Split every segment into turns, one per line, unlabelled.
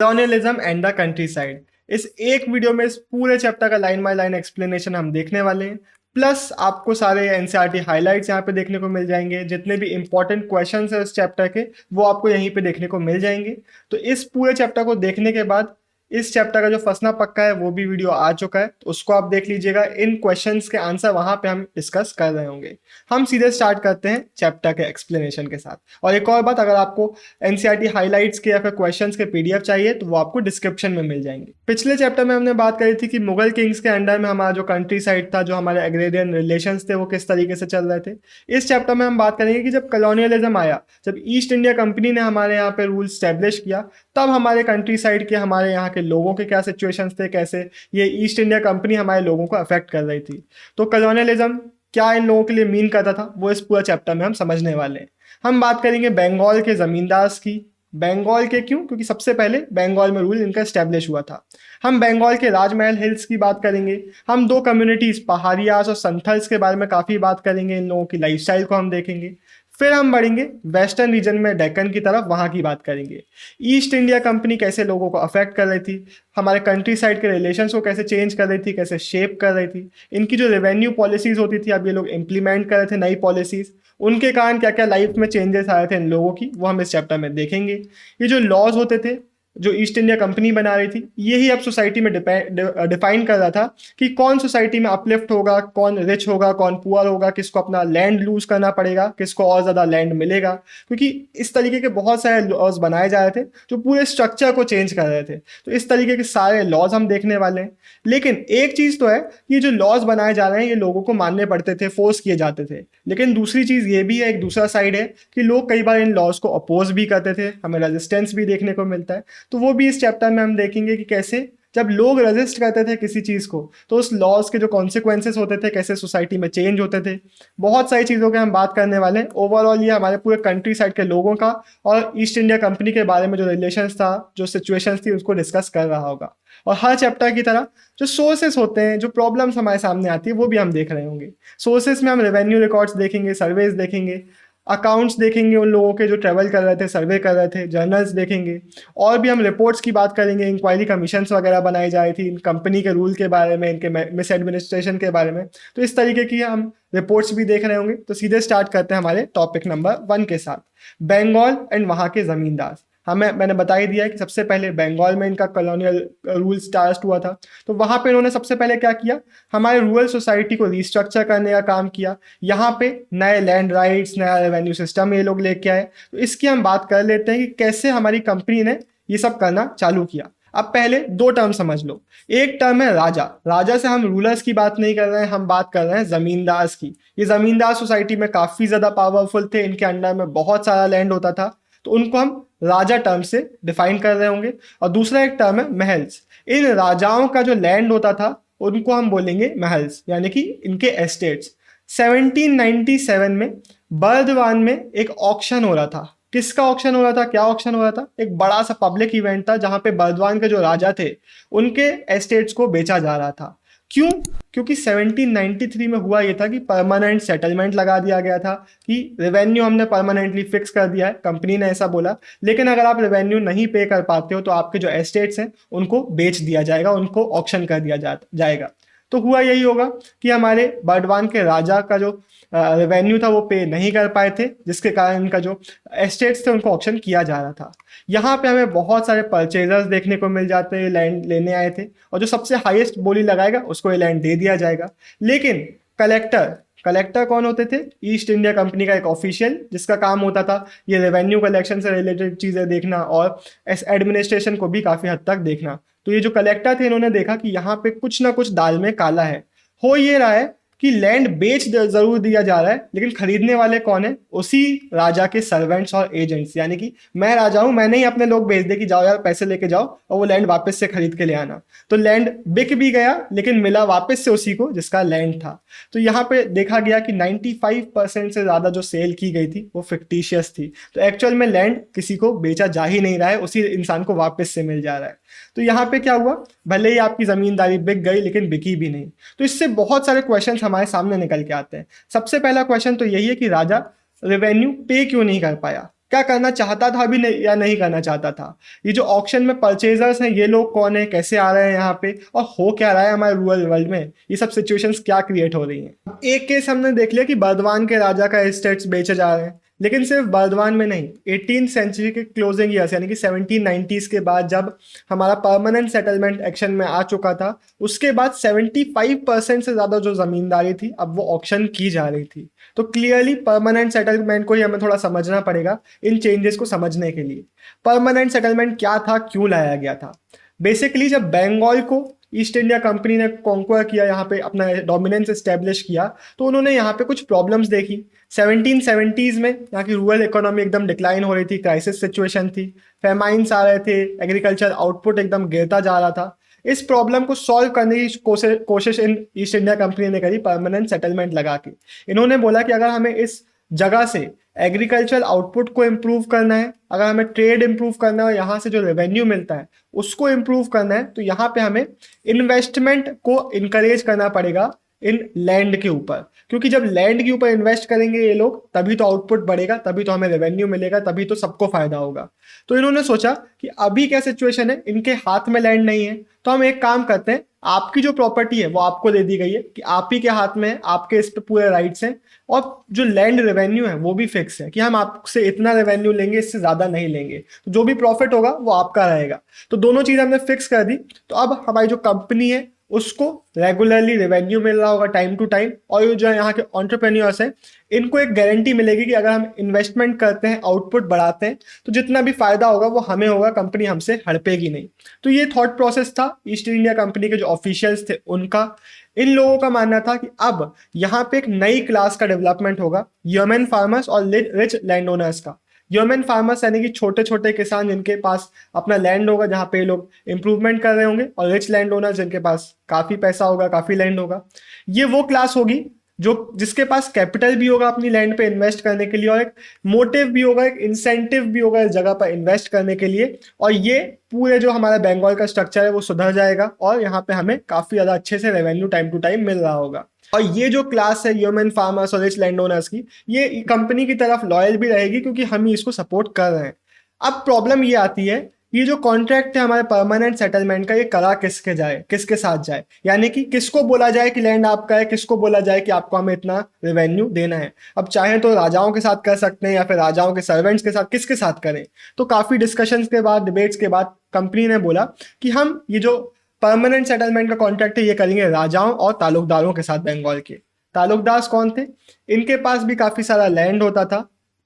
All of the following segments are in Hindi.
Colonialism and the country side. इस एक वीडियो में इस पूरे चैप्टर का लाइन बाय लाइन एक्सप्लेनेशन हम देखने वाले हैं। प्लस आपको सारे एनसीईआरटी हाइलाइट्स यहाँ पे देखने को मिल जाएंगे। जितने भी इंपॉर्टेंट क्वेश्चंस है इस चैप्टर के वो आपको यहीं पे देखने को मिल जाएंगे। तो इस पूरे चैप्टर को देखने के बाद इस चैप्टर का जो फंसना पक्का है वो भी वीडियो आ चुका है, तो उसको आप देख लीजिएगा। इन क्वेश्चंस के आंसर वहां पे हम डिस्कस कर रहे होंगे। हम सीधे स्टार्ट करते हैं चैप्टर के एक्सप्लेनेशन के साथ। और एक और बात, अगर आपको एनसीईआरटी हाइलाइट्स के या फिर क्वेश्चंस के पीडीएफ चाहिए तो वो आपको डिस्क्रिप्शन में मिल जाएंगे। पिछले चैप्टर में हमने बात करी थी कि मुगल किंग्स के अंडर में हमारा जो कंट्री साइड था, जो हमारे एग्रेरियन रिलेशंस थे, वो किस तरीके से चल रहे थे। इस चैप्टर में हम बात करेंगे कि जब कॉलोनियलिज्म आया, जब ईस्ट इंडिया कंपनी ने हमारे यहाँ पे रूल स्टैब्लिश किया, तब हमारे कंट्री साइड के हमारे यहाँ के लोगों के क्या सिचुएशंस थे, कैसे ये ईस्ट इंडिया कंपनी हमारे लोगों को अफेक्ट कर रही थी। तो कॉलोनियलिज्म क्या इन लोगों के लिए मीन करता था वो इस पूरा चैप्टर में हम समझने वाले हैं। हम बात करेंगे बंगाल के जमींदार की। बंगाल के क्यों? क्योंकि सबसे पहले बंगाल में रूल इनका स्टैब्लिश हुआ था। हम बंगाल के राजमहल हिल्स की बात करेंगे। हम दो कम्युनिटीज पहाड़ियास और संथल्स के बारे में काफ़ी बात करेंगे। इन लोगों की लाइफस्टाइल को हम देखेंगे। फिर हम बढ़ेंगे वेस्टर्न रीजन में, डेक्कन की तरफ, वहाँ की बात करेंगे। ईस्ट इंडिया कंपनी कैसे लोगों को अफेक्ट कर रही थी, हमारे कंट्री साइड के रिलेशंस को कैसे चेंज कर रही थी, कैसे शेप कर रही थी, इनकी जो रेवेन्यू पॉलिसीज होती थी, अब ये लोग इम्प्लीमेंट कर रहे थे नई पॉलिसीज, उनके कारण क्या क्या लाइफ में चेंजेस आए थे इन लोगों की, वो हम इस चैप्टर में देखेंगे। ये जो लॉज होते थे जो ईस्ट इंडिया कंपनी बना रही थी, यही अब सोसाइटी में डिफाइन कर रहा था कि कौन सोसाइटी में अपलिफ्ट होगा, कौन रिच होगा, कौन पुअर होगा, किसको अपना लैंड लूज करना पड़ेगा, किसको और ज़्यादा लैंड मिलेगा। क्योंकि इस तरीके के बहुत सारे लॉज बनाए जा रहे थे जो पूरे स्ट्रक्चर को चेंज कर रहे थे। तो इस तरीके के सारे लॉज हम देखने वाले हैं। लेकिन एक चीज़ तो है, ये जो लॉज बनाए जा रहे हैं ये लोगों को मानने पड़ते थे, फोर्स किए जाते थे। लेकिन दूसरी चीज़ ये भी है, एक दूसरा साइड है कि लोग कई बार इन लॉज को अपोज भी करते थे, हमें रेजिस्टेंस भी देखने को मिलता है। तो वो भी इस चैप्टर में हम देखेंगे कि कैसे जब लोग रेजिस्ट करते थे किसी चीज़ को तो उस लॉज के जो कॉन्सिक्वेंसेस होते थे कैसे सोसाइटी में चेंज होते थे। बहुत सारी चीज़ों के हम बात करने वाले हैं। ओवरऑल ये हमारे पूरे कंट्री साइड के लोगों का और ईस्ट इंडिया कंपनी के बारे में जो रिलेशंस था, जो सिचुएशंस थी, उसको डिस्कस कर रहा होगा। और हर चैप्टर की तरह जो सोर्सेस होते हैं, जो प्रॉब्लम्स हमारे सामने आती है, वो भी हम देख रहे होंगे। सोर्सेस में हम रेवेन्यू रिकॉर्ड्स देखेंगे, सर्वेज देखेंगे, अकाउंट्स देखेंगे उन लोगों के जो ट्रैवल कर रहे थे, सर्वे कर रहे थे, जर्नल्स देखेंगे। और भी हम रिपोर्ट्स की बात करेंगे, इंक्वायरी कमीशंस वगैरह बनाई जा रही थी इन कंपनी के रूल के बारे में, इनके मिस एडमिनिस्ट्रेशन के बारे में। तो इस तरीके की हम रिपोर्ट्स भी देख रहे होंगे। तो सीधे स्टार्ट करते हैं हमारे टॉपिक नंबर 1 के साथ, बंगाल एंड वहाँ के ज़मींदार। मैंने बता ही दिया है कि सबसे पहले बंगाल में इनका कॉलोनियल रूल स्टार्ट हुआ था। तो वहाँ पे इन्होंने सबसे पहले क्या किया, हमारे रूरल सोसाइटी को रिस्ट्रक्चर करने का काम किया। यहाँ पे नए लैंड राइट्स, नया रेवेन्यू सिस्टम ये लोग लेके आए। तो इसकी हम बात कर लेते हैं कि कैसे हमारी कंपनी ने ये सब करना चालू किया। अब पहले दो टर्म समझ लो। एक टर्म है राजा। राजा से हम रूलर्स की बात नहीं कर रहे हैं, हम बात कर रहे हैं जमींदार की। ये जमींदार सोसाइटी में काफ़ी ज़्यादा पावरफुल थे, इनके अंडर में बहुत सारा लैंड होता था, तो उनको हम राजा टर्म से डिफाइन कर रहे होंगे। और दूसरा एक टर्म है महल्स। इन राजाओं का जो लैंड होता था उनको हम बोलेंगे महल्स, यानी कि इनके एस्टेट्स। 1797 में बर्दवान में एक ऑक्शन हो रहा था। किसका ऑक्शन हो रहा था, क्या ऑक्शन हो रहा था? एक बड़ा सा पब्लिक इवेंट था जहां पे बर्दवान के जो राजा थे उनके एस्टेट्स को बेचा जा रहा था। क्यों? क्योंकि 1793 में हुआ ये था कि परमानेंट सेटलमेंट लगा दिया गया था कि रेवेन्यू हमने परमानेंटली फिक्स कर दिया है, कंपनी ने ऐसा बोला। लेकिन अगर आप रेवेन्यू नहीं पे कर पाते हो तो आपके जो एस्टेट्स हैं उनको बेच दिया जाएगा, उनको ऑक्शन कर दिया जाएगा। तो हुआ यही होगा कि हमारे बर्दवान के राजा का जो रेवेन्यू था वो पे नहीं कर पाए थे, जिसके कारण इनका जो एस्टेट्स थे उनको ऑक्शन किया जा रहा था। यहाँ पे हमें बहुत सारे परचेजर्स देखने को मिल जाते हैं, लैंड लेने आए थे, और जो सबसे हाईएस्ट बोली लगाएगा उसको ये लैंड दे दिया जाएगा। लेकिन कलेक्टर कौन होते थे? ईस्ट इंडिया कंपनी का एक ऑफिशियल, जिसका काम होता था ये रेवेन्यू कलेक्शन से रिलेटेड चीज़ें देखना और एडमिनिस्ट्रेशन को भी काफ़ी हद तक देखना। तो ये जो कलेक्टर थे इन्होंने देखा कि यहाँ पे कुछ ना कुछ दाल में काला है। हो ये रहा है कि लैंड बेच जरूर दिया जा रहा है, लेकिन खरीदने वाले कौन है? उसी राजा के सर्वेंट्स और एजेंट्स। यानी कि मैं राजा हूं, मैंने ही अपने लोग भेज दे कि जाओ यार पैसे लेके जाओ और वो लैंड वापस से खरीद के ले आना। तो लैंड बिक भी गया, लेकिन मिला वापस से उसी को जिसका लैंड था। तो यहाँ पे देखा गया कि 95% से ज्यादा जो सेल की गई थी वो फिक्टिशियस थी। तो एक्चुअल में लैंड किसी को बेचा जा ही नहीं रहा है, उसी इंसान को वापस से मिल जा रहा है। तो यहाँ पे क्या हुआ, भले ही आपकी जमींदारी बिक गई लेकिन बिकी भी नहीं। तो इससे बहुत सारे क्वेश्चंस हमारे सामने निकल के आते हैं। सबसे पहला क्वेश्चन तो यही है कि राजा रेवेन्यू पे क्यों नहीं कर पाया। क्या करना चाहता था भी नहीं या नहीं करना चाहता था। ये जो ऑक्शन में परचेजर्स हैं, ये लोग कौन है, कैसे आ रहे हैं यहाँ पे, और हो क्या रहा है हमारे रूरल वर्ल्ड में, ये सब सिचुएशंस क्या क्रिएट हो रही हैं। एक केस हमने देख लिया कि बर्दवान के राजा का एस्टेट्स बेचे जा रहे हैं, लेकिन सिर्फ बर्दवान में नहीं, 18th सेंचुरी के क्लोजिंग ईयर्स यानी कि 1790s के बाद जब हमारा परमानेंट सेटलमेंट एक्शन में आ चुका था, उसके बाद 75% से ज़्यादा जो ज़मींदारी थी अब वो ऑक्शन की जा रही थी। तो क्लियरली परमानेंट सेटलमेंट को ही हमें थोड़ा समझना पड़ेगा इन चेंजेस को समझने के लिए। परमानेंट सेटलमेंट क्या था, क्यों लाया गया था। बेसिकली जब बंगाल को ईस्ट इंडिया कंपनी ने कॉन्क्वर किया, यहाँ पे अपना डोमिनेंस एस्टेब्लिश किया, तो उन्होंने यहाँ पे कुछ प्रॉब्लम्स देखी। 1770s में यहाँ की रूरल इकोनॉमी एकदम डिक्लाइन हो रही थी, क्राइसिस सिचुएशन थी, फेमाइंस आ रहे थे, एग्रीकल्चर आउटपुट एकदम गिरता जा रहा था। इस प्रॉब्लम को सॉल्व करने की कोशिश इन ईस्ट इंडिया कंपनी ने करी परमानेंट सेटलमेंट लगा के। इन्होंने बोला कि अगर हमें इस जगह से एग्रीकल्चर आउटपुट को इम्प्रूव करना है, अगर हमें ट्रेड इम्प्रूव करना है और यहाँ से जो रेवेन्यू मिलता है उसको इम्प्रूव करना है, तो यहाँ पे हमें इन्वेस्टमेंट को इनकरेज करना पड़ेगा इन लैंड के ऊपर, क्योंकि जब लैंड के ऊपर इन्वेस्ट करेंगे ये लोग तभी तो आउटपुट बढ़ेगा, तभी तो हमें रेवेन्यू मिलेगा, तभी तो सबको फायदा होगा। तो इन्होंने सोचा कि अभी क्या सिचुएशन है, इनके हाथ में लैंड नहीं है, तो हम एक काम करते हैं, आपकी जो प्रॉपर्टी है वो आपको दे दी गई है कि आप ही के हाथ में है, आपके इस पे पूरे राइट्स हैं, और जो लैंड रेवेन्यू है वो भी फिक्स है कि हम आपसे इतना रेवेन्यू लेंगे, इससे ज्यादा नहीं लेंगे, तो जो भी प्रॉफिट होगा वो आपका रहेगा। तो दोनों चीज हमने फिक्स कर दी। तो अब हमारी जो कंपनी है उसको रेगुलरली रेवेन्यू मिल रहा होगा टाइम टू टाइम, और ये जो यहाँ के एंटरप्रेन्योर्स हैं इनको एक गारंटी मिलेगी कि अगर हम इन्वेस्टमेंट करते हैं, आउटपुट बढ़ाते हैं, तो जितना भी फायदा होगा वो हमें होगा, कंपनी हमसे हड़पेगी नहीं। तो ये थॉट प्रोसेस था ईस्ट इंडिया कंपनी के जो ऑफिशियल्स थे उनका। इन लोगों का मानना था कि अब यहाँ पे एक नई क्लास का डेवलपमेंट होगा, यमन फार्मर्स और रिच लैंड ओनर्स का। यमन फार्मर्स यानी कि छोटे छोटे किसान जिनके पास अपना लैंड होगा जहाँ पे लोग इंप्रूवमेंट कर रहे होंगे, और रिच लैंड ओनर्स जिनके पास काफी पैसा होगा, काफी लैंड होगा। ये वो क्लास होगी जो जिसके पास कैपिटल भी होगा अपनी लैंड पे इन्वेस्ट करने के लिए, और एक मोटिव भी होगा, एक इंसेंटिव भी होगा इस जगह पर इन्वेस्ट करने के लिए। और ये पूरे जो हमारा बंगाल का स्ट्रक्चर है वो सुधर जाएगा, और यहाँ पे हमें काफी ज्यादा अच्छे से रेवेन्यू टाइम टू टाइम मिल रहा होगा। और ये जो क्लास है ह्यूमन फार्मर्स और रिच लैंड ओनर्स की, ये कंपनी की तरफ लॉयल भी रहेगी क्योंकि हम ही इसको सपोर्ट कर रहे हैं। अब प्रॉब्लम ये आती है, ये जो कॉन्ट्रैक्ट है हमारे परमानेंट सेटलमेंट का, ये करा किसके जाए, किसके साथ जाए, यानी कि किसको बोला जाए कि लैंड आपका है, किसको बोला जाए कि आपको हमें इतना रेवेन्यू देना है। अब चाहे तो राजाओं के साथ कर सकते हैं या फिर राजाओं के सर्वेंट्स के साथ, किसके साथ करें। तो काफी डिस्कशंस के बाद, डिबेट्स के बाद कंपनी ने बोला कि हम ये जो परमानेंट सेटलमेंट का कॉन्ट्रैक्ट है ये करेंगे राजाओं और तालुकदारों के साथ। बंगाल के तालुकदार कौन थे, इनके पास भी काफी सारा लैंड होता था,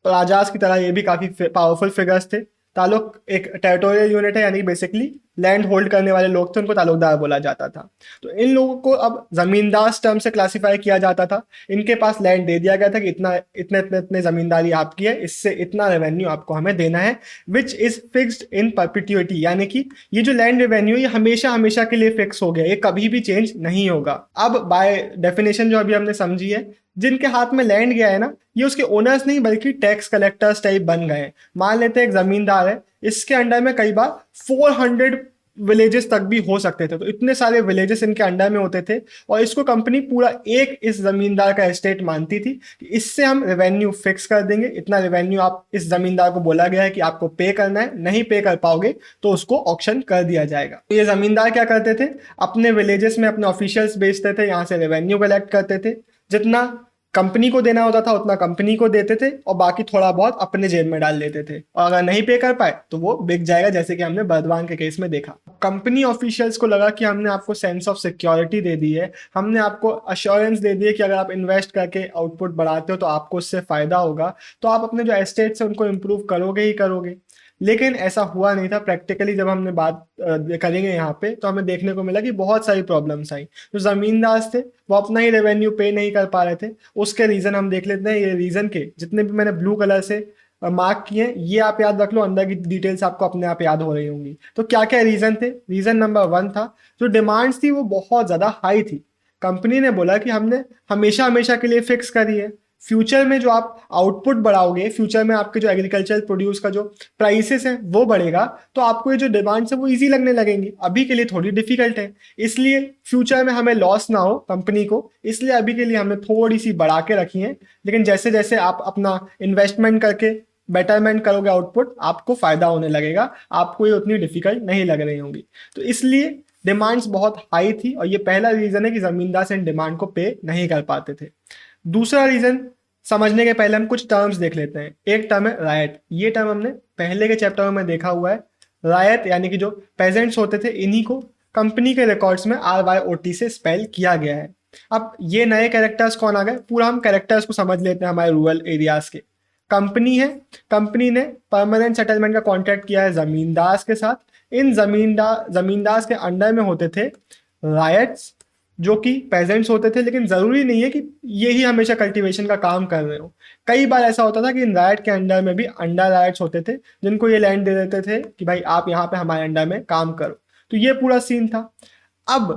राजास की तरह ये भी काफी पावरफुल फिगर्स थे। तालुक एक टेरिटोरियल यूनिट है, यानी बेसिकली लैंड होल्ड करने वाले लोग थे, उनको तालुकदार बोला जाता था। तो इन लोगों को अब जमींदार टर्म से क्लासिफाई किया जाता था। इनके पास लैंड दे दिया गया था कि इतना इतने इतने इतने जमींदारी आपकी है, इससे इतना रेवेन्यू आपको हमें देना है, विच इज फिक्स्ड इन परपिट्यूटी, यानी कि ये जो लैंड रेवेन्यू ये हमेशा हमेशा के लिए फिक्स हो गया, ये कभी भी चेंज नहीं होगा। अब बाय डेफिनेशन जो अभी हमने समझी है, जिनके हाथ में लैंड गया है ना, ये उसके ओनर्स नहीं बल्कि टैक्स कलेक्टर्स टाइप बन गए हैं। मान लेते हैं एक जमींदार है, इसके अंडर में कई बार 400 विलेजेस तक भी हो सकते थे, तो इतने सारे विलेजेस इनके अंडर में होते थे, और इसको कंपनी पूरा एक इस जमींदार का एस्टेट मानती थी कि इससे हम रेवेन्यू फिक्स कर देंगे, इतना रेवेन्यू आप इस जमींदार को बोला गया है कि आपको पे करना है, नहीं पे कर पाओगे तो उसको ऑक्शन कर दिया जाएगा। तो ये जमींदार क्या करते थे, अपने विलेजेस में अपने ऑफिशियल्स भेजते थे, यहाँ से रेवेन्यू कलेक्ट करते थे, जितना कंपनी को देना होता था उतना कंपनी को देते थे, और बाकी थोड़ा बहुत अपने जेब में डाल लेते थे, और अगर नहीं पे कर पाए तो वो बिक जाएगा, जैसे कि हमने बर्दवान के केस में देखा। कंपनी ऑफिशियल्स को लगा कि हमने आपको सेंस ऑफ सिक्योरिटी दे दी है, हमने आपको अश्योरेंस दे दी है कि अगर आप इन्वेस्ट करके आउटपुट बढ़ाते हो तो आपको उससे फायदा होगा, तो आप अपने जो एस्टेट्स है उनको इम्प्रूव करोगे ही करोगे। लेकिन ऐसा हुआ नहीं था। प्रैक्टिकली जब हमने बात करेंगे यहाँ पे, तो हमें देखने को मिला कि बहुत सारी प्रॉब्लम्स आई। जो जमींदार थे वो अपना ही रेवेन्यू पे नहीं कर पा रहे थे। उसके रीजन हम देख लेते हैं। ये रीजन के जितने भी मैंने ब्लू कलर से मार्क किए हैं, ये आप याद रख लो, अंदर की डिटेल्स आपको अपने आप याद हो रही होंगी। तो क्या क्या रीजन थे? रीजन नंबर 1 था, जो डिमांड्स थी वो बहुत ज्यादा हाई थी। कंपनी ने बोला कि हमने हमेशा हमेशा के लिए फिक्स करी है, फ्यूचर में जो आप आउटपुट बढ़ाओगे, फ्यूचर में आपके जो एग्रीकल्चर प्रोड्यूस का जो प्राइसेस है वो बढ़ेगा, तो आपको ये जो डिमांड्स है वो इजी लगने लगेंगी। अभी के लिए थोड़ी डिफिकल्ट है, इसलिए फ्यूचर में हमें लॉस ना हो कंपनी को, इसलिए अभी के लिए हमने थोड़ी सी बढ़ा के रखी है। लेकिन जैसे जैसे आप अपना इन्वेस्टमेंट करके बेटरमेंट करोगे आउटपुट, आपको फायदा होने लगेगा, आपको ये उतनी डिफिकल्ट नहीं लग रही होंगी। तो इसलिए डिमांड्स बहुत हाई थी और ये पहला रीजन है कि जमींदार इन डिमांड को पे नहीं कर पाते थे। दूसरा रीजन समझने के पहले हम कुछ टर्म्स देख लेते हैं। एक टर्म है रायट। ये टर्म हमने पहले के चैप्टर में देखा हुआ है। रायत यानी कि जो पेजेंट्स होते थे, इन्हीं को कंपनी के रिकॉर्ड्स में RYOT से स्पेल किया गया है। अब ये नए कैरेक्टर्स कौन आ गए, पूरा हम कैरेक्टर्स को समझ लेते हैं हमारे रूरल एरियाज के। कंपनी है, कंपनी ने परमानेंट सेटलमेंट का कॉन्ट्रैक्ट किया है जमींदार के साथ। इन जमींदार के अंडर में होते थे रायट्स, जो कि पेजेंट्स होते थे, लेकिन जरूरी नहीं है कि यही हमेशा कल्टीवेशन का काम कर रहे हो। कई बार ऐसा होता था कि इन रायट के अंडर में भी अंडर रायट्स होते थे, जिनको ये लैंड दे देते थे कि भाई आप यहाँ पे हमारे अंडर में काम करो। तो ये पूरा सीन था। अब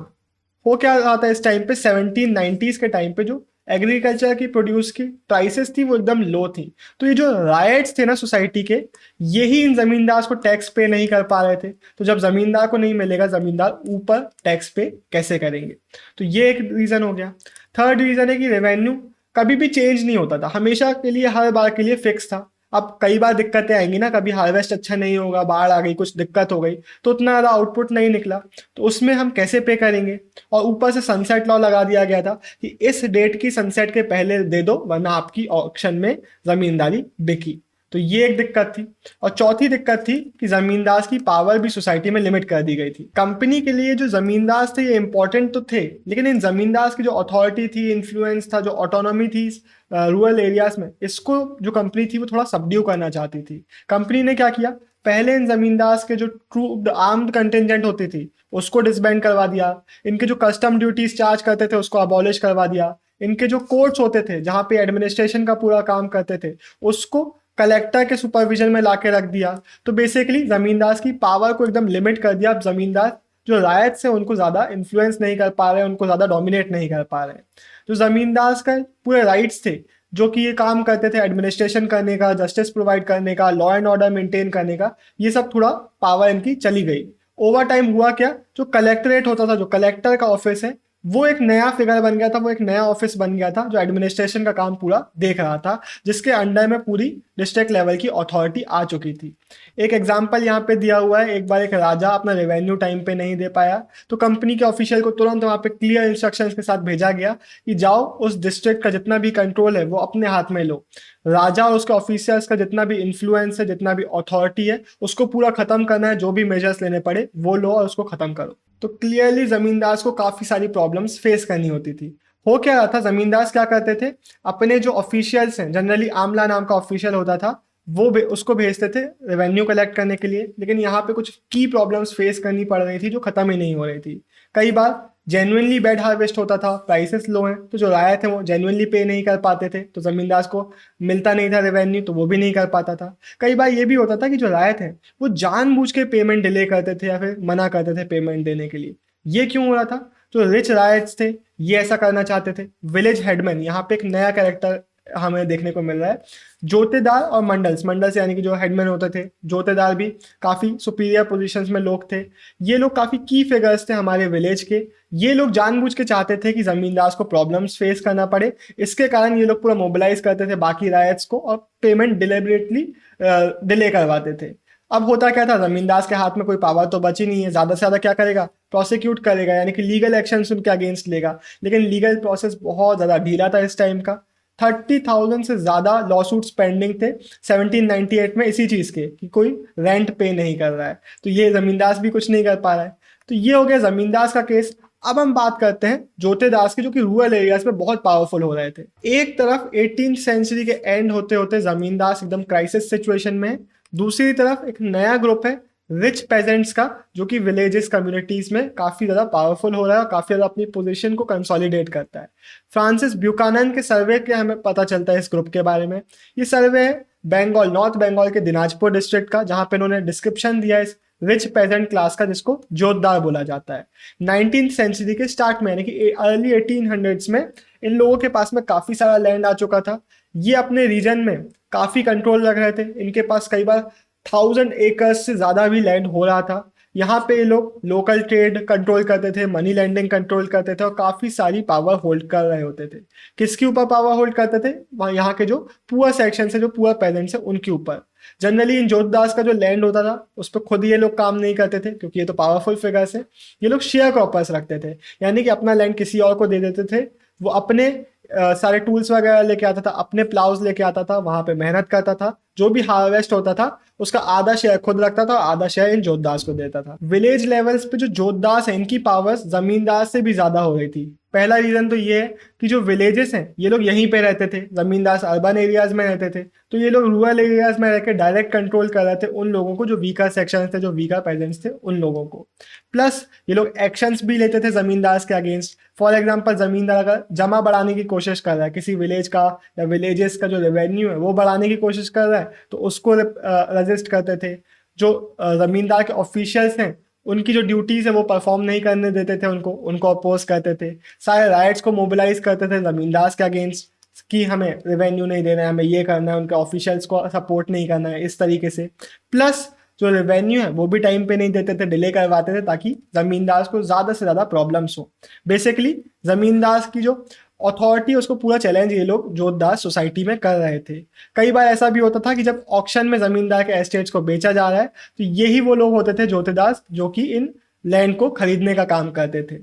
हो क्या रहा था इस टाइम पे, 1790s के टाइम पे जो एग्रीकल्चर की प्रोड्यूस की प्राइसेस थी वो एकदम लो थी। तो ये जो राइट्स थे ना सोसाइटी के, यही इन जमींदार को टैक्स पे नहीं कर पा रहे थे। तो जब जमींदार को नहीं मिलेगा, जमींदार ऊपर टैक्स पे कैसे करेंगे। तो ये एक रीजन हो गया। थर्ड रीजन है कि रेवेन्यू कभी भी चेंज नहीं होता था, हमेशा के लिए हर बार के लिए फिक्स था। अब कई बार दिक्कतें आएंगी ना, कभी हार्वेस्ट अच्छा नहीं होगा, बाढ़ आ गई, कुछ दिक्कत हो गई, तो उतना ज़्यादा आउटपुट नहीं निकला, तो उसमें हम कैसे पे करेंगे। और ऊपर से सनसेट लॉ लगा दिया गया था कि इस डेट की सनसेट के पहले दे दो, वरना आपकी ऑक्शन में जमींदारी बिकी। तो ये एक दिक्कत थी। और चौथी दिक्कत थी कि जमींदार की पावर भी सोसाइटी में लिमिट कर दी गई थी। कंपनी के लिए जो जमींदार थे ये इंपॉर्टेंट तो थे, लेकिन इन जमींदार की जो अथॉरिटी थी, इन्फ्लुएंस था, जो ऑटोनॉमी थी रूरल एरियाज में, इसको जो कंपनी थी वो थोड़ा सबड्यू करना चाहती थी। कंपनी ने क्या किया, पहले इन जमींदार के जो ट्रू आर्म्ड कंटिजेंट होती थी उसको डिसबैंड करवा दिया। इनके जो कस्टम ड्यूटीज चार्ज करते थे उसको अबॉलिश करवा दिया। इनके जो कोर्ट्स होते थे जहाँ पे एडमिनिस्ट्रेशन का पूरा काम करते थे, उसको कलेक्टर के सुपरविजन में लाके रख दिया। तो बेसिकली जमींदार की पावर को एकदम लिमिट कर दिया। अब जमींदार जो रायत से उनको ज़्यादा इन्फ्लुएंस नहीं कर पा रहे हैं, उनको ज़्यादा डोमिनेट नहीं कर पा रहे हैं। जो जमींदार का पूरे राइट्स थे, जो कि ये काम करते थे एडमिनिस्ट्रेशन करने का, जस्टिस प्रोवाइड करने का, लॉ एंड ऑर्डर मेंटेन करने का, ये सब थोड़ा पावर इनकी चली गई। ओवर टाइम हुआ क्या, जो कलेक्टरेट होता था, जो कलेक्टर का ऑफिस है, वो एक नया फिगर बन गया था, वो एक नया ऑफिस बन गया था जो एडमिनिस्ट्रेशन का काम पूरा देख रहा था, जिसके अंडर में पूरी डिस्ट्रिक्ट लेवल की अथॉरिटी आ चुकी थी। एक एग्जाम्पल यहाँ पे दिया हुआ है। एक बार एक राजा अपना रेवेन्यू टाइम पे नहीं दे पाया, तो कंपनी के ऑफिशियल को तुरंत वहाँ पे क्लियर इंस्ट्रक्शंस के साथ भेजा गया कि जाओ उस डिस्ट्रिक्ट का जितना भी कंट्रोल है वो अपने हाथ में लो। राजा और उसके ऑफिसर्स का जितना भी इन्फ्लुएंस है, जितना भी अथॉरिटी है, उसको पूरा खत्म करना है। जो भी मेजर्स लेने पड़े वो लो और उसको खत्म करो। तो क्लियरली जमींदार को काफी सारी प्रॉब्लम्स फेस करनी होती थी। हो क्या रहा था, जमींदार क्या करते थे, अपने जो ऑफिशियल्स हैं, जनरली आमला नाम का ऑफिशियल होता था, वो उसको भेजते थे रेवेन्यू कलेक्ट करने के लिए। लेकिन यहाँ पे कुछ की प्रॉब्लम्स फेस करनी पड़ रही थी जो खत्म ही नहीं हो रही थी। कई बार जेन्युइनली बैड हार्वेस्ट होता था, प्राइसेस लो हैं, तो जो रायत है वो जेन्युइनली पे नहीं कर पाते थे, तो जमींदार को मिलता नहीं था रेवेन्यू, तो वो भी नहीं कर पाता था। कई बार ये भी होता था कि जो रायत है वो जानबूझ के पेमेंट डिले करते थे या फिर मना करते थे पेमेंट देने के लिए। ये क्यों हो रहा था, जो रिच रायट्स थे ये ऐसा करना चाहते थे। विलेज हेडमैन, यहाँ पे एक नया कैरेक्टर हमें देखने को मिल रहा है। जोतेदार और मंडल्स यानी कि जो हेडमैन होते थे, जोतेदार भी काफ़ी सुपीरियर पोजीशंस में लोग थे। ये लोग काफ़ी की फिगर्स थे हमारे विलेज के। ये लोग जानबूझ के चाहते थे कि जमींदार को प्रॉब्लम्स फेस करना पड़े। इसके कारण ये लोग पूरा मोबिलाइज करते थे बाकी रायट्स को और पेमेंट डिलिबरेटली डिले करवाते थे। अब होता क्या था, जमींदार के हाथ में कोई पावर तो बची नहीं है, ज़्यादा से ज़्यादा क्या करेगा, प्रोसिक्यूट करेगा, यानी कि लीगल एक्शन उनके अगेंस्ट लेगा। लेकिन लीगल प्रोसेस बहुत ज़्यादा ढीला था इस टाइम का। 30,000 से ज़्यादा लॉसूट्स पेंडिंग थे 1798 में इसी चीज़ के कि कोई रेंट पे नहीं कर रहा है, तो ये ज़मींदार भी कुछ नहीं कर पा रहा है। तो ये हो गया ज़मींदार का केस। अब हम बात करते हैं जोतेदार की, जो कि रूरल एरियाज में बहुत पावरफुल हो रहे थे। एक तरफ 18th सेंचुरी के एंड होते होते ज़मींदार एकदम क्राइसिस सिचुएशन में है, दूसरी तरफ एक नया ग्रुप है रिच पेजेंट्स का, जो कि विलेजेस कम्युनिटीज में काफी ज्यादा पावरफुल हो रहा है और काफी ज्यादा अपनी पोजीशन को कंसोलिडेट करता है। फ्रांसिस ब्यूकानन के सर्वे के हमें पता चलता है इस ग्रुप के बारे में। ये सर्वे है बंगाल, नॉर्थ बंगाल के दिनाजपुर डिस्ट्रिक्ट का, जहां पे इन्होंने डिस्क्रिप्शन दिया इस रिच पेजेंट क्लास का, जिसको जोतदार बोला जाता है। 19th सेंचुरी के स्टार्ट में यानी कि अर्ली 1800s में इन लोगों के पास में काफी सारा लैंड आ चुका था। ये अपने रीजन में काफी कंट्रोल रख रहे थे। इनके पास कई बार 1000 एकर्स से ज्यादा भी लैंड हो रहा था। यहाँ पे ये लोग लोकल ट्रेड कंट्रोल करते थे, मनी लेंडिंग कंट्रोल करते थे और काफी सारी पावर होल्ड कर रहे होते थे। किसके ऊपर पावर होल्ड करते थे? वहाँ यहाँ के जो पुअर सेक्शन है, जो पुअर पेजेंट्स है, उनके ऊपर। जनरली इन जोतदास का जो लैंड होता था उस पर खुद ये लोग काम नहीं करते थे, क्योंकि ये तो पावरफुल फिगर्स है। ये लोग शेयर क्रॉपर्स रखते थे, यानी कि अपना लैंड किसी और को दे देते थे। वो अपने सारे टूल्स वगैरह लेके आता था, अपने प्लाउज लेके आता था, वहां पे मेहनत करता था, जो भी हार्वेस्ट होता था उसका आधा शेयर खुद रखता था और आधा शेयर इन जोतदास को देता था। विलेज लेवल्स पे जो जोतदास है इनकी पावर्स जमींदार से भी ज्यादा हो रही थी। पहला रीजन तो ये है कि जो विलेजेस हैं ये लोग यहीं पे रहते थे, जमींदार अर्बन एरियाज में रहते थे, तो ये लोग रूरल एरियाज में रहकर डायरेक्ट कंट्रोल कर रहे थे उन लोगों को जो वीकर सेक्शन थे, जो वीकर पेजेंट्स थे, उन लोगों को। प्लस ये लोग एक्शंस भी लेते थे जमींदार के अगेंस्ट। फॉर एग्जाम्पल, जमींदार अगर जमा बढ़ाने की कोशिश कर रहा है किसी विलेज का या विलेजेस का जो रेवेन्यू है वो बढ़ाने की कोशिश कर रहा है, तो उसको रजिस्ट करते थे। जो जमींदार के ऑफिशियल्स हैं उनकी जो ड्यूटीज है वो परफॉर्म नहीं करने देते थे, उनको उनको अपोज करते थे। सारे राइट्स को मोबिलाइज करते थे जमींदार के अगेंस्ट कि हमें रेवेन्यू नहीं देना है, हमें ये करना है, उनके ऑफिशियल्स को सपोर्ट नहीं करना है, इस तरीके से। प्लस जो रेवेन्यू है वो भी टाइम पे नहीं देते थे, डिले करवाते थे, ताकि जमींदार को ज्यादा से ज्यादा प्रॉब्लम्स हो। बेसिकली जमींदार की जो अथॉरिटी उसको पूरा चैलेंज ये लोग जोतदार सोसाइटी में कर रहे थे। कई बार ऐसा भी होता था कि जब ऑक्शन में जमींदार के एस्टेट्स को बेचा जा रहा है तो यही वो लोग होते थे जोतेदार जो कि इन लैंड को खरीदने का काम करते थे।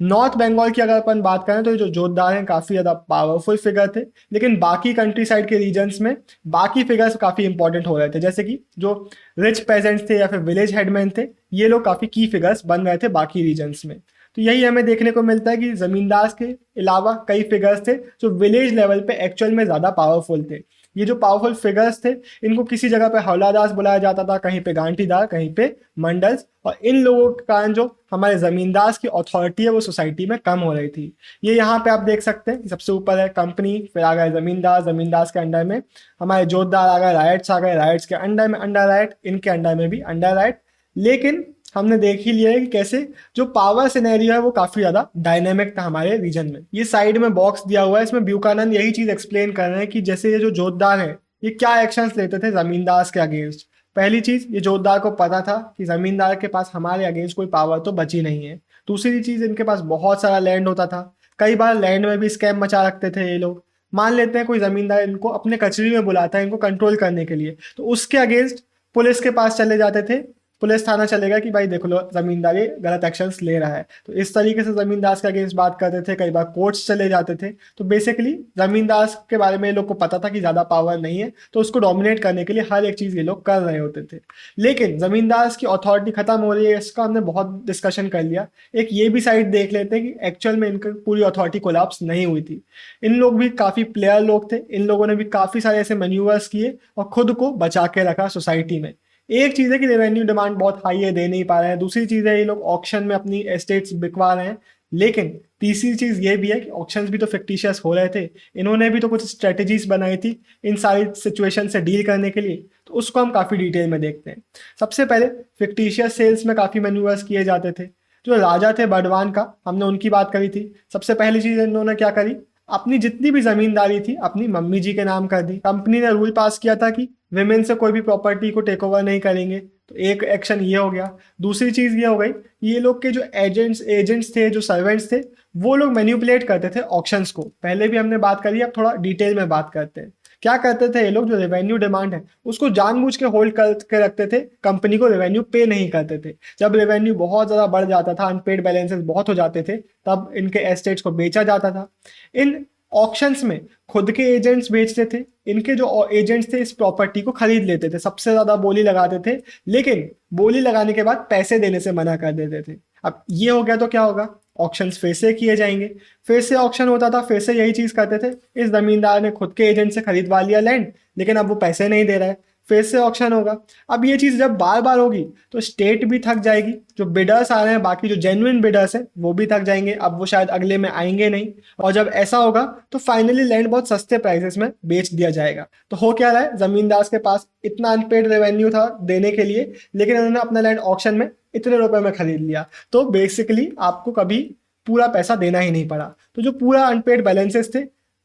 नॉर्थ बंगाल की अगर अपन बात करें तो जो जोतदार हैं काफी ज्यादा पावरफुल फिगर थे, लेकिन बाकी कंट्री साइड के रीजन्स में बाकी फिगर्स काफी इंपॉर्टेंट हो रहे थे, जैसे कि जो रिच पेजेंट्स थे या फिर विलेज हेडमैन थे, ये लोग काफी की फिगर्स बन रहे थे बाकी रीजन्स में। तो यही हमें देखने को मिलता है कि जमींदार के अलावा कई फिगर्स थे जो विलेज लेवल पे एक्चुअल में ज्यादा पावरफुल थे। ये जो पावरफुल फिगर्स थे इनको किसी जगह पे हौलादास बुलाया जाता था, कहीं पे गांठीदार, कहीं पे मंडल्स, और इन लोगों के कारण जो हमारे जमींदार की अथॉरिटी है वो सोसाइटी में कम हो रही थी। ये यहाँ पे आप देख सकते हैं, सबसे ऊपर है कंपनी, फिर आ गए जमींदार, जमींदार के अंडर में हमारे जोतदार आ गए, राइट्स आ गए, राइट्स के अंडर में अंडर राइट, इनके अंडर में भी अंडर राइट। लेकिन हमने देख ही लिया है कि कैसे जो पावर सिनेरियो है वो काफी ज्यादा डायनेमिक था हमारे रीजन में। ये साइड में बॉक्स दिया हुआ है, इसमें ब्यूकानन यही चीज एक्सप्लेन कर रहे हैं कि जैसे ये जो जोतदार है ये क्या एक्शंस लेते थे जमींदार के अगेंस्ट। पहली चीज, ये जोतदार को पता था कि जमींदार के पास हमारे अगेंस्ट कोई पावर तो बची नहीं है। दूसरी चीज, इनके पास बहुत सारा लैंड होता था, कई बार लैंड में भी स्कैम मचा रखते थे ये लोग। मान लेते हैं कोई जमींदार इनको अपने कचहरी में बुलाता है इनको कंट्रोल करने के लिए, तो उसके अगेंस्ट पुलिस के पास चले जाते थे, पुलिस थाना चलेगा कि भाई देख लो जमींदार ये गलत एक्शंस ले रहा है, तो इस तरीके से जमींदार के अगेंस्ट बात करते थे। कई बार कोर्ट्स चले जाते थे। तो बेसिकली जमींदार के बारे में लोग को पता था कि ज्यादा पावर नहीं है, तो उसको डोमिनेट करने के लिए हर एक चीज ये लोग कर रहे होते थे। लेकिन जमींदार की अथॉरिटी खत्म हो रही है, इसका हमने बहुत डिस्कशन कर लिया। एक ये भी साइड देख लेते हैं कि एक्चुअल में इनकी पूरी अथॉरिटी कोलैप्स नहीं हुई थी। इन लोग भी काफी प्लेयर लोग थे, इन लोगों ने भी काफी सारे ऐसे मैन्यूवर्स किए और खुद को बचा के रखा सोसाइटी में। एक चीज है कि रेवेन्यू डिमांड बहुत हाई है, दे नहीं पा रहे हैं। दूसरी चीज है ये लोग ऑक्शन में अपनी एस्टेट्स बिकवा रहे हैं। लेकिन तीसरी चीज ये भी है कि ऑक्शंस भी तो फिक्टिशियस हो रहे थे, इन्होंने भी तो कुछ स्ट्रेटेजीज बनाई थी इन सारी सिचुएशन से डील करने के लिए, तो उसको हम काफी डिटेल में देखते हैं। सबसे पहले फिक्टिशियस सेल्स में काफी मैन्यूवर्स किए जाते थे। जो राजा थे बड़वान का, हमने उनकी बात करी थी। सबसे पहली चीज इन्होंने क्या करी, अपनी जितनी भी जमींदारी थी अपनी मम्मी जी के नाम कर दी। कंपनी ने रूल पास किया था कि विमेन से कोई भी प्रॉपर्टी को टेक ओवर नहीं करेंगे, तो एक एक्शन ये हो गया। दूसरी चीज ये हो गई, ये लोग के जो एजेंट्स थे, जो सर्वेंट्स थे, वो लोग मैनिपुलेट करते थे ऑक्शंस को। पहले भी हमने बात करी, अब थोड़ा डिटेल में बात करते हैं। क्या करते थे ये लोग, जो रेवेन्यू डिमांड है उसको जानबूझ के होल्ड करके रखते थे, कंपनी को रेवेन्यू पे नहीं करते थे। जब रेवेन्यू बहुत ज्यादा बढ़ जाता था, अनपेड बैलेंसेस बहुत हो जाते थे, तब इनके एस्टेट्स को बेचा जाता था। इन ऑक्शंस में खुद के एजेंट्स बेचते थे, इनके जो एजेंट्स थे इस प्रॉपर्टी को खरीद लेते थे, सबसे ज्यादा बोली लगाते थे, लेकिन बोली लगाने के बाद पैसे देने से मना कर देते थे। अब ये हो गया तो क्या होगा, ऑक्शंस फिर से किए जाएंगे, फिर से ऑक्शन होता था, फिर से यही चीज करते थे। इस जमींदार ने खुद के एजेंट से खरीदवा लिया लैंड, लेकिन अब वो पैसे नहीं दे रहा है, फिर से ऑक्शन होगा। अब ये चीज जब बार बार होगी तो स्टेट भी थक जाएगी, जो बिडर्स आ रहे हैं, बाकी जो जेन्युइन बिडर्स हैं वो भी थक जाएंगे, अब वो शायद अगले में आएंगे नहीं। और जब ऐसा होगा तो फाइनली लैंड बहुत सस्ते प्राइसेस में बेच दिया जाएगा। तो हो क्या रहा है, जमींदार के पास इतना अनपेड रेवेन्यू था देने के लिए, लेकिन उन्होंने अपना लैंड ऑक्शन में इतने रुपए में खरीद लिया, तो बेसिकली आपको कभी पूरा पैसा देना ही नहीं पड़ा। तो जो पूरा अनपेड बैलेंसेस थे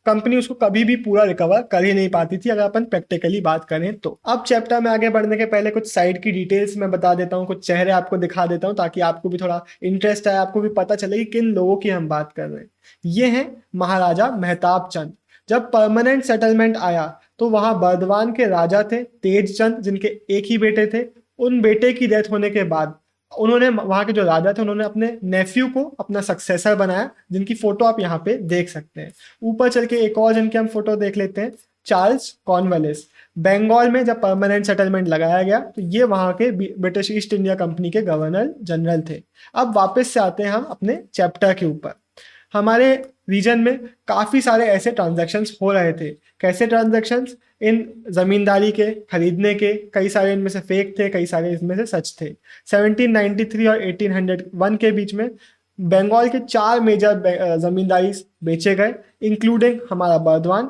कंपनी उसको कभी भी पूरा रिकवर कर ही नहीं पाती थी अगर अपन प्रैक्टिकली बात करें तो। अब चैप्टर में आगे बढ़ने के पहले कुछ साइड की डिटेल्स मैं बता देता हूँ, कुछ चेहरे आपको दिखा देता हूँ ताकि आपको भी थोड़ा इंटरेस्ट आए, आपको भी पता चले कि किन लोगों की हम बात कर रहे हैं। ये हैं महाराजा मेहताब चंद। जब परमानेंट सेटलमेंट आया तो वहां बर्दवान के राजा थे तेज चंद, जिनके एक ही बेटे थे। उन बेटे की डेथ होने के बाद उन्होंने, वहां के जो राजा थे, उन्होंने अपने नेफ्यू को अपना सक्सेसर बनाया, जिनकी फोटो आप यहाँ पे देख सकते हैं। ऊपर चल के एक और जिनकी हम फोटो देख लेते हैं, चार्ल्स कॉर्नवालिस। बंगाल में जब परमानेंट सेटलमेंट लगाया गया तो ये वहां के ब्रिटिश ईस्ट इंडिया कंपनी के गवर्नर जनरल थे। अब वापस से आते हैं हम अपने चैप्टर के ऊपर। हमारे रीजन में काफी सारे ऐसे ट्रांजैक्शंस हो रहे थे। कैसे ट्रांजैक्शंस? इन जमींदारी के खरीदने के, कई सारे इनमें से फेक थे, कई सारे इसमें से सच थे। 1793 और 1801 के बीच में बंगाल के 4 मेजर जमींदारी बेचे गए, इंक्लूडिंग हमारा बर्दवान।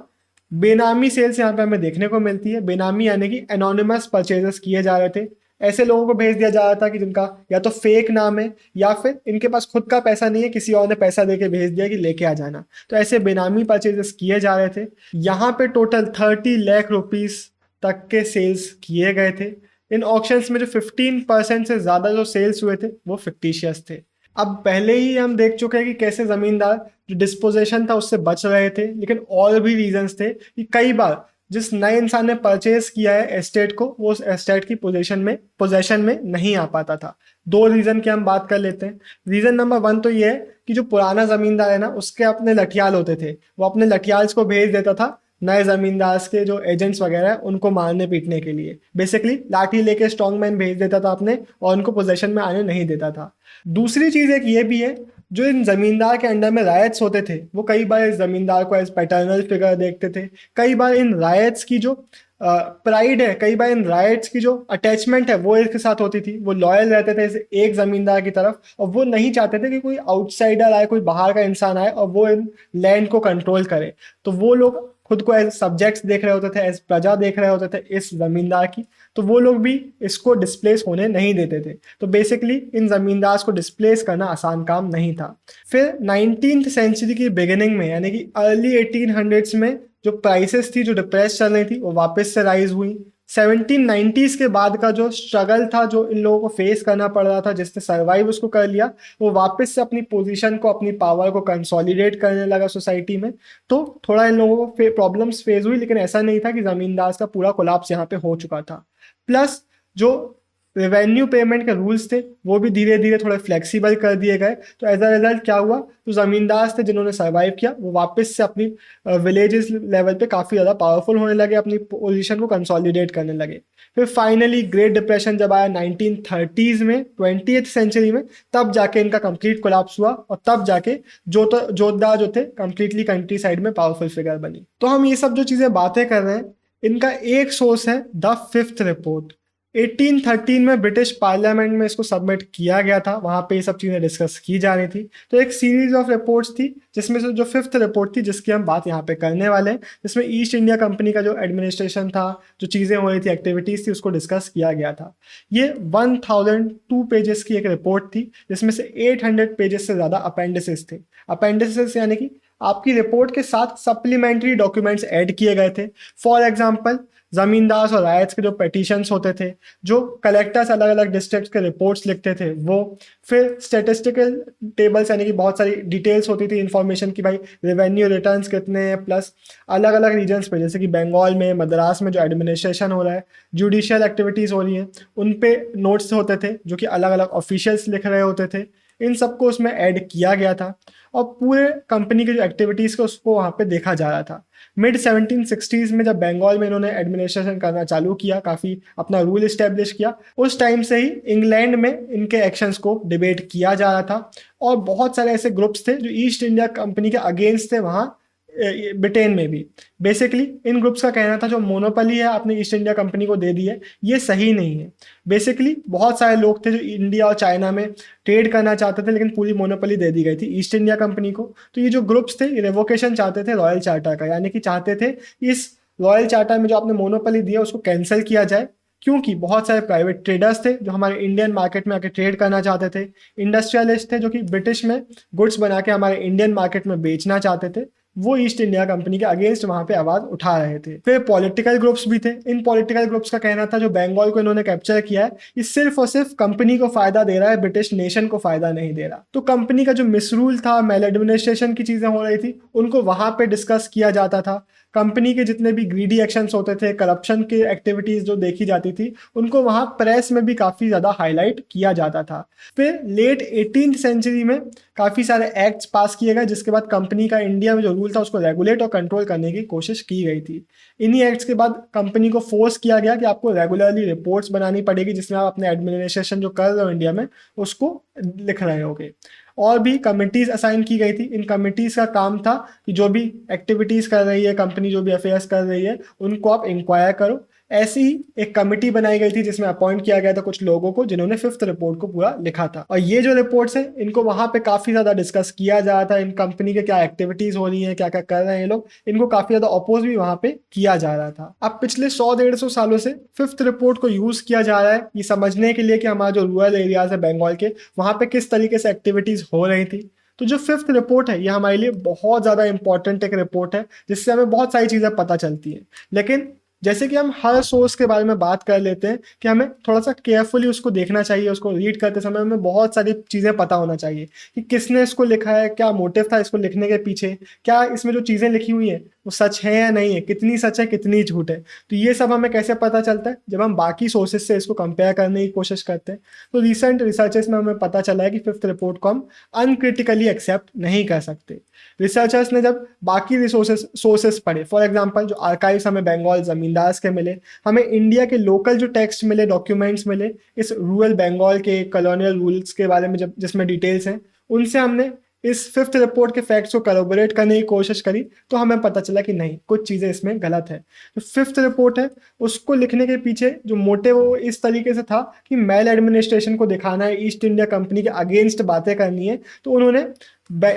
बेनामी सेल्स यहाँ पे हमें देखने को मिलती है। बेनामी यानी कि एनोनिमस परचेजेस किए जा रहे थे। ऐसे लोगों को भेज दिया जा रहा था कि जिनका या तो फेक नाम है या फिर इनके पास खुद का पैसा नहीं है, किसी और ने पैसा देके भेज दिया कि लेके आ जाना। तो ऐसे बेनामी परचेजेस किए जा रहे थे। यहाँ पे टोटल 30 लाख रुपीस तक के सेल्स किए गए थे। इन ऑक्शंस में जो 15% से ज़्यादा जो सेल्स हुए थे वो फिक्टिशियस थे। अब पहले ही हम देख चुके हैं कि कैसे जमींदार जो डिस्पोजेशन था उससे बच रहे थे, लेकिन और भी रीजंस थे कि कई बार जिस नए इंसान ने परचेज किया है एस्टेट को, वो उस एस्टेट की पोजेशन में नहीं आ पाता था। 2 रीजन की हम बात कर लेते हैं। रीजन नंबर 1 तो ये है कि जो पुराना जमींदार है ना, उसके अपने लठियाल होते थे, वो अपने लठियाल्स को भेज देता था नए जमींदार के जो एजेंट्स वगैरह हैं उनको मारने पीटने के लिए। बेसिकली लाठी लेके स्ट्रॉन्ग मैन भेज देता था अपने, और उनको पोजेशन में आने नहीं देता था। दूसरी चीज एक ये भी है, जो इन जमींदार के अंडर में रायट्स होते थे वो कई बार इस जमींदार को एज पैटर्नल फिगर देखते थे। कई बार इन रायट्स की जो प्राइड है, कई बार इन राइट्स की जो अटैचमेंट है वो इसके साथ होती थी। वो लॉयल रहते थे इस एक जमींदार की तरफ, और वो नहीं चाहते थे कि कोई आउटसाइडर आए, कोई बाहर का इंसान आए और वो इन लैंड को कंट्रोल करे। तो वो लोग खुद को एज सब्जेक्ट्स देख रहे होते थे, एज प्रजा देख रहे होते थे इस जमींदार की। तो वो लोग भी इसको डिस्प्लेस होने नहीं देते थे। तो बेसिकली इन जमींदार को डिस्प्लेस करना आसान काम नहीं था। फिर 19th सेंचुरी की बिगिनिंग में, यानी कि अर्ली 1800s में, जो प्राइसेस थी जो डिप्रेस चल रही थी वो वापस से राइज हुई। 1790s के बाद का जो स्ट्रगल था, जो इन लोगों को फेस करना पड़ रहा था, जिसने सर्वाइव उसको कर लिया, वो वापस से अपनी पोजीशन को, अपनी पावर को कंसोलिडेट करने लगा सोसाइटी में। तो थोड़ा इन लोगों को प्रॉब्लम्स फेस हुई, लेकिन ऐसा नहीं था कि जमींदार का पूरा कोलैप्स यहाँ पे हो चुका था। प्लस जो रेवेन्यू पेमेंट के रूल्स थे वो भी धीरे धीरे थोड़े फ्लेक्सिबल कर दिए गए। तो एज अ रिजल्ट क्या हुआ, तो जमींदार थे जिन्होंने सर्वाइव किया वो वापस से अपनी विलेजेस लेवल पे काफ़ी ज़्यादा पावरफुल होने लगे, अपनी पोजीशन को कंसोलिडेट करने लगे। फिर फाइनली ग्रेट डिप्रेशन जब आया 1930s में, 20th सेंचुरी में, तब जाके इनका कंप्लीट कोलैप्स हुआ, और तब जाके जोतदार जो थे कंप्लीटली कंट्री साइड में पावरफुल फिगर बनी। तो हम ये सब जो चीज़ें बातें कर रहे हैं, इनका एक सोर्स है द 5th रिपोर्ट। 1813 में ब्रिटिश पार्लियामेंट में इसको सबमिट किया गया था, वहाँ पे ये सब चीज़ें डिस्कस की जा रही थी। तो एक सीरीज ऑफ रिपोर्ट्स थी, जिसमें से जो 5th रिपोर्ट थी जिसकी हम बात यहाँ पे करने वाले हैं, जिसमें ईस्ट इंडिया कंपनी का जो एडमिनिस्ट्रेशन था, जो चीज़ें हो रही थी, एक्टिविटीज़ थी, उसको डिस्कस किया गया था। ये 1002 पेजेस की एक रिपोर्ट थी, जिसमें से 800 पेजेस से ज़्यादा अपेंडिसेस थे। अपेंडिसेस यानी कि आपकी रिपोर्ट के साथ सप्लीमेंट्री डॉक्यूमेंट्स ऐड किए गए थे। फॉर एग्जाम्पल, जमींदार और रायट्स के जो पेटिशंस होते थे, जो कलेक्टर्स अलग अलग डिस्ट्रिक्ट के रिपोर्ट्स लिखते थे वो, फिर स्टेटिस्टिकल टेबल्स यानी कि बहुत सारी डिटेल्स होती थी इन्फॉर्मेशन की, भाई रेवेन्यू रिटर्न्स कितने हैं, प्लस अलग अलग रीजन्स पे, जैसे कि बंगाल में, मद्रास में जो एडमिनिस्ट्रेशन हो रहा है, जुडिशियल एक्टिविटीज़ हो रही हैं, उन पे नोट्स होते थे जो कि अलग अलग ऑफिशियल्स लिख रहे होते थे। इन सबको उसमें ऐड किया गया था, और पूरे कंपनी की जो एक्टिविटीज़ को उसको वहाँ पे देखा जा रहा था। मिड 1760s में जब बंगाल में इन्होंने एडमिनिस्ट्रेशन करना चालू किया, काफ़ी अपना रूल इस्टेब्लिश किया, उस टाइम से ही इंग्लैंड में इनके एक्शंस को डिबेट किया जा रहा था। और बहुत सारे ऐसे ग्रुप्स थे जो ईस्ट इंडिया कंपनी के अगेंस्ट थे वहाँ ब्रिटेन में भी। बेसिकली इन ग्रुप्स का कहना था जो मोनोपोली है आपने ईस्ट इंडिया कंपनी को दे दी है, ये सही नहीं है। बेसिकली बहुत सारे लोग थे जो इंडिया और चाइना में ट्रेड करना चाहते थे, लेकिन पूरी मोनोपोली दे दी गई थी ईस्ट इंडिया कंपनी को। तो ये जो ग्रुप्स थे ये रेवोकेशन चाहते थे रॉयल चार्टर का, यानी कि चाहते थे इस रॉयल चार्टर में जो आपने मोनोपोली दी है उसको कैंसिल किया जाए, क्योंकि बहुत सारे प्राइवेट ट्रेडर्स थे जो हमारे इंडियन मार्केट में आके ट्रेड करना चाहते थे, इंडस्ट्रियलिस्ट थे जो कि ब्रिटिश में गुड्स बना के हमारे इंडियन मार्केट में बेचना चाहते थे। वो ईस्ट इंडिया कंपनी के अगेंस्ट वहां पे आवाज उठा रहे थे। फिर पॉलिटिकल ग्रुप्स भी थे। इन पॉलिटिकल ग्रुप्स का कहना था जो बंगाल को इन्होंने कैप्चर किया है ये सिर्फ और सिर्फ कंपनी को फायदा दे रहा है, ब्रिटिश नेशन को फायदा नहीं दे रहा। तो कंपनी का जो मिसरूल था, मेल एडमिनिस्ट्रेशन की चीजें हो रही थी, उनको वहां पे डिस्कस किया जाता था। कंपनी के जितने भी ग्रीडी एक्शंस होते थे, करप्शन की एक्टिविटीज जो देखी जाती थी, उनको वहां प्रेस में भी काफी ज्यादा हाईलाइट किया जाता था। फिर लेट 18th सेंचुरी में काफी सारे एक्ट्स पास किए गए जिसके बाद कंपनी का इंडिया में जो रूल था उसको रेगुलेट और कंट्रोल करने की कोशिश की गई थी। इन्हीं एक्ट्स के बाद कंपनी को फोर्स किया गया कि आपको रेगुलरली रिपोर्ट्स बनानी पड़ेगी जिसमें आप अपने एडमिनिस्ट्रेशन जो कर रहे हो इंडिया में उसको लिख रहे होगे। और भी कमिटीज असाइन की गई थी। इन कमिटीज का काम था कि जो भी एक्टिविटीज कर रही है कंपनी, जो भी अफेयर्स कर रही है, उनको आप इंक्वायर करो। ऐसी ही एक कमिटी बनाई गई थी जिसमें अपॉइंट किया गया था कुछ लोगों को जिन्होंने 5th रिपोर्ट को पूरा लिखा था। और ये जो रिपोर्ट्स हैं इनको वहां पे काफी ज्यादा डिस्कस किया जा रहा था। इन कंपनी के क्या एक्टिविटीज हो रही है, क्या क्या कर रहे हैं ये लोग, इनको काफी ज्यादा अपोज भी वहां पे किया जा रहा था। अब पिछले 100-150 सालों से 5th रिपोर्ट को यूज किया जा रहा है ये समझने के लिए कि हमारा जो रूरल एरियाज है बंगाल के, वहां पे किस तरीके से एक्टिविटीज हो रही थी। तो जो 5th रिपोर्ट है ये हमारे लिए बहुत ज्यादा इंपॉर्टेंट एक रिपोर्ट है जिससे हमें बहुत सारी चीजें पता चलती हैं। लेकिन जैसे कि हम हर सोर्स के बारे में बात कर लेते हैं कि हमें थोड़ा सा केयरफुली उसको देखना चाहिए, उसको रीड करते समय हमें बहुत सारी चीज़ें पता होना चाहिए कि किसने इसको लिखा है, क्या मोटिव था इसको लिखने के पीछे, क्या इसमें जो चीज़ें लिखी हुई हैं वो सच है या नहीं है, कितनी सच है कितनी झूठ है। तो ये सब हमें कैसे पता चलता है, जब हम बाकी सोर्सेज से इसको कंपेयर करने की कोशिश करते हैं। तो रिसेंट रिसर्चेस में हमें पता चला है कि 5th रिपोर्ट को हम अनक्रिटिकली एक्सेप्ट नहीं कर सकते। रिसर्चर्स ने जब बाकी सोर्सेस पढ़े, फॉर एग्जांपल जो आर्काइव्स हमें बंगाल जमींदार्स के मिले, हमें इंडिया के लोकल जो टेक्स्ट मिले, डॉक्यूमेंट्स मिले इस रूरल बंगाल के कॉलोनियल रूल्स के बारे में जब जिसमें डिटेल्स हैं, उनसे हमने इस 5th रिपोर्ट के फैक्ट्स को करोबोरेट करने की कोशिश करी तो हमें पता चला कि नहीं, कुछ चीज़ें इसमें गलत है। जो 5th रिपोर्ट है उसको लिखने के पीछे जो मोटिव वो इस तरीके से था कि मेल एडमिनिस्ट्रेशन को दिखाना है, ईस्ट इंडिया कंपनी के अगेंस्ट बातें करनी है। तो उन्होंने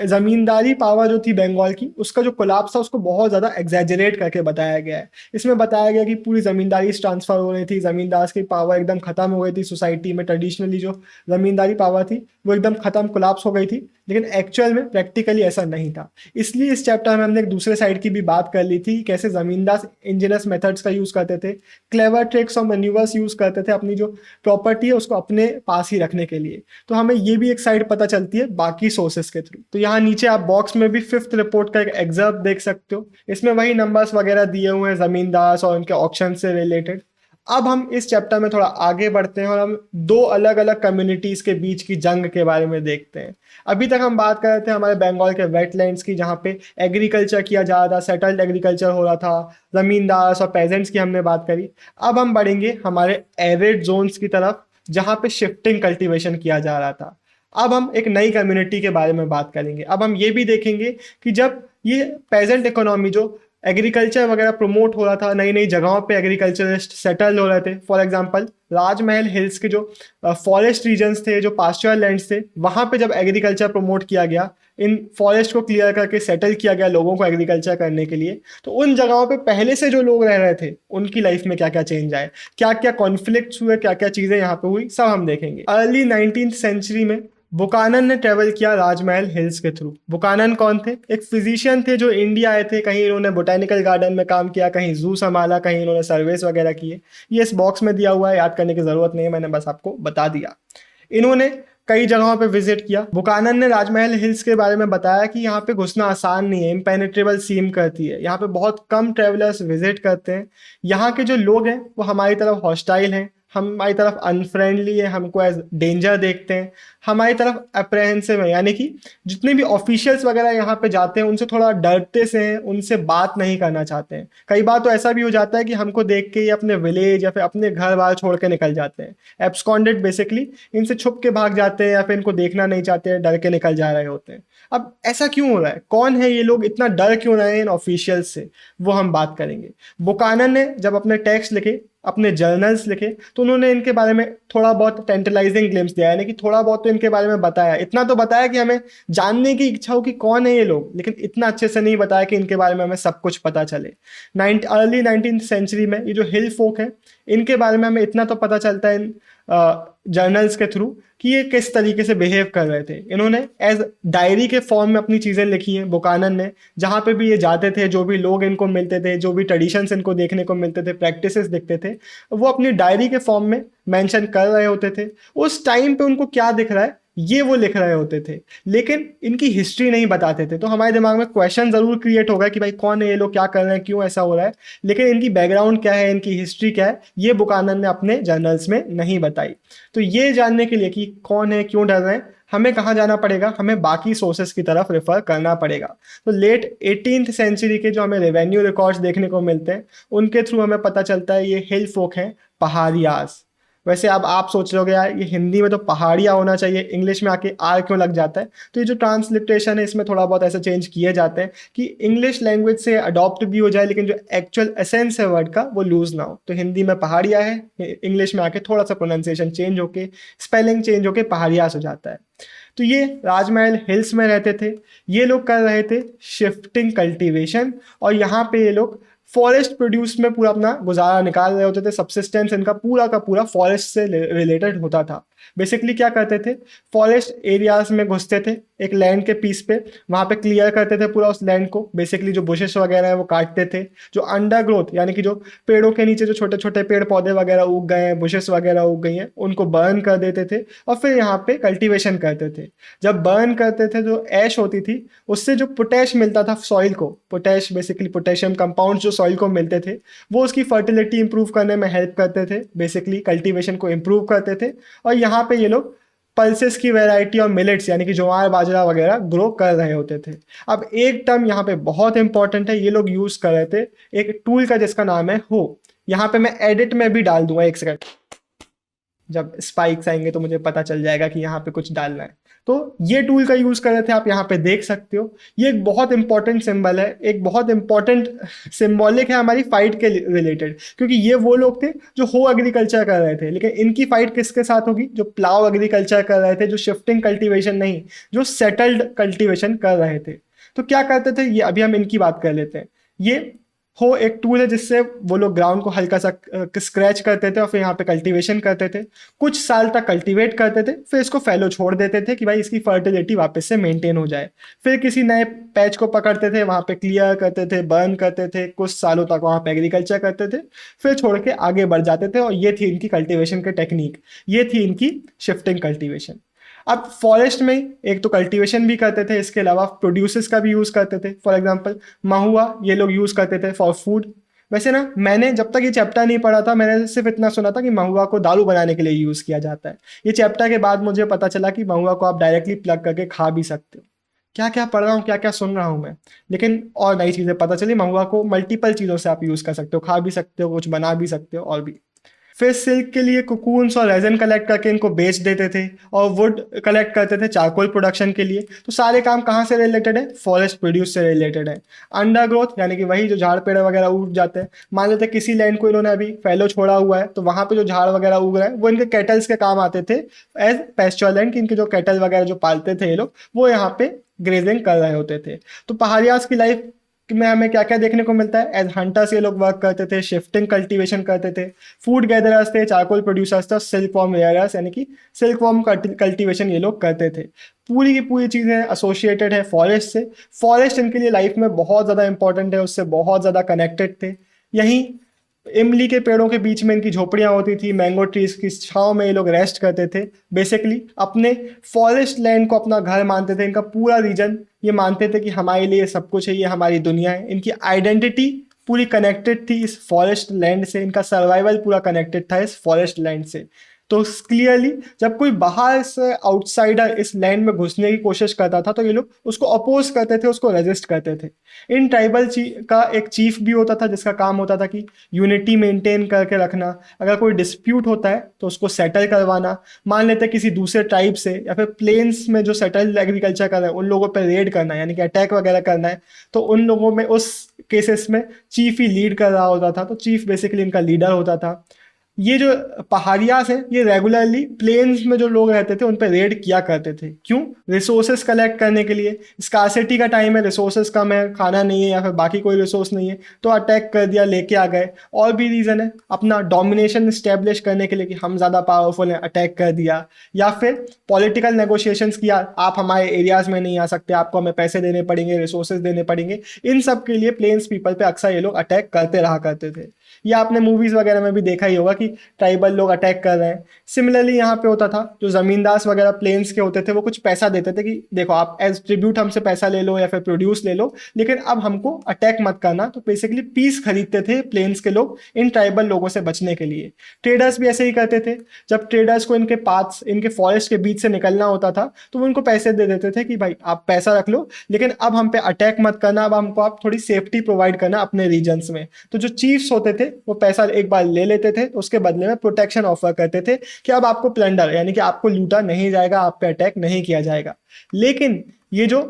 जमींदारी पावर जो थी बंगाल की उसका जो कोलैप्स था उसको बहुत ज़्यादा एग्जैजरेट करके बताया गया है। इसमें बताया गया कि पूरी ज़मींदारी ट्रांसफ़र हो रही थी, ज़मींदार की पावर एकदम ख़त्म हो गई थी सोसाइटी में। ट्रेडिशनली जो ज़मींदारी पावर थी वो एकदम ख़त्म, कोलैप्स हो गई थी, लेकिन एक्चुअल में प्रैक्टिकली ऐसा नहीं था। इसलिए इस चैप्टर में हमने एक दूसरे साइड की भी बात कर ली थी, कैसे ज़मींदार इंजीनियस मेथड्स का यूज़ करते थे, क्लेवर ट्रिक्स और मैन्यूवर्स यूज़ करते थे अपनी जो प्रॉपर्टी है उसको अपने पास ही रखने के लिए। तो हमें ये भी एक साइड पता चलती है बाकी सोर्सेस के थ्रू। तो यहाँ नीचे आप बॉक्स में भी 5th रिपोर्ट का एक एग्जर्प देख सकते हो। इसमें वही नंबर्स वगैरह दिए हुए हैं जमींदार और उनके ऑक्शन से रिलेटेड। अब हम इस चैप्टर में थोड़ा आगे बढ़ते हैं और हम दो अलग अलग कम्युनिटीज के बीच की जंग के बारे में देखते हैं। अभी तक हम बात कर रहे थे हमारे बंगाल के वेटलैंड्स की, जहाँ पे एग्रीकल्चर किया जा रहा था, सेटल्ड एग्रीकल्चर हो रहा था, जमींदार और पेजेंट्स की हमने बात करी। अब हम बढ़ेंगे हमारे एरिड जोन्स की तरफ जहाँ पे शिफ्टिंग कल्टीवेशन किया जा रहा था। अब हम एक नई कम्युनिटी के बारे में बात करेंगे। अब हम ये भी देखेंगे कि जब ये पेजेंट इकोनॉमी जो एग्रीकल्चर वगैरह प्रमोट हो रहा था, नई नई जगहों पे एग्रीकल्चरिस्ट सेटल हो रहे थे। फॉर एग्जांपल राजमहल हिल्स के जो फॉरेस्ट रीजन्स थे, जो पास्चर लैंड्स थे, वहाँ पे जब एग्रीकल्चर प्रमोट किया गया, इन फॉरेस्ट को क्लियर करके सेटल किया गया लोगों को एग्रीकल्चर करने के लिए, तो उन जगहों पे पहले से जो लोग रह रहे थे उनकी लाइफ में क्या क्या चेंज आए, क्या क्या कॉन्फ्लिक्ट्स हुए, क्या क्या चीज़ें यहाँ पे हुई, सब हम देखेंगे। अर्ली 19th सेंचुरी में बुकानन ने ट्रेवल किया राजमहल हिल्स के थ्रू। बुकानन कौन थे? एक फिजिशियन थे जो इंडिया आए थे। कहीं इन्होंने बोटेनिकल गार्डन में काम किया, कहीं जू संभाला, कहीं इन्होंने सर्वेस वगैरह किए। ये इस बॉक्स में दिया हुआ है, याद करने की जरूरत नहीं है, मैंने बस आपको बता दिया। इन्होंने कई जगहों पे विजिट किया। बुकानन ने राजमहल हिल्स के बारे में बताया कि यहाँ पे घुसना आसान नहीं है, इम्पेनेट्रेबल सीम करती है, यहाँ पे बहुत कम ट्रेवलर्स विजिट करते हैं, यहाँ के जो लोग हैं वो हमारी तरफ हॉस्टाइल हैं, हमारी तरफ अनफ्रेंडली है, हमको एज डेंजर देखते हैं, हमारी तरफ अप्रहेंसिव है, यानी कि जितने भी ऑफिशियल्स वगैरह यहाँ पे जाते हैं उनसे थोड़ा डरते से हैं, उनसे बात नहीं करना चाहते हैं। कई बार तो ऐसा भी हो जाता है कि हमको देख के ये अपने विलेज या फिर अपने घर बार छोड़ के निकल जाते हैं, एब्सकॉन्डेड बेसिकली, इनसे छुप के भाग जाते हैं या फिर इनको देखना नहीं चाहते हैं, डर के निकल जा रहे होते हैं। अब ऐसा क्यों हो रहा है, कौन है ये लोग, इतना डर क्यों रहे हैं इन ऑफिशियल्स से, वो हम बात करेंगे। बुकानन ने जब अपने टेक्स्ट लिखे, अपने जर्नल्स लिखे, तो उन्होंने इनके बारे में थोड़ा बहुत टेंटलाइजिंग ग्लिम्स दिया, यानी कि थोड़ा बहुत तो इनके बारे में बताया। इतना तो बताया कि हमें जानने की इच्छा हो कि कौन है ये लोग, लेकिन इतना अच्छे से नहीं बताया कि इनके बारे में हमें सब कुछ पता चले। अर्ली 19th सेंचुरी में ये जो हिल फोक है, इनके बारे में हमें इतना तो पता चलता है, जर्नल्स के थ्रू कि ये किस तरीके से बिहेव कर रहे थे। इन्होंने एज डायरी के फॉर्म में अपनी चीज़ें लिखी हैं बुकानन ने, जहाँ पे भी ये जाते थे, जो भी लोग इनको मिलते थे, जो भी ट्रेडिशंस इनको देखने को मिलते थे, प्रैक्टिसेस दिखते थे, वो अपनी डायरी के फॉर्म में मेंशन कर रहे होते थे। उस टाइम पे उनको क्या दिख रहा है ये वो लिख रहे होते थे, लेकिन इनकी हिस्ट्री नहीं बताते थे। तो हमारे दिमाग में क्वेश्चन ज़रूर क्रिएट होगा कि भाई कौन है ये लोग, क्या कर रहे हैं, क्यों ऐसा हो रहा है, लेकिन इनकी बैकग्राउंड क्या है, इनकी हिस्ट्री क्या है, ये बुकानन ने अपने जर्नल्स में नहीं बताई। तो ये जानने के लिए कि कौन है, क्यों डर रहे हैं, हमें कहाँ जाना पड़ेगा, हमें बाकी सोर्सेस की तरफ रेफर करना पड़ेगा। तो लेट 18th सेंचुरी के जो हमें रेवेन्यू रिकॉर्ड्स देखने को मिलते हैं, उनके थ्रू हमें पता चलता है ये हिल फोक हैं, पहाड़ियाज। वैसे अब आप सोच रहे हो यार ये हिंदी में तो पहाड़िया होना चाहिए, इंग्लिश में आके आर क्यों लग जाता है। तो ये जो ट्रांसलिट्रेशन है इसमें थोड़ा बहुत ऐसे चेंज किए जाते हैं कि इंग्लिश लैंग्वेज से अडॉप्ट भी हो जाए, लेकिन जो एक्चुअल एसेंस है वर्ड का वो लूज ना हो। तो हिंदी में पहाड़िया है, इंग्लिश में आके थोड़ा सा प्रोनाउंसिएशन चेंज होके, स्पेलिंग चेंज होके पहाड़ियास हो जाता है। तो ये राजमहल हिल्स में रहते थे, ये लोग कर रहे थे शिफ्टिंग कल्टीवेशन, और यहाँ पे ये लोग फॉरेस्ट प्रोड्यूस में पूरा अपना गुजारा निकाल रहे होते थे। सब्सिस्टेंस इनका पूरा का पूरा फॉरेस्ट से रिलेटेड होता था। बेसिकली क्या करते थे, फॉरेस्ट एरियाज में घुसते थे एक लैंड के पीस पे, वहाँ पे क्लियर करते थे पूरा उस लैंड को। बेसिकली जो बुशेस वगैरह है वो काटते थे, जो अंडर ग्रोथ यानी कि जो पेड़ों के नीचे जो छोटे छोटे पेड़ पौधे वगैरह उग गए हैं, बुशेस वगैरह उग गई हैं, उनको बर्न कर देते थे और फिर यहाँ पे कल्टीवेशन करते थे। जब बर्न करते थे जो ऐश होती थी उससे जो पोटैश मिलता था सॉइल को, पोटैश बेसिकली पोटेशियम कंपाउंड जो सॉइल को मिलते थे, वो उसकी फर्टिलिटी इंप्रूव करने में हेल्प करते थे, बेसिकली कल्टीवेशन को इंप्रूव करते थे। और यहाँ पे ये लोग पल्सेस की वैरायटी और मिलेट्स यानी कि ज्वार बाजरा वगैरह ग्रो कर रहे होते थे। अब एक टर्म यहाँ पे बहुत इंपॉर्टेंट है, ये लोग यूज कर रहे थे एक टूल का जिसका नाम है हो। यहाँ पे मैं एडिट में भी डाल दूंगा, एक सेकंड, जब स्पाइक्स आएंगे तो मुझे पता चल जाएगा कि यहाँ पे कुछ डालना है। तो ये टूल का यूज कर रहे थे, आप यहाँ पे देख सकते हो। ये एक बहुत इंपॉर्टेंट सिंबल है, एक बहुत इंपॉर्टेंट सिंबॉलिक है हमारी फाइट के रिलेटेड, क्योंकि ये वो लोग थे जो हो एग्रीकल्चर कर रहे थे, लेकिन इनकी फाइट किसके साथ होगी, जो प्लाव एग्रीकल्चर कर रहे थे, जो शिफ्टिंग कल्टीवेशन नहीं, जो सेटल्ड कल्टीवेशन कर रहे थे। तो क्या करते थे ये, अभी हम इनकी बात कर लेते हैं। ये हो एक टूल है जिससे वो लोग ग्राउंड को हल्का सा स्क्रैच करते थे और फिर यहाँ पे कल्टीवेशन करते थे। कुछ साल तक कल्टीवेट करते थे, फिर इसको फैलो छोड़ देते थे कि भाई इसकी फर्टिलिटी वापस से मेंटेन हो जाए। फिर किसी नए पैच को पकड़ते थे, वहाँ पे क्लियर करते थे, बर्न करते थे, कुछ सालों तक वहाँ पे एग्रीकल्चर करते थे, फिर छोड़ के आगे बढ़ जाते थे। और ये थी इनकी कल्टीवेशन की टेक्निक, ये थी इनकी शिफ्टिंग कल्टीवेशन। अब फॉरेस्ट में एक तो कल्टीवेशन भी करते थे, इसके अलावा प्रोड्यूसेस का भी यूज़ करते थे। फॉर एग्जांपल महुआ ये लोग यूज़ करते थे फॉर फूड। वैसे ना मैंने जब तक ये चैप्टर नहीं पढ़ा था, मैंने सिर्फ इतना सुना था कि महुआ को दारू बनाने के लिए यूज़ किया जाता है। ये चैप्टर के बाद मुझे पता चला कि महुआ को आप डायरेक्टली प्लग करके खा भी सकते हो। क्या क्या पढ़ रहा हूँ, क्या क्या सुन रहा हूँ मैं, लेकिन और नई चीज़ें पता चली। महुआ को मल्टीपल चीज़ों से आप यूज़ कर सकते हो, खा भी सकते हो, कुछ बना भी सकते हो और भी। फिर सिल्क के लिए कुकून्स और रेजन कलेक्ट करके इनको बेच देते थे, और वुड कलेक्ट करते थे चारकोल प्रोडक्शन के लिए। तो सारे काम कहाँ से रिलेटेड है, फॉरेस्ट प्रोड्यूस से रिलेटेड है। अंडर ग्रोथ यानी कि वही जो झाड़ पेड़ वगैरह उग जाते हैं, मान लेते हैं किसी लैंड को इन्होंने अभी फैलो छोड़ा हुआ है, तो वहाँ पे जो झाड़ वगैरह उग रहे हैं वो इनके कैटल्स के काम आते थे एज पेस्चर लैंड, कि इनके जो कैटल वगैरह जो पालते थे ये लोग, वो यहाँ पे ग्रेजिंग कर रहे होते थे। तो पहाड़ियास की लाइफ में हमें क्या क्या देखने को मिलता है, एज हंटर्स ये लोग वर्क करते थे, शिफ्टिंग कल्टीवेशन करते थे, फूड गैदरर्स थे, चारकोल प्रोड्यूसर्स थे, सिल्क वॉर्म रेयरर्स यानी कि सिल्क वॉर्म कल्टीवेशन ये लोग करते थे। पूरी की पूरी चीज़ें एसोसिएटेड है फॉरेस्ट से। फॉरेस्ट इनके लिए लाइफ में बहुत ज़्यादा इंपॉर्टेंट है, उससे बहुत ज़्यादा कनेक्टेड थे। यहीं इमली के पेड़ों के बीच में इनकी झोपड़ियाँ होती थी, मैंगो ट्रीज की छाँव में ये लोग रेस्ट करते थे। बेसिकली अपने फॉरेस्ट लैंड को अपना घर मानते थे, इनका पूरा रीजन ये मानते थे कि हमारे लिए सब कुछ है, ये हमारी दुनिया है। इनकी आइडेंटिटी पूरी कनेक्टेड थी इस फॉरेस्ट लैंड से, इनका सर्वाइवल पूरा कनेक्टेड था इस फॉरेस्ट लैंड से। तो क्लियरली जब कोई बाहर से आउटसाइडर इस लैंड में घुसने की कोशिश करता था तो ये लोग उसको अपोज करते थे, उसको रेजिस्ट करते थे। इन ट्राइबल का एक चीफ भी होता था जिसका काम होता था कि यूनिटी मेंटेन करके रखना। अगर कोई डिस्प्यूट होता है तो उसको सेटल करवाना। मान लेते किसी दूसरे ट्राइब से या फिर प्लेन्स में जो सेटल्ड एग्रीकल्चर कर रहे हैं उन लोगों पर रेड करना है, यानी कि अटैक वगैरह करना है, तो उन लोगों में उस केसेस में चीफ ही लीड कर रहा होता था। तो चीफ बेसिकली इनका लीडर होता था। ये जो पहाड़ियास हैं ये रेगुलरली प्लेन्स में जो लोग रहते थे उन पर रेड किया करते थे। क्यों? रिसोर्सेस कलेक्ट करने के लिए। स्कार्सिटी का टाइम है, रिसोर्सेस कम है, खाना नहीं है या फिर बाकी कोई रिसोर्स नहीं है, तो अटैक कर दिया, लेके आ गए। और भी रीज़न है, अपना डोमिनेशन इस्टेब्लिश करने के लिए कि हम ज़्यादा पावरफुल हैं, अटैक कर दिया। या फिर पॉलिटिकल नेगोशिएशंस किया, आप हमारे एरियाज़ में नहीं आ सकते, आपको हमें पैसे देने पड़ेंगे, रिसोर्सेज देने पड़ेंगे। इन सब के लिए प्लेन्स पीपल पे अक्सर ये लोग अटैक करते रहा करते थे। या आपने मूवीज़ वगैरह में भी देखा ही होगा कि ट्राइबल लोग अटैक कर रहे हैं। सिमिलरली यहाँ पे होता था, जो ज़मींदार वगैरह प्लेन्स के होते थे वो कुछ पैसा देते थे कि देखो आप एज ट्रिब्यूट हमसे पैसा ले लो या फिर प्रोड्यूस ले लो, लेकिन अब हमको अटैक मत करना। तो बेसिकली पीस खरीदते थे प्लेन्स के लोग इन ट्राइबल लोगों से बचने के लिए। ट्रेडर्स भी ऐसे ही करते थे। जब ट्रेडर्स को इनके पाथ्स, इनके फॉरेस्ट के बीच से निकलना होता था तो वो उनको पैसे दे देते थे कि भाई आप पैसा रख लो, लेकिन अब हम पे अटैक मत करना, अब हमको आप थोड़ी सेफ्टी प्रोवाइड करना अपने रीजन्स में। तो जो चीफ्स होते थे वो पैसा एक बार ले लेते थे, उसके बदले में प्रोटेक्शन ऑफर करते थे कि अब आपको प्लंडर यानी कि आपको लूटा नहीं जाएगा, आप पे अटैक नहीं किया जाएगा। लेकिन ये जो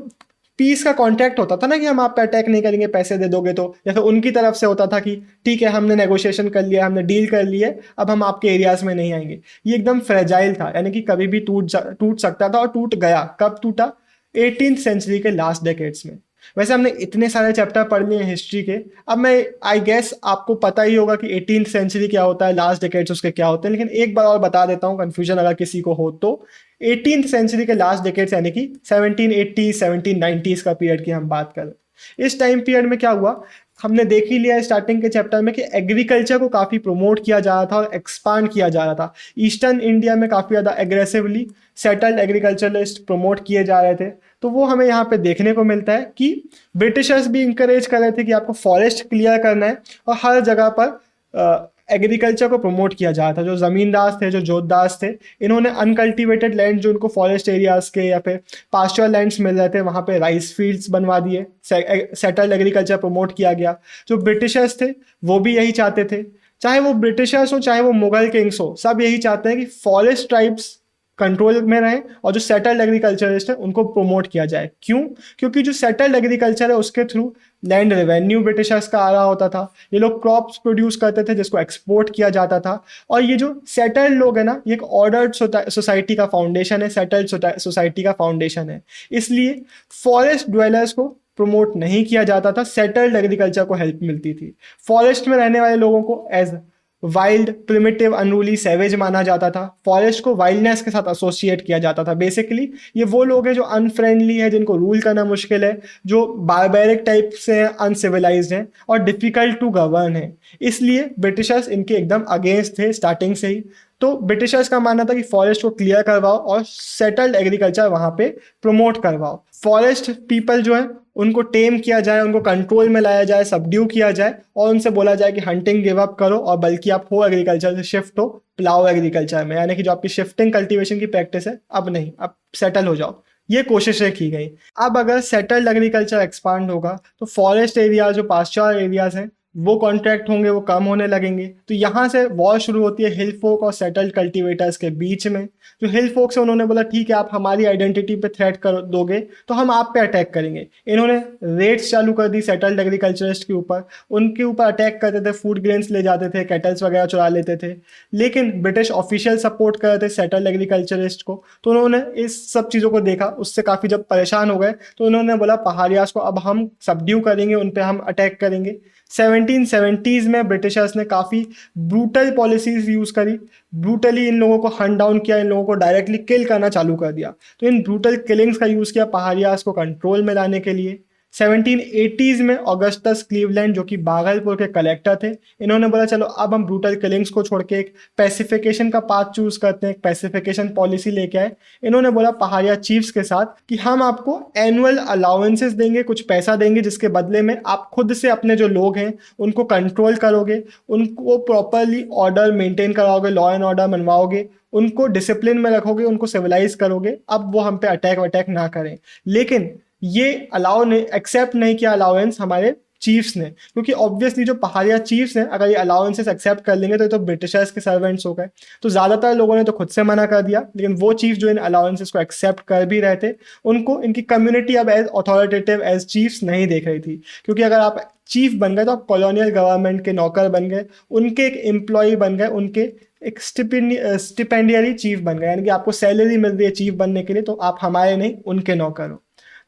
पीस का कॉन्ट्रैक्ट होता था ना कि हम आप पे अटैक नहीं करेंगे, पैसे दे दोगे तो, या फिर उनकी तरफ से होता था कि ठीक है हमने नेगोशिएशन कर लिया, हमने डील कर ली है, अब हम आपके एरियाज में नहीं आएंगे। ये एकदम फ्रेजाइल था, यानी कि कभी भी टूट सकता था, और टूट गया। कब टूटा? 18th सेंचुरी के लास्ट डेकेड्स में। वैसे हमने इतने सारे चैप्टर पढ़ लिए हैं हिस्ट्री के, अब मैं आई गेस आपको पता ही होगा कि 18th सेंचुरी क्या होता है, लास्ट डेकेड्स उसके क्या होते हैं, लेकिन एक बार और बता देता हूँ, कंफ्यूजन अगर किसी को हो तो। 18th सेंचुरी के लास्ट डेकेड्स यानी कि 1780 1790s का पीरियड की हम बात करें। इस टाइम पीरियड में क्या हुआ, हमने देख ही लिया स्टार्टिंग के चैप्टर में कि एग्रीकल्चर को काफ़ी प्रमोट किया जा रहा था और एक्सपांड किया जा रहा था। ईस्टर्न इंडिया में काफ़ी ज़्यादा एग्रेसिवली सेटल्ड एग्रीकल्चरलिस्ट प्रमोट किए जा रहे थे। तो वो हमें यहाँ पे देखने को मिलता है कि ब्रिटिशर्स भी इंकरेज कर रहे थे कि आपको फॉरेस्ट क्लियर करना है, और हर जगह पर एग्रीकल्चर को प्रमोट किया जा रहा था। जो ज़मींदार थे, जो जोतदार थे, इन्होंने अनकल्टिवेटेड लैंड जो उनको फॉरेस्ट एरियाज के या फिर पास्चर लैंड्स मिल रहे थे वहाँ पे राइस फील्ड्स बनवा दिए, सेटल्ड एग्रीकल्चर प्रमोट किया गया। जो ब्रिटिशर्स थे वो भी यही चाहते थे, चाहे वो ब्रिटिशर्स हो चाहे वो मुगल किंग्स हो, सब यही चाहते हैं कि फॉरेस्ट ट्राइब्स कंट्रोल में रहें और जो सेटल्ड एग्रीकल्चरिस्ट है उनको प्रमोट किया जाए। क्यों? क्योंकि जो सेटल्ड एग्रीकल्चर है उसके थ्रू लैंड रेवेन्यू ब्रिटिशर्स का आ रहा होता था, ये लोग क्रॉप्स प्रोड्यूस करते थे जिसको एक्सपोर्ट किया जाता था। और ये जो सेटल्ड लोग है ना, ये एक ऑर्डर्ड सोसाइटी का फाउंडेशन है, सेटल्ड सोसाइटी का फाउंडेशन है। इसलिए फॉरेस्ट ड्वेलर्स को प्रमोट नहीं किया जाता था, सेटल्ड एग्रीकल्चर को हेल्प मिलती थी। फॉरेस्ट में रहने वाले लोगों को as wild, primitive, unruly, savage माना जाता था। फॉरेस्ट को वाइल्डनेस के साथ एसोसिएट किया जाता था। बेसिकली ये वो लोग हैं जो अनफ्रेंडली है, जिनको रूल करना मुश्किल है, जो बारबेरिक टाइप से हैं, अनसिविलाइज्ड हैं और डिफिकल्ट टू गवर्न है। इसलिए ब्रिटिशर्स इनके एकदम अगेंस्ट थे स्टार्टिंग से ही। तो ब्रिटिशर्स का मानना था कि फॉरेस्ट को क्लियर करवाओ और सेटल्ड एग्रीकल्चर वहाँ पे प्रमोट करवाओ। फॉरेस्ट पीपल जो है उनको टेम किया जाए, उनको कंट्रोल में लाया जाए, सबड्यू किया जाए और उनसे बोला जाए कि हंटिंग गिव अप करो और बल्कि आप हो एग्रीकल्चर से शिफ्ट हो प्लाव एग्रीकल्चर में, यानी कि जो आपकी शिफ्टिंग कल्टीवेशन की प्रैक्टिस है अब नहीं, अब सेटल हो जाओ। ये कोशिशें की गई। अब अगर सेटल्ड एग्रीकल्चर एक्सपांड होगा तो फॉरेस्ट एरिया, जो पास्चर एरियाज हैं, वो कॉन्ट्रैक्ट होंगे, वो कम होने लगेंगे। तो यहाँ से वॉर शुरू होती है हिल फोक और सेटल्ड कल्टीवेटर्स के बीच में। जो हिल फोक्स है उन्होंने बोला ठीक है आप हमारी आइडेंटिटी पे थ्रेट कर दोगे तो हम आप पे अटैक करेंगे। इन्होंने रेड्स चालू कर दी सेटल्ड एग्रीकल्चरिस्ट के ऊपर, उनके ऊपर अटैक करते थे, फूड ग्रेन्स ले जाते थे, कैटल्स वगैरह चुरा लेते थे। लेकिन ब्रिटिश ऑफिशियल सपोर्ट कर रहे थे सेटल्ड एग्रीकल्चरिस्ट को, तो उन्होंने इस सब चीज़ों को देखा, उससे काफ़ी जब परेशान हो गए तो उन्होंने बोला पहाड़ियास को अब हम सबड्यू करेंगे, उन पर हम अटैक करेंगे। 1770s में ब्रिटिशर्स ने काफ़ी ब्रूटल पॉलिसीज यूज़ करी, ब्रूटली इन लोगों को हंट डाउन किया, इन लोगों को डायरेक्टली किल करना चालू कर दिया। तो इन ब्रूटल किलिंग्स का यूज़ किया पहाड़ियास को कंट्रोल में लाने के लिए। 1780s में ऑगस्टस क्लीवलैंड जो कि भागलपुर के कलेक्टर थे, इन्होंने बोला चलो अब हम ब्रूटल किलिंग्स को छोड़ के एक पैसिफिकेशन का पाथ चूज करते हैं, एक पैसिफिकेशन पॉलिसी लेके आए। इन्होंने बोला पहाड़िया चीफ्स के साथ कि हम आपको एनुअल अलाउंसेस देंगे, कुछ पैसा देंगे, जिसके बदले में आप खुद से अपने जो लोग हैं उनको कंट्रोल करोगे, उनको प्रॉपरली ऑर्डर मेंटेन कराओगे, लॉ एंड ऑर्डर मनवाओगे, उनको डिसिप्लिन में रखोगे, उनको सिविलाइज करोगे, अब वो हम पे अटैक वटैक ना करें। लेकिन ये अलाउ नहीं, एक्सेप्ट नहीं किया अलाउंस हमारे चीफ्स ने, क्योंकि ऑब्वियसली जो पहाड़िया चीफ्स हैं अगर ये अलाउंसेस एक्सेप्ट कर लेंगे तो ये तो ब्रिटिशर्स के सर्वेंट्स हो गए। तो ज़्यादातर लोगों ने तो खुद से मना कर दिया, लेकिन वो चीफ जो इन अलाउंसेस को एक्सेप्ट कर भी रहे थे, उनको इनकी कम्युनिटी अब एज अथॉरिटेटिव एज चीफ्स नहीं देख रही थी। क्योंकि अगर आप चीफ बन गए तो आप कॉलोनियल गवर्नमेंट के नौकर बन गए, उनके एक एम्प्लॉय बन गए, उनके एक स्टिपेंडियरी चीफ बन गए, यानी कि आपको सैलरी मिल रही है चीफ बनने के लिए, तो आप हमारे नहीं उनके नौकर हो।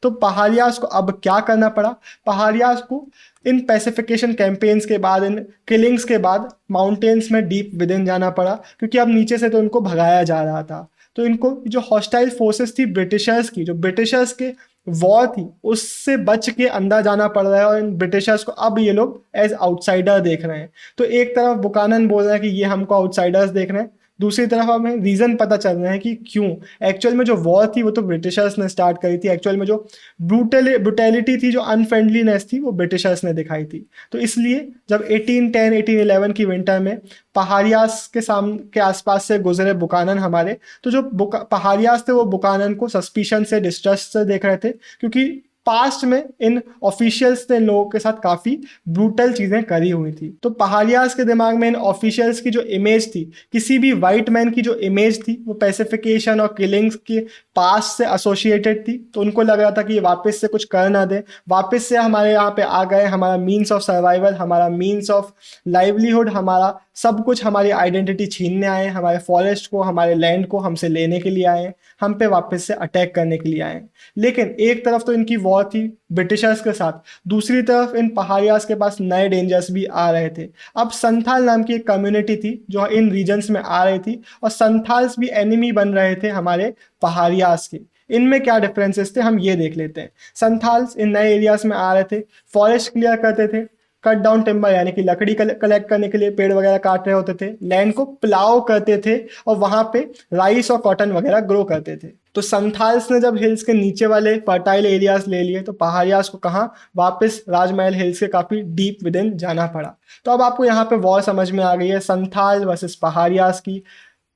तो पहाड़ियास को अब क्या करना पड़ा, पहाड़ियास को इन पैसिफिकेशन कैंपेन्स के बाद, इन किलिंग्स के बाद माउंटेन्स में डीप विद इन जाना पड़ा, क्योंकि अब नीचे से तो इनको भगाया जा रहा था। तो इनको जो हॉस्टाइल फोर्सेस थी ब्रिटिशर्स की, जो ब्रिटिशर्स के वॉर थी, उससे बच के अंदर जाना पड़ रहा है, और इन ब्रिटिशर्स को अब ये लोग एज आउटसाइडर देख रहे हैं। तो एक तरफ बुकानन बोल रहे हैं कि ये हमको आउटसाइडर्स देख रहे हैं, दूसरी तरफ हमें रीजन पता चल रहा है कि क्यों। एक्चुअल में जो वॉर थी वो तो ब्रिटिशर्स ने स्टार्ट करी थी, एक्चुअल में जो ब्रूटैलिटी थी, जो अनफ्रेंडलीनेस थी, वो ब्रिटिशर्स ने दिखाई थी। तो इसलिए जब 1810 1811 की विंटर में पहाड़ियास के आसपास से गुजरे बुकानन हमारे, तो जो पहाड़ियास थे वो बुकानन को सस्पिशन से, डिस्ट्रस्ट से देख रहे थे, क्योंकि पास्ट में इन ऑफिशियल्स ने इन लोगों के साथ काफ़ी ब्रूटल चीज़ें करी हुई थी। तो पहाड़ियास के दिमाग में इन ऑफिशियल्स की जो इमेज थी, किसी भी वाइट मैन की जो इमेज थी, वो पैसिफिकेशन और किलिंग्स के पास्ट से एसोसिएटेड थी। तो उनको लग रहा था कि ये वापस से कुछ कर ना दे, वापस से हमारे यहाँ पे आ गए, हमारा मीन्स ऑफ सर्वाइवल, हमारा मीन्स ऑफ लाइवलीहुड, हमारा सब कुछ, हमारी आइडेंटिटी छीनने आए, हमारे फॉरेस्ट को, हमारे लैंड को हमसे लेने के लिए आए, हम पे वापस से अटैक करने के लिए आए। लेकिन एक तरफ तो इनकी वॉर थी ब्रिटिशर्स के साथ, दूसरी तरफ इन पहाड़ियास के पास नए डेंजर्स भी आ रहे थे। अब संथाल नाम की एक कम्युनिटी थी जो इन रीजन्स में आ रही थी, और संथाल्स भी एनिमी बन रहे थे हमारे पहाड़ियास के। इनमें क्या डिफरेंसेस थे हम ये देख लेते हैं। संथाल्स इन नए एरियाज में आ रहे थे, फॉरेस्ट क्लियर करते थे, कट डाउन टिम्बर यानी कि लकड़ी कलेक्ट करने के लिए पेड़ वगैरह काट रहे होते थे, लैंड को प्लाव करते थे, और वहां पे राइस और कॉटन वगैरह ग्रो करते थे। तो संथाल्स ने जब हिल्स के नीचे वाले फर्टाइल एरियाज ले लिए, तो पहाड़ियास को कहाँ वापस राजमहल हिल्स के काफी डीप विद इन जाना पड़ा। तो अब आपको यहाँ पे वॉर समझ में आ गई है, संथाल वर्सेस पहाड़ियास की,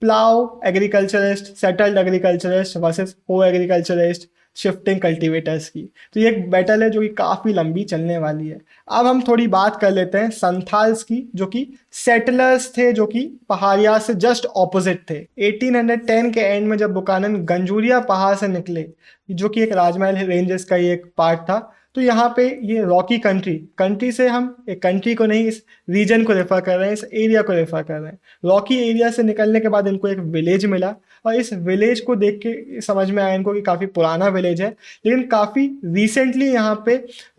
plough agriculturist, settled agriculturist versus हो एग्रीकल्चरिस्ट, शिफ्टिंग कल्टीवेटर्स की। तो ये एक बैटल है जो कि काफ़ी लंबी चलने वाली है। अब हम थोड़ी बात कर लेते हैं संथाल्स की, जो कि सेटलर्स थे, जो कि पहाड़िया से जस्ट ऑपोजिट थे। 1810 के एंड में जब बुकानन गंजूरिया पहाड़ से निकले, जो कि एक राजमहल रेंजेस का ही एक पार्ट था, तो यहाँ पे ये रॉकी कंट्री से हम एक कंट्री को नहीं, इस रीजन को रेफर कर रहे हैं, इस एरिया को रेफर कर रहे हैं। रॉकी एरिया से निकलने के बाद इनको एक विलेज मिला, और इस विलेज को देख के समझ में आया इनको कि काफ़ी पुराना विलेज है, लेकिन काफ़ी रिसेंटली यहाँ पे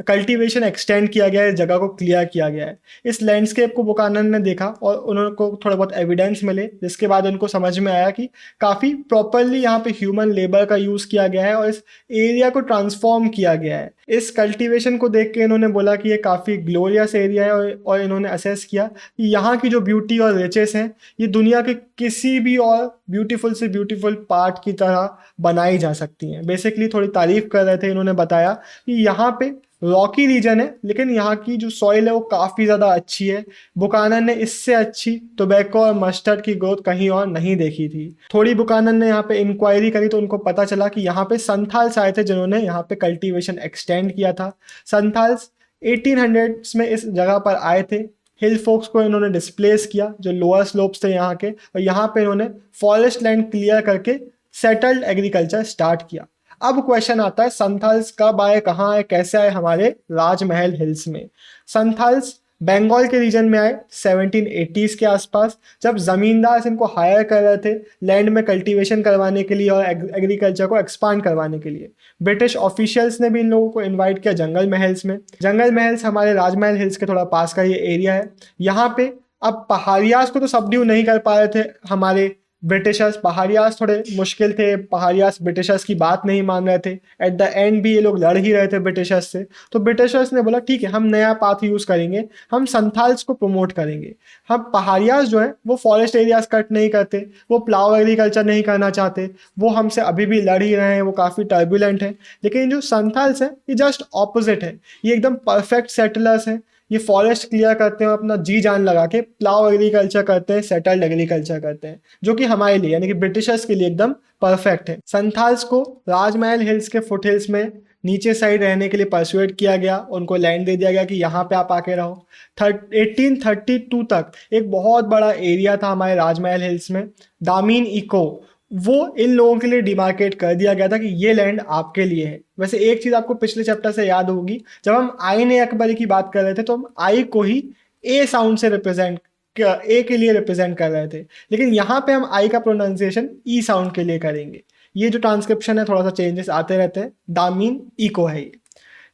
कल्टीवेशन एक्सटेंड किया गया है, इस जगह को क्लियर किया गया है। इस लैंडस्केप को बुकानन ने देखा और उनको थोड़े बहुत एविडेंस मिले, जिसके बाद उनको समझ में आया कि काफ़ी प्रॉपरली यहाँ पे ह्यूमन लेबर का यूज़ किया गया है और इस एरिया को ट्रांसफॉर्म किया गया है। इस कल्टीवेशन को देख के इन्होंने बोला कि ये काफ़ी ग्लोरियस एरिया है, और इन्होंने असेस किया कि यहाँ की जो ब्यूटी और रिचेस हैं, ये दुनिया के किसी भी और ब्यूटीफुल से ब्यूटीफुल पार्ट की तरह बनाई जा सकती हैं। बेसिकली थोड़ी तारीफ कर रहे थे, इन्होंने बताया कि यहाँ पे रॉकी रीजन है, लेकिन यहाँ की जो सॉइल है वो काफ़ी ज़्यादा अच्छी है। बुकानन ने इससे अच्छी टोबैको और मस्टर्ड की ग्रोथ कहीं और नहीं देखी थी। थोड़ी बुकानन ने यहाँ पे इंक्वायरी करी तो उनको पता चला कि यहाँ पे संथाल्स आए थे, जिन्होंने यहाँ पे कल्टीवेशन एक्सटेंड किया था। संथाल्स 1800s में इस जगह पर आए थे, हिल फोक्स को इन्होंने डिस्प्लेस किया जो लोअर स्लोप्स थे यहाँ के, और यहाँ पे इन्होंने फॉरेस्ट लैंड क्लियर करके सेटल्ड एग्रीकल्चर स्टार्ट किया। अब क्वेश्चन आता है संथाल्स कब आए, कहाँ आए, कैसे आए हमारे राजमहल हिल्स में। संथाल्स बंगाल के रीजन में आए 1780s के आसपास, जब जमींदार इनको हायर कर रहे थे लैंड में कल्टीवेशन करवाने के लिए और एग्रीकल्चर को एक्सपांड करवाने के लिए। ब्रिटिश ऑफिशियल्स ने भी इन लोगों को इनवाइट किया जंगल महल्स में। जंगल महल्स हमारे राजमहल हिल्स के थोड़ा पास का ये एरिया है। यहाँ पे अब पहाड़ियास को तो सबड्यू नहीं कर पा रहे थे हमारे ब्रिटिशर्स, पहाड़ियास थोड़े मुश्किल थे, पहाड़ियास ब्रिटिशर्स की बात नहीं मान रहे थे। एट द एंड भी ये लोग लड़ ही रहे थे ब्रिटिशर्स से। तो ब्रिटिशर्स ने बोला ठीक है, हम नया पाथ यूज़ करेंगे, हम संथाल्स को प्रमोट करेंगे। हम पहाड़ियास जो है वो फॉरेस्ट एरियाज कट नहीं करते, वो प्लाव एग्रीकल्चर नहीं करना चाहते, वो हमसे अभी भी लड़ ही रहे हैं, वो काफ़ी टर्बुलेंट हैं। लेकिन जो संथाल्स हैं ये जस्ट ऑपोजिट है, ये एकदम परफेक्ट सेटलर्स हैं। ये फॉरेस्ट क्लियर करते हैं, अपना जी जान लगा के प्लाव एग्रीकल्चर करते हैं, सेटल्ड एग्रीकल्चर करते हैं, जो कि हमारे लिए यानी कि ब्रिटिशर्स के लिए एकदम परफेक्ट है। संथाल्स को राजमहल हिल्स के फुट हिल्स में नीचे साइड रहने के लिए परसुएट किया गया, उनको लैंड दे दिया गया कि यहाँ पे आप आके रहो। 1832 तक एक बहुत बड़ा एरिया था हमारे राजमहल हिल्स में, दामीन इको, वो इन लोगों के लिए डिमार्केट कर दिया गया था कि ये लैंड आपके लिए है। वैसे एक चीज आपको पिछले चैप्टर से याद होगी, जब हम आईन अकबरी की बात कर रहे थे तो हम आई को ही ए साउंड से रिप्रेजेंट, ए के लिए रिप्रेजेंट कर रहे थे, लेकिन यहाँ पे हम आई का प्रोनाउंसिएशन ई साउंड के लिए करेंगे। ये जो ट्रांसक्रिप्शन है थोड़ा सा चेंजेस आते रहते हैं। दामीन इको है ये।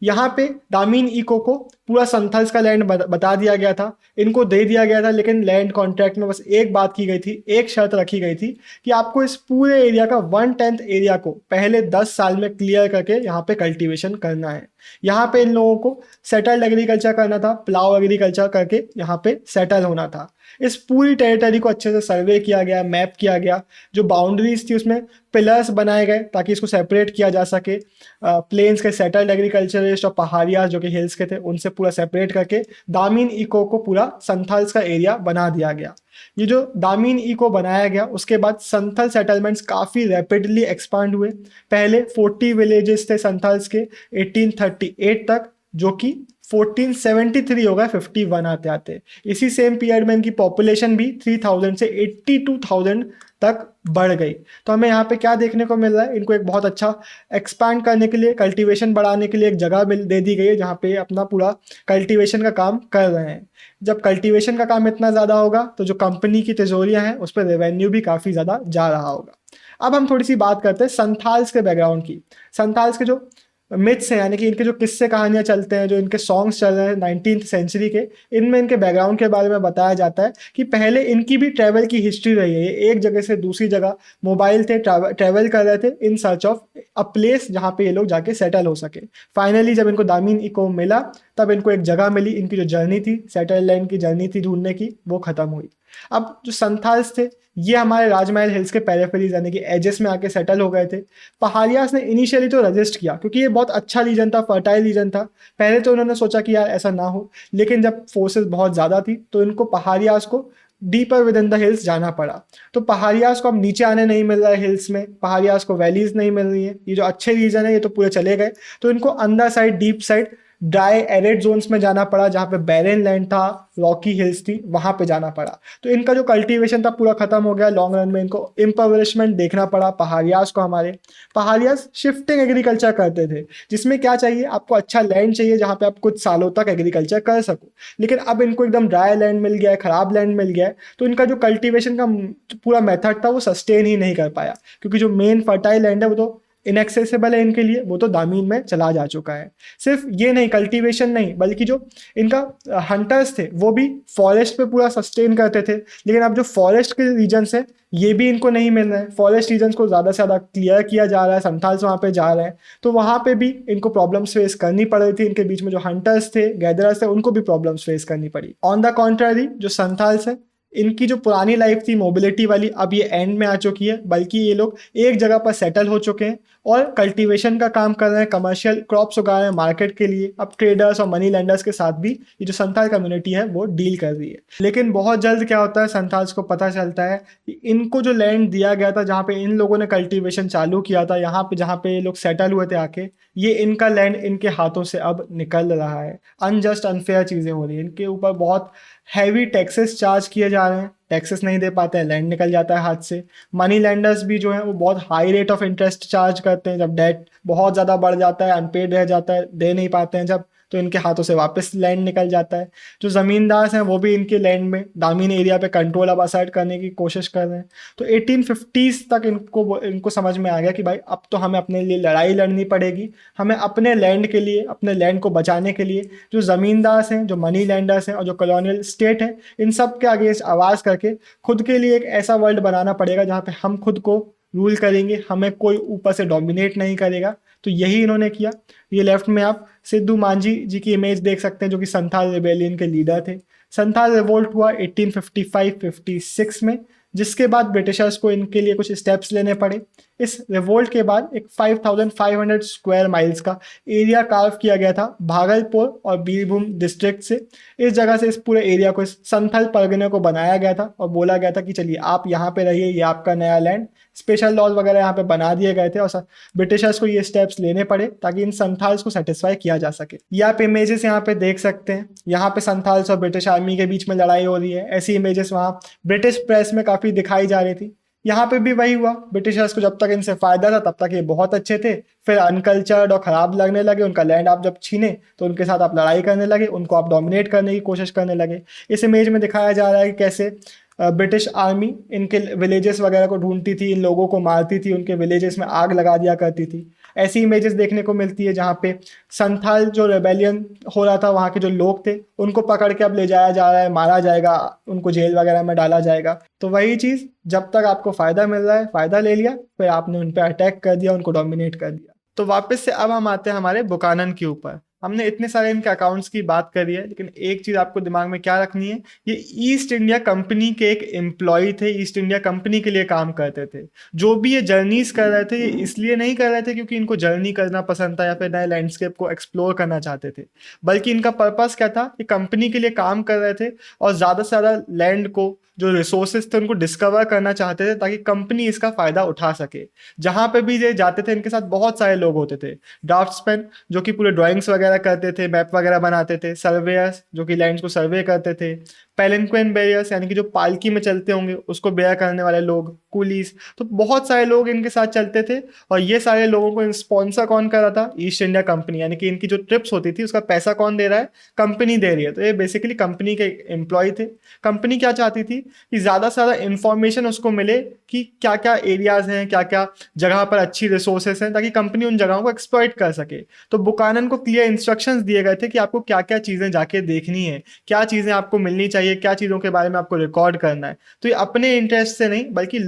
यहाँ पे दामीन इको को पूरा संथल्स का लैंड बता दिया गया था, इनको दे दिया गया था, लेकिन लैंड कॉन्ट्रैक्ट में बस एक बात की गई थी, एक शर्त रखी गई थी कि आपको इस पूरे एरिया का 1/10 एरिया को पहले 10 साल में क्लियर करके यहाँ पे कल्टीवेशन करना है। यहाँ पे इन लोगों को सेटल्ड एग्रीकल्चर करना था, प्लाव एग्रीकल्चर करके यहाँ पे सेटल होना था। इस पूरी टेरिटरी को अच्छे से सर्वे किया गया, मैप किया गया, जो बाउंड्रीज थी उसमें पिलर्स बनाए गए ताकि इसको सेपरेट किया जा सके। प्लेन्स के सेटल्ड एग्रीकल्चरिस्ट और पहाड़िया जो कि हिल्स के थे उनसे पूरा सेपरेट करके दामीन इको को पूरा संथाल्स का एरिया बना दिया गया। ये जो दामीन इको बनाया गया उसके बाद संथल सेटलमेंट्स काफ़ी रैपिडली एक्सपांड हुए। पहले 40 विलेजेस थे संथाल्स के 1838 तक, जो कि 1473 हो गए 51 आते आते। इसी सेम पीरियड में इनकी पॉपुलेशन भी 3000 से 82,000 तक बढ़ गई। तो हमें यहाँ पे क्या देखने को मिल रहा है, इनको एक बहुत अच्छा एक्सपैंड करने के लिए, कल्टीवेशन बढ़ाने के लिए एक जगह दे दी गई है जहाँ पे अपना पूरा कल्टीवेशन का काम कर रहे हैं। जब कल्टीवेशन का काम इतना ज़्यादा होगा तो जो कंपनी की तिजोरियाँ हैं उस पर रेवेन्यू भी काफ़ी ज़्यादा जा रहा होगा। अब हम थोड़ी सी बात करते हैं संथाल्स के बैकग्राउंड की। संथाल्स के जो मिथ्स हैं यानी कि इनके जो किस्से कहानियाँ चलते हैं, जो इनके सॉन्ग्स चल रहे हैं 19th सेंचुरी के, इनमें इनके बैकग्राउंड के बारे में बताया जाता है कि पहले इनकी भी ट्रैवल की हिस्ट्री रही है। ये एक जगह से दूसरी जगह मोबाइल थे ट्रैवल कर रहे थे in search of a place जहाँ पे ये लोग जाके सेटल हो सके। फाइनली जब इनको दामीन इको मिला तब इनको एक जगह मिली, इनकी जो जर्नी थी, सेटल लैंड की जर्नी थी ढूंढने की, वो खत्म हुई। अब जो संथाल्स थे ये हमारे राजमहल हिल्स के पेरिफेरीज यानी कि एजेस में आके सेटल हो गए थे। पहाड़ियास ने इनिशियली तो रजिस्ट किया क्योंकि ये बहुत अच्छा रीजन था, फर्टाइल रीजन था। पहले तो उन्होंने सोचा कि यार ऐसा ना हो, लेकिन जब फोर्सेस बहुत ज़्यादा थी तो इनको पहाड़ियास को deeper with in the hills जाना पड़ा। तो पहाड़ियास को अब नीचे आने नहीं मिल रहा है हिल्स में, पहाड़ियास को वैलीज नहीं मिल रही है, ये जो अच्छे रीजन है ये तो पूरे चले गए। तो इनको अंदर side, deep side, dry arid zones में जाना पड़ा, जहाँ पे बैरन लैंड था, रॉकी हिल्स थी, वहाँ पे जाना पड़ा। तो इनका जो कल्टीवेशन था पूरा खत्म हो गया। लॉन्ग रन में इनको इम्पवरिशमेंट देखना पड़ा पहाड़ियास को। हमारे पहाड़ियास शिफ्टिंग एग्रीकल्चर करते थे, जिसमें क्या चाहिए, आपको अच्छा लैंड चाहिए जहाँ पे आप कुछ सालों तक एग्रीकल्चर कर सको। लेकिन अब इनको एकदम ड्राई लैंड मिल गया है, खराब लैंड मिल गया है, तो इनका जो कल्टीवेशन का पूरा मेथड था वो सस्टेन ही नहीं कर पाया, क्योंकि जो मेन फर्टाइल लैंड है वो तो इनएक्सेसिबल है इनके लिए, वो तो दामीन में चला जा चुका है। सिर्फ ये नहीं, कल्टीवेशन नहीं, बल्कि जो इनका हंटर्स थे वो भी फॉरेस्ट पे पूरा सस्टेन करते थे, लेकिन अब जो फॉरेस्ट के रीजन्स हैं ये भी इनको नहीं मिल रहे हैं। फॉरेस्ट रीजन्स को ज़्यादा से ज़्यादा क्लियर किया जा रहा है, संथाल्स वहाँ पे जा रहे हैं, तो वहाँ पे भी इनको प्रॉब्लम्स फेस करनी पड़ रही थी। इनके बीच में जो हंटर्स थे, गैदरर्स थे, उनको भी प्रॉब्लम्स फेस करनी पड़ी। ऑन द कॉन्ट्ररी जो संथाल्स है, इनकी जो पुरानी लाइफ थी मोबिलिटी वाली, अब ये एंड में आ चुकी है, बल्कि ये लोग एक जगह पर सेटल हो चुके हैं और कल्टीवेशन का काम कर रहे हैं, कमर्शियल क्रॉप्स उगा रहे हैं मार्केट के लिए। अब ट्रेडर्स और मनी लेंडर्स के साथ भी ये जो संथाल कम्युनिटी है वो डील कर रही है। लेकिन बहुत जल्द क्या होता है, संथाल्स को पता चलता है कि इनको जो लैंड दिया गया था, जहाँ पे इन लोगों ने कल्टीवेशन चालू किया था, यहाँ पे जहाँ पे ये लोग सेटल हुए थे आके, ये इनका लैंड इनके हाथों से अब निकल रहा है। अनजस्ट, अनफेयर चीज़ें हो रही हैं, इनके ऊपर बहुत हैवी टैक्सेस चार्ज किए जा रहे हैं, टैक्सेस नहीं दे पाते हैं, लैंड निकल जाता है हाथ से। मनी लैंडर्स भी जो है वो बहुत high rate of interest charge करते हैं, जब डेट बहुत ज़्यादा बढ़ जाता है, अनपेड रह जाता है, दे नहीं पाते हैं जब, तो इनके हाथों से वापस लैंड निकल जाता है। जो ज़मींदार हैं वो भी इनके लैंड में, दामीन एरिया पे कंट्रोल अब असर्ट करने की कोशिश कर रहे हैं। तो 1850s तक इनको समझ में आ गया कि भाई अब तो हमें अपने लिए लड़ाई लड़नी पड़ेगी, हमें अपने लैंड के लिए, अपने लैंड को बचाने के लिए जो ज़मींदार हैं, जो मनी लैंडर्स हैं और जो कॉलोनियल स्टेट है, इन सब के अगेंस्ट आवाज़ करके खुद के लिए एक ऐसा वर्ल्ड बनाना पड़ेगा जहाँ पे हम खुद को रूल करेंगे, हमें कोई ऊपर से डोमिनेट नहीं करेगा। तो यही इन्होंने किया। ये लेफ्ट में आप सिद्धू मांझी जी की इमेज देख सकते हैं, जो कि संथाल रिबेलियन के लीडर थे। संथाल रिवोल्ट हुआ 1855-56 में, जिसके बाद ब्रिटिशर्स को इनके लिए कुछ स्टेप्स लेने पड़े। इस रिवोल्ट के बाद एक 5500 स्क्वायर माइल्स का एरिया कार्व किया गया था भागलपुर और बीरभूम डिस्ट्रिक्ट से। इस जगह से इस पूरे एरिया को, इस संथल परगने को बनाया गया था और बोला गया था कि चलिए आप यहाँ पे रहिए, ये आपका नया लैंड। स्पेशल लॉज वगैरह यहाँ पे बना दिए गए थे और ब्रिटिशर्स को ये स्टेप्स लेने पड़े ताकि इन संथाल्स को सेटिस्फाई किया जा सके। ये आप इमेजेस यहाँ पे देख सकते हैं, यहाँ पे संथाल्स और ब्रिटिश आर्मी के बीच में लड़ाई हो रही है। ऐसी इमेजेस वहाँ ब्रिटिश प्रेस में काफी दिखाई जा रही थी। यहाँ पे भी वही हुआ, ब्रिटिशर्स को जब तक इनसे फायदा था तब तक ये बहुत अच्छे थे, फिर अनकल्चर्ड और खराब लगने लगे। उनका लैंड आप जब छीने तो उनके साथ आप लड़ाई करने लगे, उनको आप डोमिनेट करने की कोशिश करने लगे। इस इमेज में दिखाया जा रहा है कि कैसे ब्रिटिश आर्मी इनके विलेजेस वगैरह को ढूंढती थी, इन लोगों को मारती थी, उनके विलेजेस में आग लगा दिया करती थी। ऐसी इमेजेस देखने को मिलती है जहाँ पे संथाल जो रेबेलियन हो रहा था, वहाँ के जो लोग थे उनको पकड़ के अब ले जाया जा रहा है, मारा जाएगा, उनको जेल वगैरह में डाला जाएगा। तो वही चीज़, जब तक आपको फ़ायदा मिल रहा है, फ़ायदा ले लिया, फिर आपने उन पर अटैक कर दिया, उनको डोमिनेट कर दिया। तो वापस से अब हम आते हैं हमारे बुकानन के ऊपर। हमने इतने सारे इनके अकाउंट्स की बात करी है, लेकिन एक चीज़ आपको दिमाग में क्या रखनी है, ये ईस्ट इंडिया कंपनी के एक एम्प्लॉय थे, ईस्ट इंडिया कंपनी के लिए काम करते थे। जो भी ये जर्नीज कर रहे थे, ये इसलिए नहीं कर रहे थे क्योंकि इनको जर्नी करना पसंद था या फिर नए लैंडस्केप को एक्सप्लोर करना चाहते थे, बल्कि इनका पर्पस क्या था, ये कंपनी के लिए काम कर रहे थे और ज़्यादा से ज़्यादा लैंड को, जो रिसोर्सेज थे, उनको डिस्कवर करना चाहते थे ताकि कंपनी इसका फ़ायदा उठा सके। जहाँ पे भी ये जाते थे इनके साथ बहुत सारे लोग होते थे, ड्राफ्ट्समैन जो कि पूरे ड्राइंग्स वगैरह करते थे, मैप वगैरह बनाते थे, सर्वेयर्स जो कि लैंड्स को सर्वे करते थे, पैलेंक्विन बेयर्स यानी कि जो पालकी में चलते होंगे उसको बेयर करने वाले लोग, कुलीस। तो बहुत सारे लोग इनके साथ चलते थे और ये सारे लोगों को स्पॉन्सर कौन कर रहा था, ईस्ट इंडिया कंपनी। यानी कि इनकी जो ट्रिप्स होती थी उसका पैसा कौन दे रहा है, कंपनी दे रही है। तो ये बेसिकली कंपनी के एम्प्लॉय थे। कंपनी क्या चाहती थी कि ज़्यादा से ज़्यादा इंफॉर्मेशन उसको मिले कि क्या क्या एरियाज़ हैं, क्या क्या जगह पर अच्छी रिसोर्सेज हैं, ताकि कंपनी उन जगहों को एक्सप्लॉइट कर सके। तो बुकानन को क्लियर इंस्ट्रक्शंस दिए गए थे कि आपको क्या क्या चीज़ें जाके देखनी है, क्या चीज़ें आपको मिलनी चाहिए, क्या चीज़ों के बारे में आपको रिकॉर्ड करना है। तो ये अपने इंटरेस्ट से नहीं बल्कि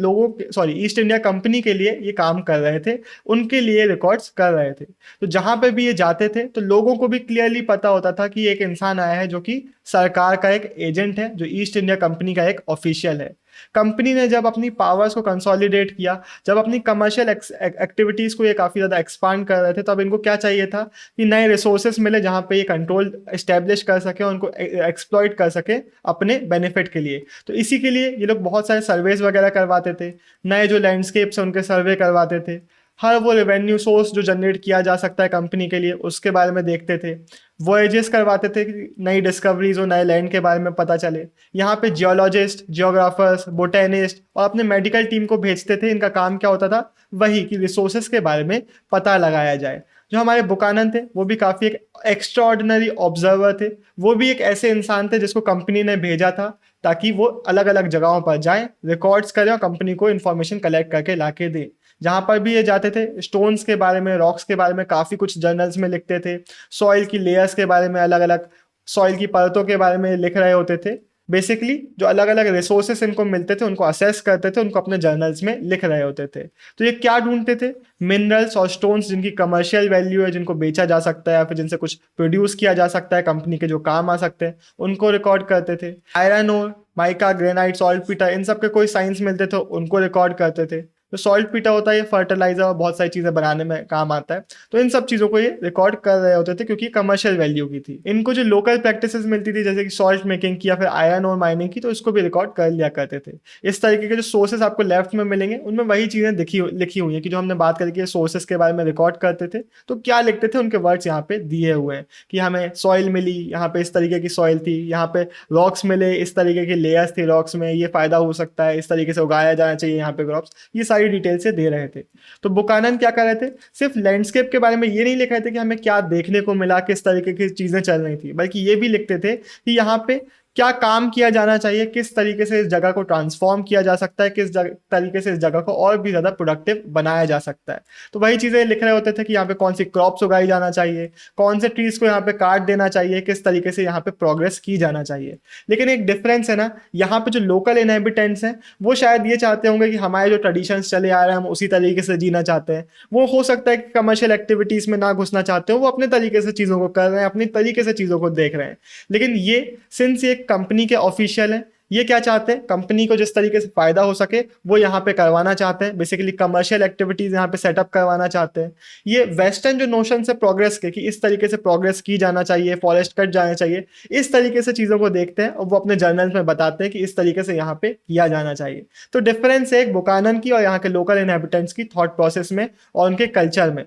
ईस्ट इंडिया कंपनी के लिए ये काम कर रहे थे, उनके लिए रिकॉर्ड्स कर रहे थे। तो जहाँ पे भी ये जाते थे तो लोगों को भी क्लियरली पता होता था कि एक इंसान आया है जो कि सरकार का एक एजेंट है, जो ईस्ट इंडिया कंपनी का एक ऑफिशियल है। कंपनी ने जब अपनी पावर्स को कंसोलिडेट किया, जब अपनी कमर्शियल एक्टिविटीज़ को ये काफ़ी ज़्यादा एक्सपांड कर रहे थे, तब इनको क्या चाहिए था कि नए रिसोर्सेस मिले जहाँ पे ये कंट्रोल इस्टेब्लिश कर सके और उनको एक्सप्लॉइट कर सके अपने बेनिफिट के लिए। तो इसी के लिए ये लोग बहुत सारे सर्वेज वगैरह करवाते थे, नए जो लैंडस्केप्स हैं उनके सर्वे करवाते थे, हर वो रेवेन्यू सोर्स जो जनरेट किया जा सकता है कंपनी के लिए उसके बारे में देखते थे, वॉयजेस करवाते थे कि नई डिस्कवरीज और नए लैंड के बारे में पता चले। यहाँ पे जियोलॉजिस्ट, जियोग्राफर्स, बोटेनिस्ट और अपने मेडिकल टीम को भेजते थे। इनका काम क्या होता था, वही कि रिसोर्सेज के बारे में पता लगाया जाए। जो हमारे बुकानन थे वो भी काफ़ी एक एक्स्ट्राऑर्डिनरी ऑब्जर्वर थे। वो भी एक ऐसे इंसान थे जिसको कंपनी ने भेजा था ताकि वो अलग अलग जगहों पर जाएं, रिकॉर्ड्स करें और कंपनी को इन्फॉर्मेशन कलेक्ट करके ला के दें। जहाँ पर भी ये जाते थे स्टोन्स के बारे में, रॉक्स के बारे में काफ़ी कुछ जर्नल्स में लिखते थे, सॉइल की लेयर्स के बारे में, अलग अलग सॉइल की परतों के बारे में लिख रहे होते थे। बेसिकली जो अलग अलग रिसोर्सेस इनको मिलते थे उनको असेस करते थे, उनको अपने जर्नल्स में लिख रहे होते थे। तो ये क्या ढूंढते थे, मिनरल्स और स्टोन्स जिनकी कमर्शियल वैल्यू है, जिनको बेचा जा सकता है या फिर जिनसे कुछ प्रोड्यूस किया जा सकता है, कंपनी के जो काम आ सकते हैं, उनको रिकॉर्ड करते थे। Iron ore, mica, granite, saltpetre, इन सब के कोई साइंस मिलते थे उनको रिकॉर्ड करते थे। तो सॉल्ट पीटा होता है ये फर्टिलाइजर और बहुत सारी चीज़ें बनाने में काम आता है। तो इन सब चीज़ों को ये रिकॉर्ड कर रहे होते थे क्योंकि कमर्शियल वैल्यू की थी। इनको जो लोकल प्रैक्टिसेस मिलती थी जैसे कि सॉल्ट मेकिंग की या फिर आयरन और माइनिंग की, तो इसको भी रिकॉर्ड कर लिया करते थे। इस तरीके के जो सोर्सेस आपको लेफ्ट में मिलेंगे उनमें वही चीज़ें लिखी हुई हैं कि जो हमने बात करी कि सोर्सेस के बारे में रिकॉर्ड करते थे तो क्या लिखते थे, उनके वर्ड्स यहाँ पे दिए हुए हैं कि हमें सॉइल मिली, यहाँ पे इस तरीके की सॉइल थी, यहाँ पे रॉक्स मिले, इस तरीके की लेयर्स थी रॉक्स में, ये फायदा हो सकता है, इस तरीके से उगाया जाना चाहिए यहाँ पे क्रॉप्स, ये सारी डिटेल से दे रहे थे। तो बुकानन क्या कर रहे थे, सिर्फ लैंडस्केप के बारे में ये नहीं लिख रहे थे कि हमें क्या देखने को मिला, किस तरीके की चीजें चल रही थी, बल्कि ये भी लिखते थे कि यहाँ पे क्या काम किया जाना चाहिए, किस तरीके से इस जगह को ट्रांसफॉर्म किया जा सकता है, किस तरीके से इस जगह को और भी ज़्यादा प्रोडक्टिव बनाया जा सकता है। तो वही चीज़ें लिख रहे होते थे कि यहाँ पे कौन सी क्रॉप्स उगाई जाना चाहिए, कौन से ट्रीज को यहाँ पे काट देना चाहिए, किस तरीके से यहाँ पे प्रोग्रेस की जाना चाहिए। लेकिन एक डिफरेंस है ना, यहाँ पे जो लोकल इनहेबिटेंट्स हैं वो शायद ये चाहते होंगे कि हमारे जो ट्रेडिशंस चले आ रहे हैं हम उसी तरीके से जीना चाहते हैं। वो हो सकता है कि कमर्शियल एक्टिविटीज़ में ना घुसना चाहते हो, वो अपने तरीके से चीज़ों को कर रहे हैं, अपनी तरीके से चीज़ों को देख रहे हैं। लेकिन ये सिंस ये कंपनी के ऑफिशियल हैं, ये क्या चाहते हैं, कंपनी को जिस तरीके से फायदा हो सके वो यहाँ पे करवाना चाहते हैं, बेसिकली कमर्शियल एक्टिविटीज यहाँ पे सेटअप करवाना चाहते हैं। ये वेस्टर्न जो नोशन से प्रोग्रेस के कि इस तरीके से प्रोग्रेस की जाना चाहिए, फॉरेस्ट कट जाना चाहिए, इस तरीके से चीज़ों को देखते हैं और वो अपने जर्नल्स में बताते हैं कि इस तरीके से यहाँ पे किया जाना चाहिए। तो डिफरेंस है एक बुकानन की और यहाँ के लोकल इनहेबिटेंट्स की थॉट प्रोसेस में और उनके कल्चर में।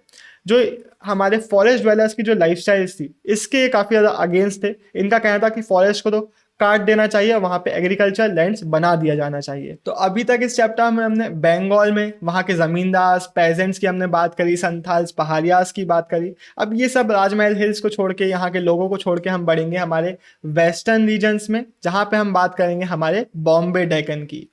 जो हमारे फॉरेस्ट ड्वेलर्स की जो लाइफस्टाइल्स थी इसके काफ़ी ज़्यादा अगेंस्ट थे। इनका कहना था कि फॉरेस्ट को तो काट देना चाहिए, वहाँ पे एग्रीकल्चर लैंड्स बना दिया जाना चाहिए। तो अभी तक इस चैप्टर में हमने बंगाल में वहाँ के जमींदार पेजेंट्स की हमने बात करी, संथाल्स पहाड़ियास की बात करी। अब ये सब राजमहल हिल्स को छोड़ के, यहाँ के लोगों को छोड़ के हम बढ़ेंगे हमारे वेस्टर्न रीजन्स में, जहाँ पे हम बात करेंगे हमारे बॉम्बे डेक्कन की।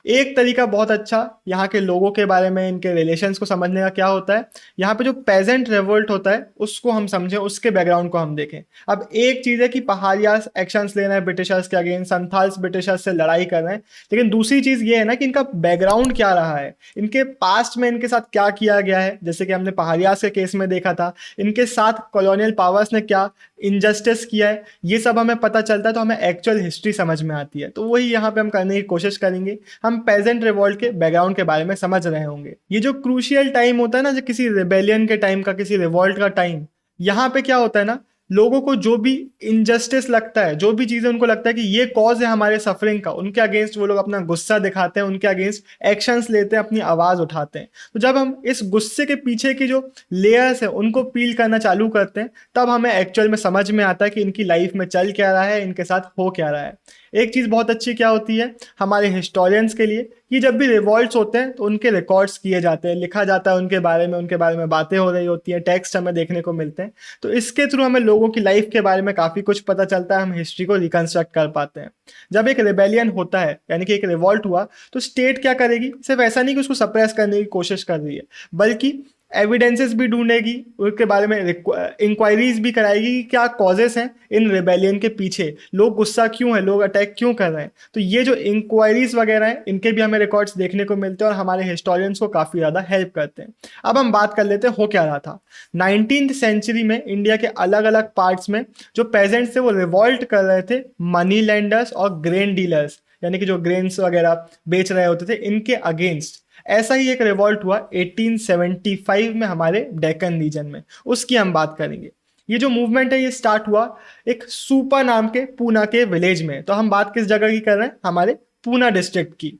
एक तरीका बहुत अच्छा यहाँ के लोगों के बारे में, इनके रिलेशंस को समझने का क्या होता है, यहाँ पे जो पेजेंट रिवोल्ट होता है उसको हम समझें, उसके बैकग्राउंड को हम देखें। अब एक चीज़ है कि पहाड़ियास एक्शंस ले रहे हैं ब्रिटिशर्स के अगेंस्ट, संथाल्स ब्रिटिशर्स से लड़ाई कर रहे हैं, लेकिन दूसरी चीज़ ये है ना कि इनका बैकग्राउंड क्या रहा है, इनके पास्ट में इनके साथ क्या किया गया है। जैसे कि हमने पहाड़ियास के केस में देखा था, इनके साथ कॉलोनियल पावर्स ने क्या इनजस्टिस किया है, ये सब हमें पता चलता है, तो हमें एक्चुअल हिस्ट्री समझ में आती है। तो वही यहाँ पे हम करने की कोशिश करेंगे, हम पेजेंट रिवॉल्ट के बैकग्राउंड के बारे में समझ रहे होंगे। ये जो क्रूशियल टाइम होता है ना, जो किसी रिबेलियन के टाइम का, किसी रिवॉल्ट का टाइम, यहाँ पे क्या होता है ना, लोगों को जो भी इनजस्टिस लगता है, जो भी चीज़ें उनको लगता है कि ये कॉज है हमारे सफरिंग का, उनके अगेंस्ट वो लोग अपना गुस्सा दिखाते हैं, उनके अगेंस्ट एक्शंस लेते हैं, अपनी आवाज़ उठाते हैं। तो जब हम इस गुस्से के पीछे की जो लेयर्स है उनको पील करना चालू करते हैं, तब हमें एक्चुअल में समझ में आता है कि इनकी लाइफ में चल क्या रहा है, इनके साथ हो क्या रहा है। एक चीज़ बहुत अच्छी क्या होती है हमारे हिस्टोरियंस के लिए, कि जब भी रिवॉल्ट्स होते हैं तो उनके रिकॉर्ड्स किए जाते हैं, लिखा जाता है उनके बारे में बातें हो रही होती हैं, टेक्स्ट हमें देखने को मिलते हैं। तो इसके थ्रू हमें लोगों की लाइफ के बारे में काफ़ी कुछ पता चलता है, हम हिस्ट्री को रिकंस्ट्रक्ट कर पाते हैं। जब एक रिबेलियन होता है, यानी कि एक रिवॉल्ट हुआ, तो स्टेट क्या करेगी, सिर्फ ऐसा नहीं कि उसको सप्रेस करने की कोशिश कर रही है, बल्कि एविडेंसेस भी ढूंढेगी, उसके बारे में इंक्वायरीज भी कराएगी कि क्या कॉजेस हैं इन रिबेलियन के पीछे, लोग गुस्सा क्यों है, लोग अटैक क्यों कर रहे हैं। तो ये जो इंक्वायरीज वगैरह हैं, इनके भी हमें रिकॉर्ड्स देखने को मिलते हैं और हमारे हिस्टोरियंस को काफ़ी ज़्यादा हेल्प करते हैं। अब हम बात कर लेते हैं हो क्या रहा था 19th सेंचुरी में। इंडिया के अलग अलग पार्ट्स में जो पेजेंट्स थे वो रिवॉल्ट कर रहे थे मनी लैंडर्स और ग्रेन डीलर्स, यानी कि जो ग्रेन्स वगैरह बेच रहे होते थे, इनके अगेंस्ट। ऐसा ही एक रिवॉल्ट हुआ 1875 में हमारे डेक्कन रीजन में, उसकी हम बात करेंगे। ये जो मूवमेंट है ये स्टार्ट हुआ एक सूपा नाम के पूना के विलेज में। तो हम बात किस जगह की कर रहे हैं, हमारे पूना डिस्ट्रिक्ट की।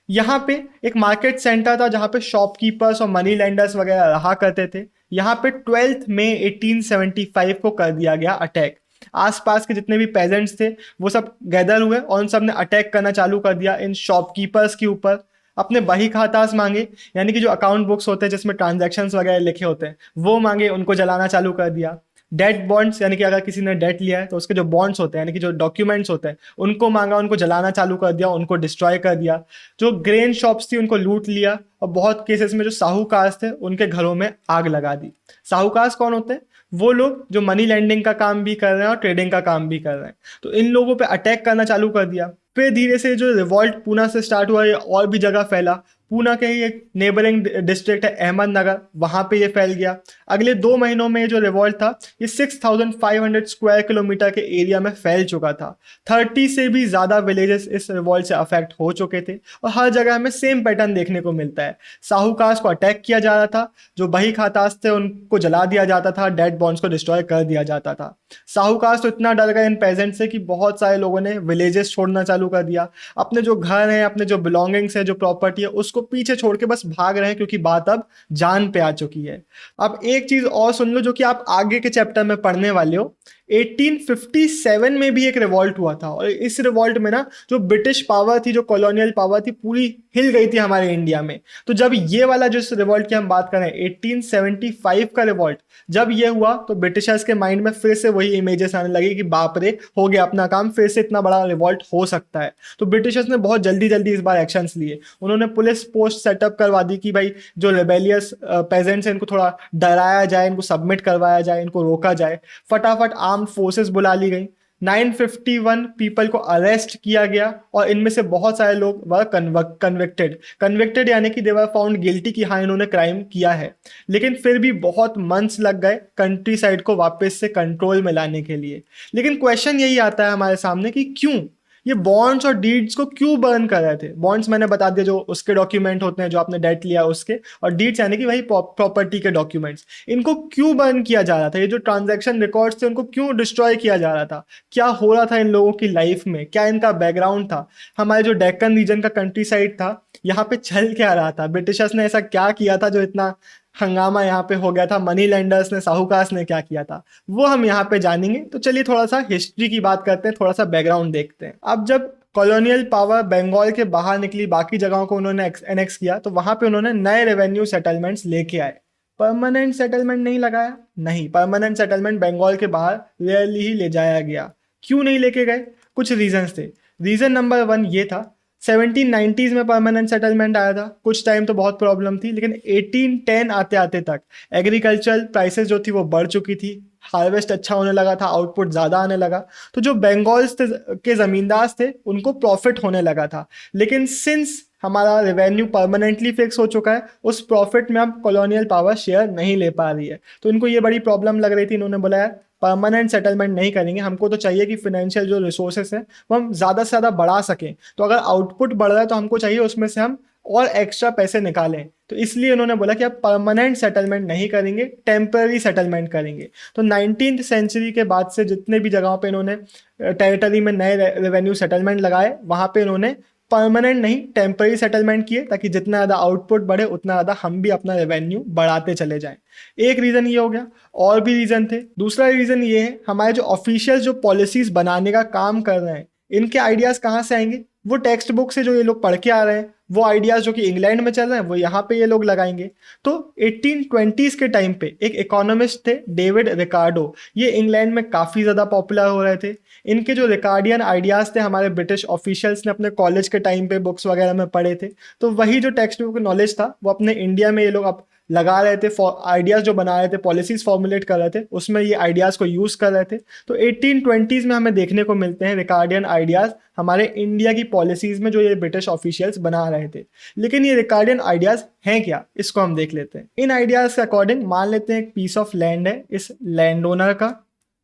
यहाँ पे एक मार्केट सेंटर था जहाँ पे शॉपकीपर्स और मनी लेंडर्स वगैरह रहा करते थे। यहाँ पे 12 मई 1875 को कर दिया गया अटैक। आसपास के जितने भी पेजेंट्स थे वो सब गैदर हुए और उन सब ने अटैक करना चालू कर दिया इन शॉपकीपर्स के ऊपर। अपने बही खातास मांगे, यानी कि जो अकाउंट बुक्स होते हैं जिसमें ट्रांजैक्शंस वगैरह लिखे होते हैं, वो मांगे, उनको जलाना चालू कर दिया। डेट बॉन्ड्स, यानी कि अगर किसी ने डेट लिया है तो उसके जो बॉन्ड्स होते हैं, यानी कि जो डॉक्यूमेंट्स होते हैं, उनको मांगा, उनको जलाना चालू कर दिया, उनको डिस्ट्रॉय कर दिया। जो ग्रेन शॉप्स थी उनको लूट लिया और बहुत केसेस में जो साहूकार थे उनके घरों में आग लगा दी। साहूकार कौन होते हैं, वो लोग जो मनी लेंडिंग का काम भी कर रहे हैं और ट्रेडिंग का काम भी कर रहे हैं। तो इन लोगों पे अटैक करना चालू कर दिया। फिर धीरे से जो रिवॉल्ट पूना से स्टार्ट हुआ ये और भी जगह फैला। पूना के ही एक नेबरिंग डिस्ट्रिक्ट है अहमदनगर, वहाँ पे ये फैल गया। अगले 2 महीनों में जो रिवॉल्ट था ये 6500 स्क्वायर किलोमीटर के एरिया में फैल चुका था। 30 से भी ज़्यादा विलेजेस इस रिवॉल्ट से अफेक्ट हो चुके थे और हर जगह हमें सेम पैटर्न देखने को मिलता है। साहूकार्स को अटैक किया जा रहा था, जो बही खातास थे उनको जला दिया जाता था, डेड बॉन्ड्स को डिस्ट्रॉय कर दिया जाता था। साहूकार्स तो इतना डर गए इन पेजेंट से कि बहुत सारे लोगों ने विलेजेस छोड़ना चालू कर दिया। अपने जो घर हैं, अपने जो बिलोंगिंग्स है, जो प्रॉपर्टी है, उसको पीछे छोड़ के बस भाग रहे हैं, क्योंकि बात अब जान पे आ चुकी है। अब एक चीज और सुन लो जो कि आप आगे के चैप्टर में पढ़ने वाले हो। 1857 में भी एक रिवॉल्ट हुआ था और इस रिवॉल्ट में ना जो ब्रिटिश पावर थी, जो कॉलोनियल पावर थी, पूरी हिल गई थी हमारे इंडिया में। तो जब ये वाला जो रिवॉल्ट की हम बात करें 1875 का रिवॉल्ट जब ये हुआ, तो ब्रिटिशर्स के माइंड में फिर से वही इमेजेस आने लगी कि बाप रे, हो गया अपना काम, फिर से इतना बड़ा रिवॉल्ट हो सकता है। तो ब्रिटिशर्स ने बहुत जल्दी जल्दी इस बार एक्शंस लिए। उन्होंने पुलिस पोस्ट सेटअप करवा दी कि भाई जो रेबेलियस पेजेंट्स हैं इनको थोड़ा डराया जाए, इनको सबमिट करवाया जाए, इनको रोका जाए। फटाफट आर्म्ड फोर्सेस बुला ली गई। 951 पीपल को अरेस्ट किया गया और इनमें से बहुत सारे लोग वर कन्विक्टेड यानी कि दे वर फाउंड गिल्टी कि हाँ इन्होंने क्राइम किया है। लेकिन फिर भी बहुत मंथ्स लग गए कंट्री साइड को वापस से कंट्रोल में लाने के लिए। लेकिन क्वेश्चन यही आता है हमारे सामने कि क्यों ये बॉन्ड्स और डीड्स को क्यों बर्न कर रहे थे। बॉन्ड्स मैंने बता दिया जो उसके डॉक्यूमेंट होते हैं जो आपने डेट लिया उसके, और डीड्स यानी कि वही प्रॉपर्टी के डॉक्यूमेंट्स। इनको क्यों बर्न किया जा रहा था, ये जो ट्रांजैक्शन रिकॉर्ड्स थे उनको क्यों डिस्ट्रॉय किया जा रहा था, क्या हो रहा था इन लोगों की लाइफ में, क्या इनका बैकग्राउंड था, हमारे जो डेक्कन रीजन का कंट्री साइड था यहाँ पे चल क्या रहा था, ब्रिटिशर्स ने ऐसा क्या किया था जो इतना हंगामा यहाँ पे हो गया था, मनी लेंडर्स ने, साहूकार ने क्या किया था, वो हम यहाँ पे जानेंगे। तो चलिए थोड़ा सा हिस्ट्री की बात करते हैं, थोड़ा सा बैकग्राउंड देखते हैं। अब जब कॉलोनियल पावर बंगाल के बाहर निकली, बाकी जगहों को उन्होंने एनेक्स किया, तो वहां पे उन्होंने नए रेवेन्यू सेटलमेंट्स लेके आए। परमानेंट सेटलमेंट नहीं लगाया, नहीं, परमानेंट सेटलमेंट बंगाल के बाहर रेयरली ही ले जाया गया। क्यों नहीं लेके गए, कुछ रीजंस थे। रीजन नंबर 1 ये था, 1790s में परमानेंट सेटलमेंट आया था, कुछ टाइम तो बहुत प्रॉब्लम थी, लेकिन 1810 आते आते तक एग्रीकल्चरल प्राइसेस जो थी वो बढ़ चुकी थी, हार्वेस्ट अच्छा होने लगा था, आउटपुट ज़्यादा आने लगा, तो जो बंगाल के ज़मींदार थे उनको प्रॉफिट होने लगा था। लेकिन सिंस हमारा रेवेन्यू परमानेंटली फिक्स हो चुका है, उस प्रॉफिट में अब कॉलोनियल पावर शेयर नहीं ले पा रही है, तो इनको ये बड़ी प्रॉब्लम लग रही थी। इन्होंने बोला यार परमानेंट सेटलमेंट नहीं करेंगे, हमको तो चाहिए कि फिनेंशियल जो रिसोर्सेस हैं वो हम ज़्यादा से ज़्यादा बढ़ा सकें, तो अगर आउटपुट बढ़ रहा है तो हमको चाहिए उसमें से हम और एक्स्ट्रा पैसे निकालें। तो इसलिए उन्होंने बोला कि अब परमानेंट सेटलमेंट नहीं करेंगे, टेम्पररी सेटलमेंट करेंगे। तो 19th सेंचुरी के बाद से जितने भी जगहों पे इन्होंने टेरिटरी में नए रेवेन्यू सेटलमेंट लगाए, वहाँ पे इन्होंने परमानेंट नहीं टेम्पररी सेटलमेंट किए, ताकि जितना ज़्यादा आउटपुट बढ़े उतना ज़्यादा हम भी अपना रेवेन्यू बढ़ाते चले जाएं। एक रीज़न ये हो गया, और भी रीज़न थे। दूसरा रीज़न ये है, हमारे जो ऑफिशियल जो पॉलिसीज़ बनाने का काम कर रहे हैं, इनके आइडियाज़ कहाँ से आएंगे, वो टेक्स्ट बुक से जो ये लोग पढ़ के आ रहे हैं, वो आइडियाज़ जो कि इंग्लैंड में चल रहे हैं वो यहाँ पे ये लोग लगाएंगे। तो 1820s के टाइम पे एक इकोनॉमिस्ट थे डेविड रिकार्डो, ये इंग्लैंड में काफ़ी ज़्यादा पॉपुलर हो रहे थे। इनके जो रिकार्डियन आइडियाज़ थे हमारे ब्रिटिश ऑफिशियल्स ने अपने कॉलेज के टाइम पे बुक्स वगैरह में पढ़े थे, तो वही जो टेक्स्ट बुक नॉलेज था वो अपने इंडिया में ये लोग अब लगा रहे थे, आइडियाज़ जो बना रहे थे, पॉलिसीज़ फॉर्मुलेट कर रहे थे, उसमें ये आइडियाज़ को यूज़ कर रहे थे। तो 1820s में हमें देखने को मिलते हैं रिकार्डियन आइडियाज़ हमारे इंडिया की पॉलिसीज़ में जो ये ब्रिटिश ऑफिशियल्स बना रहे थे। लेकिन ये रिकार्डियन आइडियाज़ हैं क्या, इसको हम देख लेते हैं। इन आइडियाज़ के अकॉर्डिंग मान लेते हैं एक पीस ऑफ लैंड है इस लैंड ओनर का,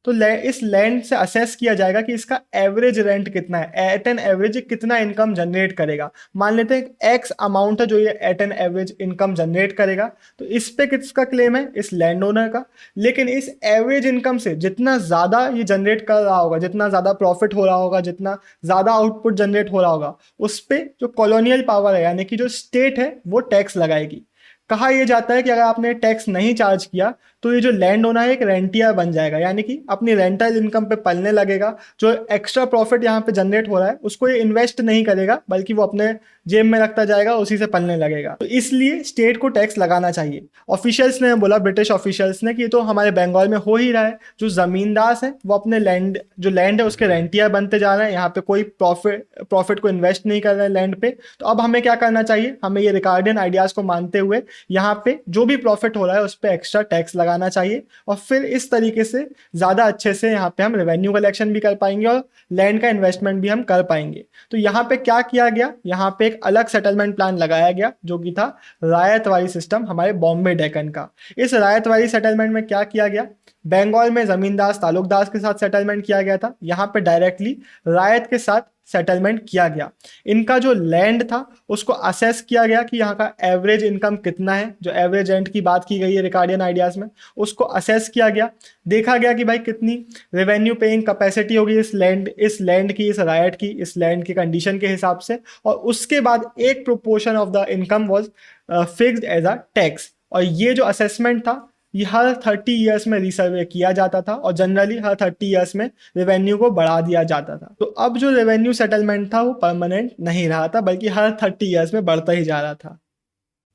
तो इस लैंड से असेस किया जाएगा कि इसका एवरेज रेंट कितना है, एट एन एवरेज कितना इनकम जनरेट करेगा। मान लेते हैं एक्स अमाउंट है जो ये at an average income generate करेगा, तो इस पे किसका क्लेम है, इस लैंड ओनर का। लेकिन इस एवरेज इनकम से जितना ज़्यादा ये जनरेट कर रहा होगा, जितना ज़्यादा प्रॉफिट हो रहा होगा, जितना ज़्यादा आउटपुट जनरेट हो रहा होगा, उस पर जो कॉलोनियल पावर है यानी कि जो स्टेट है वो टैक्स लगाएगी। कहा यह जाता है कि अगर आपने टैक्स नहीं चार्ज किया तो ये जो लैंड ओनर है एक रेंटियर बन जाएगा, यानी कि अपनी रेंटल इनकम पे पलने लगेगा। जो एक्स्ट्रा प्रॉफिट यहाँ पे जनरेट हो रहा है उसको ये इन्वेस्ट नहीं करेगा, बल्कि वो अपने जेब में रखता जाएगा, उसी से पलने लगेगा। तो इसलिए स्टेट को टैक्स लगाना चाहिए। ऑफिशियल्स ने बोला, ब्रिटिश ऑफिशियल्स ने, कि ये तो हमारे बंगाल में हो ही रहा है, जो जमींदार हैं वो अपने लैंड है उसके रेंटियर बनते जा रहे हैं, यहाँ पे कोई प्रॉफिट को इन्वेस्ट नहीं कर रहे हैं लैंड पे। तो अब हमें क्या करना चाहिए, हमें ये रिकार्डियन आइडियाज को मानते हुए यहाँ पे जो भी प्रॉफिट हो रहा है उस पर एक्स्ट्रा टैक्स लगाना चाहिए, और फिर इस तरीके से ज़्यादा अच्छे से यहाँ पे हम रेवेन्यू कलेक्शन भी कर पाएंगे और लैंड का इन्वेस्टमेंट भी हम कर पाएंगे। तो यहाँ पे क्या किया गया, यहाँ पे एक अलग सेटलमेंट प्लान लगाया गया जो कि था रायतवाड़ी सिस्टम, हमारे बॉम्बे डेकन का। इस रायतवाड़ी सेटलमेंट में क्या किया गया, बंगाल में जमींदार तालुकदार के साथ सेटलमेंट किया गया था, यहाँ पे डायरेक्टली रायत के साथ सेटलमेंट किया गया। इनका जो लैंड था उसको असेस किया गया कि यहाँ का एवरेज इनकम कितना है, जो एवरेज रेंट की बात की गई है रिकार्डियन आइडियाज में, उसको असेस किया गया। देखा गया कि भाई कितनी रेवेन्यू पेइंग कैपेसिटी होगी इस लैंड की, इस रायट की, इस लैंड की कंडीशन के हिसाब से, और उसके बाद एक proportion of the income was fixed as a tax. और ये जो असेसमेंट था ये हर 30 ईयर्स में रिसर्वे किया जाता था, और जनरली हर 30 ईयर्स में रेवेन्यू को बढ़ा दिया जाता था। तो अब जो रेवेन्यू सेटलमेंट था वो परमानेंट नहीं रहा था, बल्कि हर 30 ईयर्स में बढ़ता ही जा रहा था।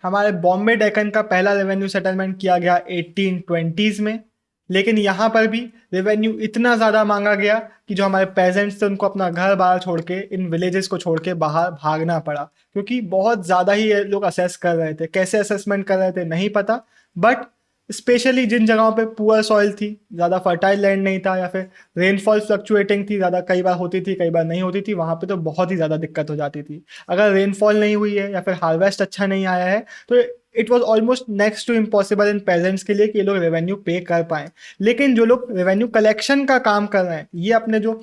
हमारे बॉम्बे डेकन का पहला रेवेन्यू सेटलमेंट किया गया 1820s में, लेकिन यहाँ पर भी रेवेन्यू इतना ज़्यादा मांगा गया कि जो हमारे पेजेंट्स थे उनको अपना घर बाहर छोड़ के, इन विलेजेस को छोड़ के बाहर भागना पड़ा, क्योंकि बहुत ज़्यादा ही ये लोग असेस कर रहे थे। कैसे असेसमेंट कर रहे थे नहीं पता, बट स्पेशली जिन जगहों पे पुअर सॉइल थी, ज़्यादा फर्टाइल लैंड नहीं था, या फिर रेनफॉल फ्लक्चुएटिंग थी, ज़्यादा कई बार होती थी कई बार नहीं होती थी, वहाँ पे तो बहुत ही ज़्यादा दिक्कत हो जाती थी। अगर रेनफॉल नहीं हुई है या फिर हार्वेस्ट अच्छा नहीं आया है तो it was almost next to impossible in peasants के लिए कि ये लोग रेवेन्यू पे कर पाएँ। लेकिन जो लोग रेवेन्यू कलेक्शन का काम कर रहे हैं, ये अपने जो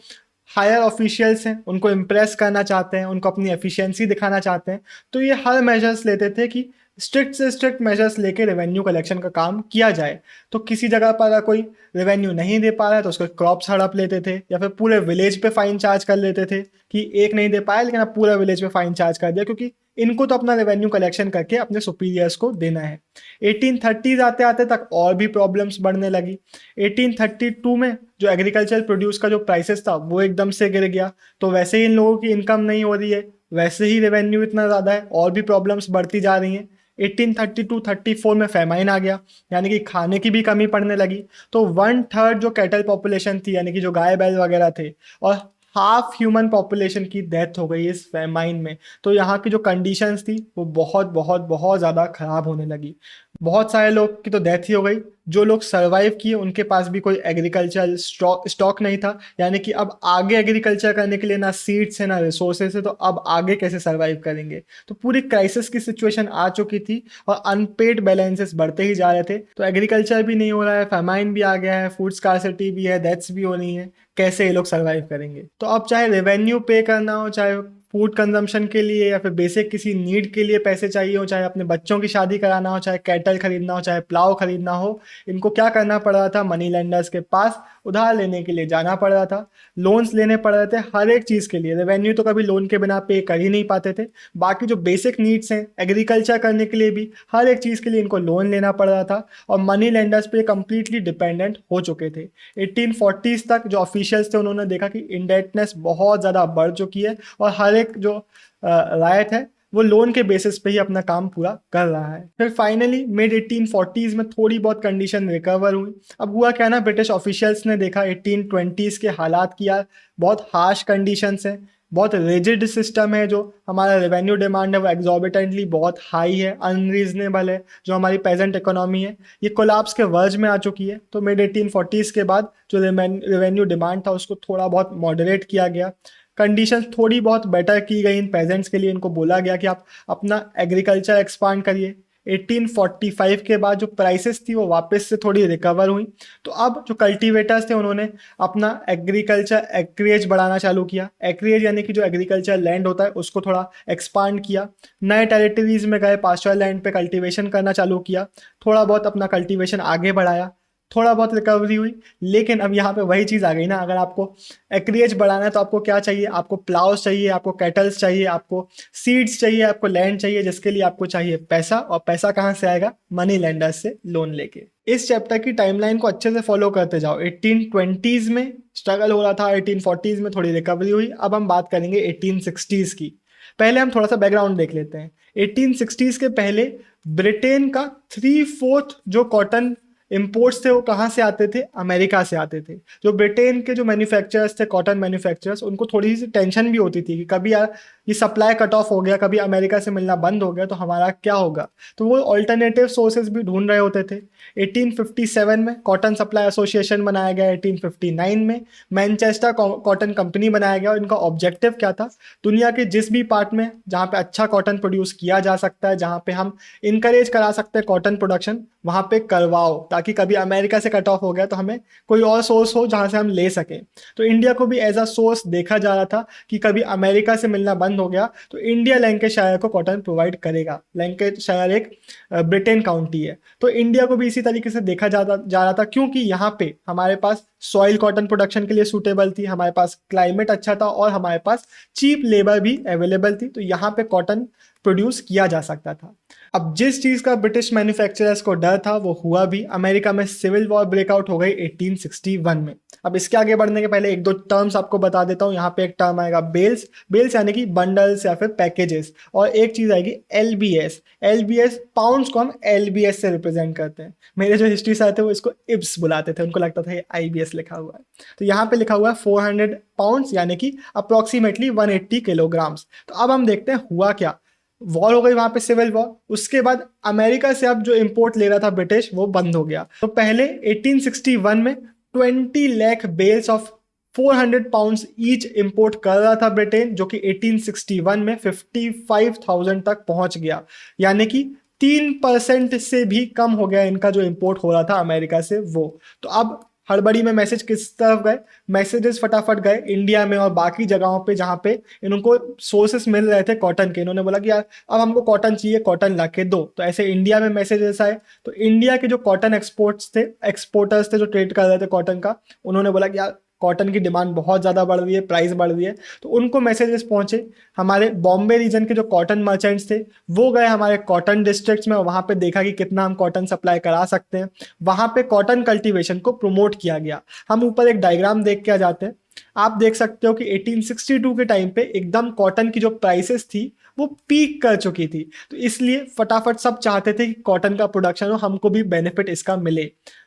हायर ऑफिशियल्स हैं, उनको इम्प्रेस करना चाहते हैं, उनको अपनी एफिशिएंसी दिखाना चाहते हैं, तो ये हर मेजर्स लेते थे कि स्ट्रिक्ट से स्ट्रिक्ट मेजर्स लेके रेवेन्यू कलेक्शन का काम किया जाए। तो किसी जगह पर अगर कोई रेवेन्यू नहीं दे पा रहा है तो उसके क्रॉप्स हड़प लेते थे, या फिर पूरे विलेज पे फाइन चार्ज कर लेते थे कि एक नहीं दे पाया लेकिन अब पूरा विलेज पे फाइन चार्ज कर दिया, क्योंकि इनको तो अपना रेवेन्यू कलेक्शन करके अपने सुपीरियर्स को देना है। 1830s आते आते तक और भी प्रॉब्लम्स बढ़ने लगी। 1832 में जो एग्रीकल्चर प्रोड्यूस का जो प्राइसेस था वो एकदम से गिर गया, तो वैसे ही इन लोगों की इनकम नहीं हो रही है, वैसे ही रेवेन्यू इतना ज़्यादा है, और भी प्रॉब्लम्स बढ़ती जा रही हैं। 1832-34 में फेमाइन आ गया, यानी कि खाने की भी कमी पड़ने लगी। तो 1/3 जो कैटल पॉपुलेशन थी, यानी कि जो गाय बैल वगैरह थे, और हाफ ह्यूमन पॉपुलेशन की डेथ हो गई इस फेमाइन में। तो यहाँ की जो कंडीशंस थी वो बहुत बहुत बहुत ज़्यादा ख़राब होने लगी। बहुत सारे लोग की तो डेथ ही हो गई। जो लोग सरवाइव किए उनके पास भी कोई एग्रीकल्चर स्टॉक नहीं था, यानी कि अब आगे एग्रीकल्चर करने के लिए ना सीड्स है ना रिसोर्सेज है, तो अब आगे कैसे सरवाइव करेंगे। तो पूरी क्राइसिस की सिचुएशन आ चुकी थी और अनपेड बैलेंसेस बढ़ते ही जा रहे थे। तो एग्रीकल्चर भी नहीं हो रहा है, फेमाइन भी आ गया है, फूड स्कार्सिटी भी है, डेथ्स भी हो रही हैं, कैसे ये लोग सरवाइव करेंगे। तो अब चाहे रेवेन्यू पे करना हो, चाहे फूड कंजम्पशन के लिए, या फिर बेसिक किसी नीड के लिए पैसे चाहिए हो, चाहे अपने बच्चों की शादी कराना हो, चाहे कैटल खरीदना हो, चाहे प्लाव खरीदना हो, इनको क्या करना पड़ रहा था, मनी लेंडर्स के पास उधार लेने के लिए जाना पड़ रहा था, लोन्स लेने पड़ रहे थे हर एक चीज़ के लिए। रेवेन्यू तो कभी लोन के बिना पे कर ही नहीं पाते थे, बाकी जो बेसिक नीड्स हैं एग्रीकल्चर करने के लिए भी हर एक चीज़ के लिए इनको लोन लेना पड़ रहा था, और मनी लेंडर्स पे कंप्लीटली डिपेंडेंट हो चुके थे। 1840s तक जो ऑफिशियल्स थे उन्होंने देखा कि इंडेटनेस बहुत ज़्यादा बढ़ चुकी है, और हर एक जो रायत है वो लोन के बेसिस पे ही अपना काम पूरा कर रहा है। फिर फाइनली मिड 1840s में थोड़ी बहुत कंडीशन रिकवर हुई। अब हुआ क्या ना, ब्रिटिश ऑफिशियल्स ने देखा 1820s के हालात की, यार बहुत हार्श कंडीशंस हैं, बहुत रिजिड सिस्टम है, जो हमारा रेवेन्यू डिमांड है वो एग्जॉर्बिटेंटली बहुत हाई है, अनरीजनेबल है, जो हमारी प्रेजेंट इकोनॉमी है ये कोलैप्स के वर्ज में आ चुकी है। तो मिड 1840s के बाद जो रेवेन्यू डिमांड था उसको थोड़ा बहुत मॉडरेट किया गया, कंडीशंस थोड़ी बहुत बेटर की गई इन पेजेंट्स के लिए, इनको बोला गया कि आप अपना एग्रीकल्चर एक्सपांड करिए। 1845 के बाद जो प्राइसेस थी वो वापस से थोड़ी रिकवर हुई, तो अब जो कल्टीवेटर्स थे उन्होंने अपना एग्रीकल्चर एक्रिएज बढ़ाना चालू किया। एक्रिएज यानी कि जो एग्रीकल्चर लैंड होता है उसको थोड़ा एक्सपांड किया, नए टेरिटरीज में गए, पास्चर लैंड पे कल्टीवेशन करना चालू किया, थोड़ा बहुत अपना कल्टीवेशन आगे बढ़ाया, थोड़ा बहुत रिकवरी हुई। लेकिन अब यहाँ पे वही चीज़ आ गई ना, अगर आपको एक्रिएज बढ़ाना है तो आपको क्या चाहिए, आपको प्लाउस चाहिए, आपको कैटल्स चाहिए, आपको सीड्स चाहिए, आपको लैंड चाहिए, जिसके लिए आपको चाहिए पैसा, और पैसा कहाँ से आएगा, मनी लेंडर्स से लोन लेके। इस चैप्टर की टाइमलाइन को अच्छे से फॉलो करते जाओ। 1820s में स्ट्रगल हो रहा था, 1840s में थोड़ी रिकवरी हुई, अब हम बात करेंगे 1860s की। पहले हम थोड़ा सा बैकग्राउंड देख लेते हैं। 1860s के पहले ब्रिटेन का 3/4 जो कॉटन इंपोर्ट्स थे वो कहाँ से आते थे, अमेरिका से आते थे। जो ब्रिटेन के जो मैन्युफैक्चरर्स थे, कॉटन मैन्युफैक्चरर्स, उनको थोड़ी सी टेंशन भी होती थी कि कभी यार ये सप्लाई कट ऑफ हो गया, कभी अमेरिका से मिलना बंद हो गया तो हमारा क्या होगा। तो वो ऑल्टरनेटिव सोर्सेज भी ढूंढ रहे होते थे। 1857 में कॉटन सप्लाई एसोसिएशन बनाया गया, 1859 में मैनचेस्टर कॉटन कंपनी बनाया गया, और इनका ऑब्जेक्टिव क्या था, दुनिया के जिस भी पार्ट में जहाँ पे अच्छा कॉटन प्रोड्यूस किया जा सकता है, जहाँ पे हम इंकरेज करा सकते हैं कॉटन प्रोडक्शन, वहाँ पे करवाओ, ताकि कभी अमेरिका से कट ऑफ हो गया तो हमें कोई और सोर्स हो जहाँ से हम ले सकें। तो इंडिया को भी एज अ सोर्स देखा जा रहा था कि कभी अमेरिका से मिलना बंद हो गया तो इंडिया लैंकाशायर को कॉटन प्रोवाइड करेगा। लैंकाशायर एक ब्रिटेन काउंटी है, तो इंडिया को भी इसी तरीके से देखा जा रहा था, क्योंकि यहाँ पे हमारे पास सॉइल कॉटन प्रोडक्शन के लिए सूटेबल थी, हमारे पास क्लाइमेट अच्छा था, और हमारे पास चीप लेबर भी अवेलेबल थी, तो यहाँ पे कॉटन प्रोड्यूस किया जा सकता था। अब जिस चीज़ का ब्रिटिश मैन्युफैक्चरर्स को डर था वो हुआ भी। अमेरिका में सिविल वॉर ब्रेकआउट हो गई 1861 में। अब इसके आगे बढ़ने के पहले एक दो टर्म्स आपको बता देता हूँ। यहाँ पे एक टर्म आएगा बेल्स, बेल्स यानी कि बंडल्स या फिर पैकेजेस, और एक चीज़ आएगी एलबीएस। एलबीएस पाउंड्स को हम एलबीएस से रिप्रेजेंट करते हैं। मेरे जो हिस्ट्री से आते हैं वो इसको इब्स बुलाते थे, उनको लगता था ये आईबीएस लिखा हुआ है। तो यहाँ पे लिखा हुआ है 400 पाउंड्स यानी कि अप्रोक्सीमेटली 180 किलोग्राम्स। तो अब हम देखते हैं हुआ क्या। वॉर हो गई वहां पे, सिविल वॉर। उसके बाद अमेरिका से अब जो इंपोर्ट ले रहा था ब्रिटिश वो बंद हो गया। तो पहले 1861 में 20 lakh bales of 400 pounds each import कर रहा था ब्रिटेन, जो कि 1861 में 55,000 तक पहुंच गया, यानी कि 3% से भी कम हो गया इनका जो इंपोर्ट हो रहा था अमेरिका से वो। तो अब हड़बड़ी में मैसेज किस तरफ गए, मैसेजेस फटाफट गए इंडिया में और बाकी जगहों पे जहाँ पे इनको सोर्सेस मिल रहे थे कॉटन के। इन्होंने बोला कि यार अब हमको कॉटन चाहिए, कॉटन ला के दो। तो ऐसे इंडिया में मैसेजेस आए। तो इंडिया के जो कॉटन एक्सपोर्टर्स थे जो ट्रेड कर रहे थे कॉटन का, उन्होंने बोला कि यार कॉटन की डिमांड बहुत ज़्यादा बढ़ रही है, प्राइस बढ़ रही है। तो उनको मैसेजेस पहुंचे। हमारे बॉम्बे रीजन के जो कॉटन मर्चेंट्स थे वो गए हमारे कॉटन डिस्ट्रिक्ट्स में, वहाँ पे देखा कि कितना हम कॉटन सप्लाई करा सकते हैं। वहाँ पे कॉटन कल्टीवेशन को प्रमोट किया गया। हम ऊपर एक डायग्राम देख के आ जाते हैं। आप देख सकते हो कि 1862 के टाइम पे एकदम कॉटन की जो प्राइसेस थी वो पीक कर चुकी थी। तो इसलिए फटाफट सब चाहते थे कि कॉटन का प्रोडक्शन हो, हमको भी बेनिफिट इसका मिले।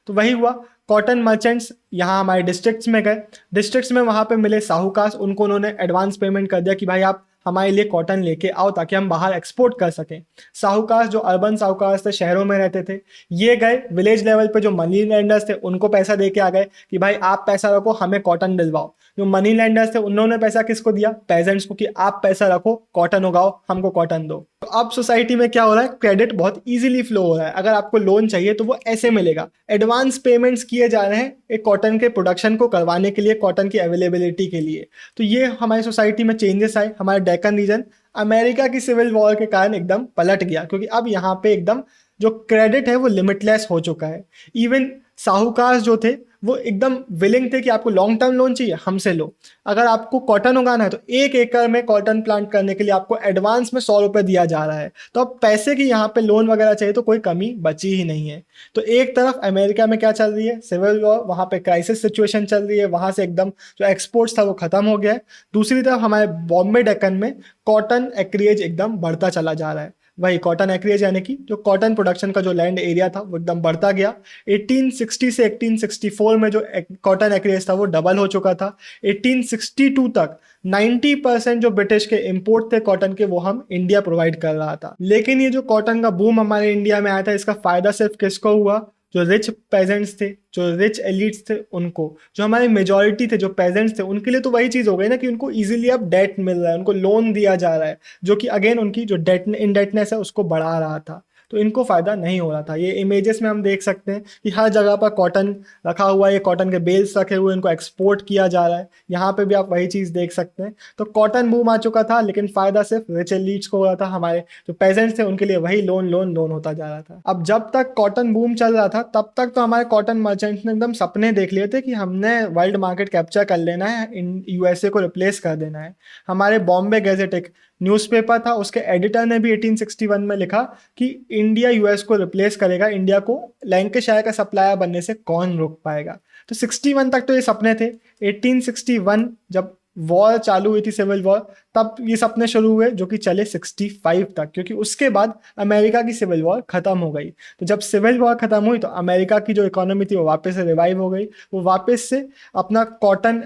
तो वही हुआ, कॉटन मर्चेंट्स यहाँ हमारे डिस्ट्रिक्ट्स में गए। डिस्ट्रिक्ट्स में वहाँ पे मिले साहूकार, उनको उन्होंने एडवांस पेमेंट कर दिया कि भाई आप हमारे लिए कॉटन लेके आओ ताकि हम बाहर एक्सपोर्ट कर सकें। साहूकार जो अर्बन साहूकार थे, शहरों में रहते थे, ये गए विलेज लेवल पे जो मनी लैंडर्स थे उनको पैसा दे के आ गए कि भाई आप पैसा रखो, हमें कॉटन दिलवाओ। जो मनी लैंडर्स थे उन्होंने पैसा किसको दिया, पेजेंट्स को, कि आप पैसा रखो, कॉटन उगाओ, हमको कॉटन दो। तो अब सोसाइटी में क्या हो रहा है, क्रेडिट बहुत इजीली फ्लो हो रहा है। अगर आपको लोन चाहिए तो वो ऐसे मिलेगा। एडवांस पेमेंट्स किए जा रहे हैं एक कॉटन के प्रोडक्शन को करवाने के लिए, कॉटन की अवेलेबिलिटी के लिए। तो ये हमारी सोसाइटी में चेंजेस आए। हमारे डेक्कन रीजन अमेरिका की सिविल वॉर के कारण एकदम पलट गया, क्योंकि अब यहाँ पे एकदम जो क्रेडिट है वो लिमिटलेस हो चुका है। इवन साहूकार जो थे वो एकदम विलिंग थे कि आपको लॉन्ग टर्म लोन चाहिए, हमसे लो। अगर आपको कॉटन उगाना है तो 1 एकड़ में कॉटन प्लांट करने के लिए आपको एडवांस में 100 रुपये दिया जा रहा है। तो अब पैसे की यहाँ पे लोन वगैरह चाहिए तो कोई कमी बची ही नहीं है। तो एक तरफ अमेरिका में क्या चल रही है, सिविल वॉर, वहाँ पे क्राइसिस सिचुएशन चल रही है, वहाँ से एकदम जो एक्सपोर्ट्स था वो खत्म हो गया है। दूसरी तरफ हमारे बॉम्बे डेक्कन में कॉटन एक्रिएज एकदम बढ़ता चला जा रहा है। वही कॉटन एक्रिएज यानी कि जो कॉटन प्रोडक्शन का जो लैंड एरिया था वो एकदम बढ़ता गया। 1860 से 1864 में जो कॉटन एक्रिएज था वो डबल हो चुका था। 1862 तक 90% जो ब्रिटिश के इंपोर्ट थे कॉटन के वो हम इंडिया प्रोवाइड कर रहा था। लेकिन ये जो कॉटन का बूम हमारे इंडिया में आया था, इसका फायदा सिर्फ किसको हुआ, जो रिच पेजेंट्स थे, जो रिच एलिट्स थे उनको। जो हमारी मेजॉरिटी थे जो पेजेंट्स थे उनके लिए तो वही चीज़ हो गई ना कि उनको इजीली अब डेट मिल रहा है, उनको लोन दिया जा रहा है, जो कि अगेन उनकी जो डेट इनडेटनेस है उसको बढ़ा रहा था। तो इनको फ़ायदा नहीं हो रहा था। ये इमेजेस में हम देख सकते हैं कि हर जगह पर कॉटन रखा हुआ है, ये कॉटन के बेल्स रखे हुए, इनको एक्सपोर्ट किया जा रहा है। यहाँ पे भी आप वही चीज़ देख सकते हैं। तो कॉटन बूम आ चुका था, लेकिन फ़ायदा सिर्फ रिच एलीट्स को हो रहा था। हमारे जो पेजेंट्स थे उनके लिए वही लोन लोन लोन होता जा रहा था। अब जब तक कॉटन बूम चल रहा था तब तक तो हमारे कॉटन मर्चेंट्स ने एकदम सपने देख लिए थे कि हमने वर्ल्ड मार्केट कैप्चर कर लेना है, यूएसए को रिप्लेस कर देना है। हमारे बॉम्बे गैजेट एक न्यूज़पेपर था, उसके एडिटर ने भी 1861 में लिखा कि इंडिया यूएस को रिप्लेस करेगा, इंडिया को लैंकाशायर का सप्लायर बनने से कौन रोक पाएगा। तो 61 तक तो ये सपने थे। 1861 जब वॉर चालू हुई थी, सिविल वॉर, तब ये सपने शुरू हुए जो कि चले 65 तक, क्योंकि उसके बाद अमेरिका की सिविल वॉर खत्म हो गई। तो जब सिविल वॉर खत्म हुई तो अमेरिका की जो इकोनॉमी थी वो वापस से रिवाइव हो गई। वो वापस से अपना कॉटन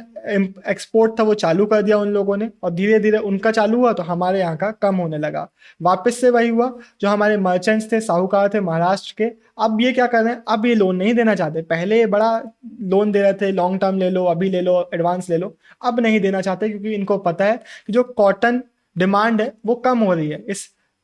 एक्सपोर्ट था वो चालू कर दिया उन लोगों ने, और धीरे धीरे उनका चालू हुआ तो हमारे यहाँ का कम होने लगा। वापस से वही हुआ, जो हमारे मर्चेंट्स थे, साहूकार थे महाराष्ट्र के, अब ये क्या कर रहे हैं, अब ये लोन नहीं देना चाहते। पहले ये बड़ा लोन दे रहे थे, लॉन्ग टर्म ले लो, अभी ले लो, एडवांस ले लो। अब नहीं देना चाहते क्योंकि इनको पता है कि जो कॉटन डिमांड है वो कम हो रही है।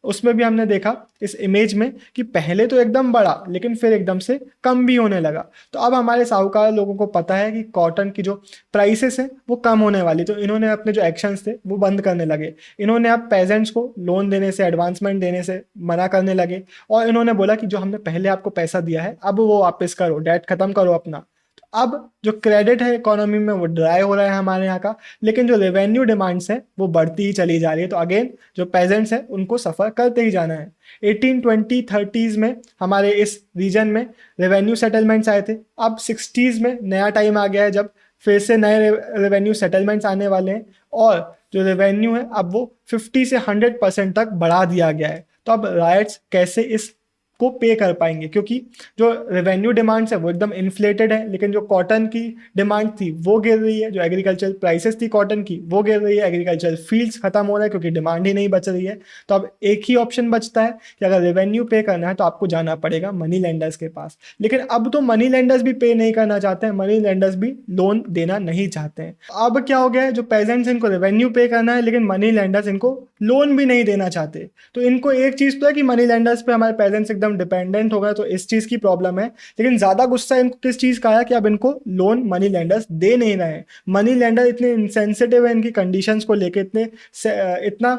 उसमें भी हमने देखा इस इमेज में कि पहले तो एकदम बढ़ा लेकिन फिर एकदम से कम भी होने लगा। तो अब हमारे साहूकार लोगों को पता है कि कॉटन की जो प्राइसेस है वो कम होने वाली, तो इन्होंने अपने जो एक्शंस थे वो बंद करने लगे। इन्होंने अब पेजेंट्स को लोन देने से, एडवांसमेंट देने से मना करने लगे, और इन्होंने बोला कि जो हमने पहले आपको पैसा दिया है अब वो वापस करो, डेट खत्म करो अपना। अब जो क्रेडिट है इकोनॉमी में वो ड्राई हो रहा है हमारे यहाँ का, लेकिन जो रेवेन्यू डिमांड्स है वो बढ़ती ही चली जा रही है। तो अगेन जो पेजेंट्स है उनको सफ़र करते ही जाना है। 1820-30s में हमारे इस रीजन में रेवेन्यू सेटलमेंट्स आए थे। अब 60s में नया टाइम आ गया है जब फिर से नए रेवेन्यू सेटलमेंट्स आने वाले हैं, और जो रेवेन्यू है अब वो 50 से 100% तक बढ़ा दिया गया है। तो अब राइट्स कैसे इस को पे कर पाएंगे, क्योंकि जो रेवेन्यू डिमांड्स है वो एकदम इन्फ्लेटेड है, लेकिन जो कॉटन की डिमांड थी वो गिर रही है, जो एग्रीकल्चर प्राइसेस थी कॉटन की वो गिर रही है, एग्रीकल्चर फील्ड्स खत्म हो रहा है क्योंकि डिमांड ही नहीं बच रही है। तो अब एक ही ऑप्शन बचता है कि अगर रेवेन्यू पे करना है तो आपको जाना पड़ेगा मनी लेंडर्स के पास। लेकिन अब तो मनी लेंडर्स भी पे नहीं करना चाहते हैं, मनी लेंडर्स भी लोन देना नहीं चाहते हैं। अब क्या हो गया है, जो पेजेंट्स इनको रेवेन्यू पे करना है लेकिन मनी लेंडर्स इनको लोन भी नहीं देना चाहते। तो इनको एक चीज़ तो है कि मनी लेंडर्स पे हमारे पेजेंट्स एकदम एकदम डिपेंडेंट हो गए, तो इस चीज़ की प्रॉब्लम है। लेकिन ज़्यादा गुस्सा इनको किस चीज़ का है कि अब इनको लोन मनी लेंडर्स दे नहीं रहे हैं। मनी लेंडर इतने इंसेंसिटिव है इनकी कंडीशंस को लेके, इतना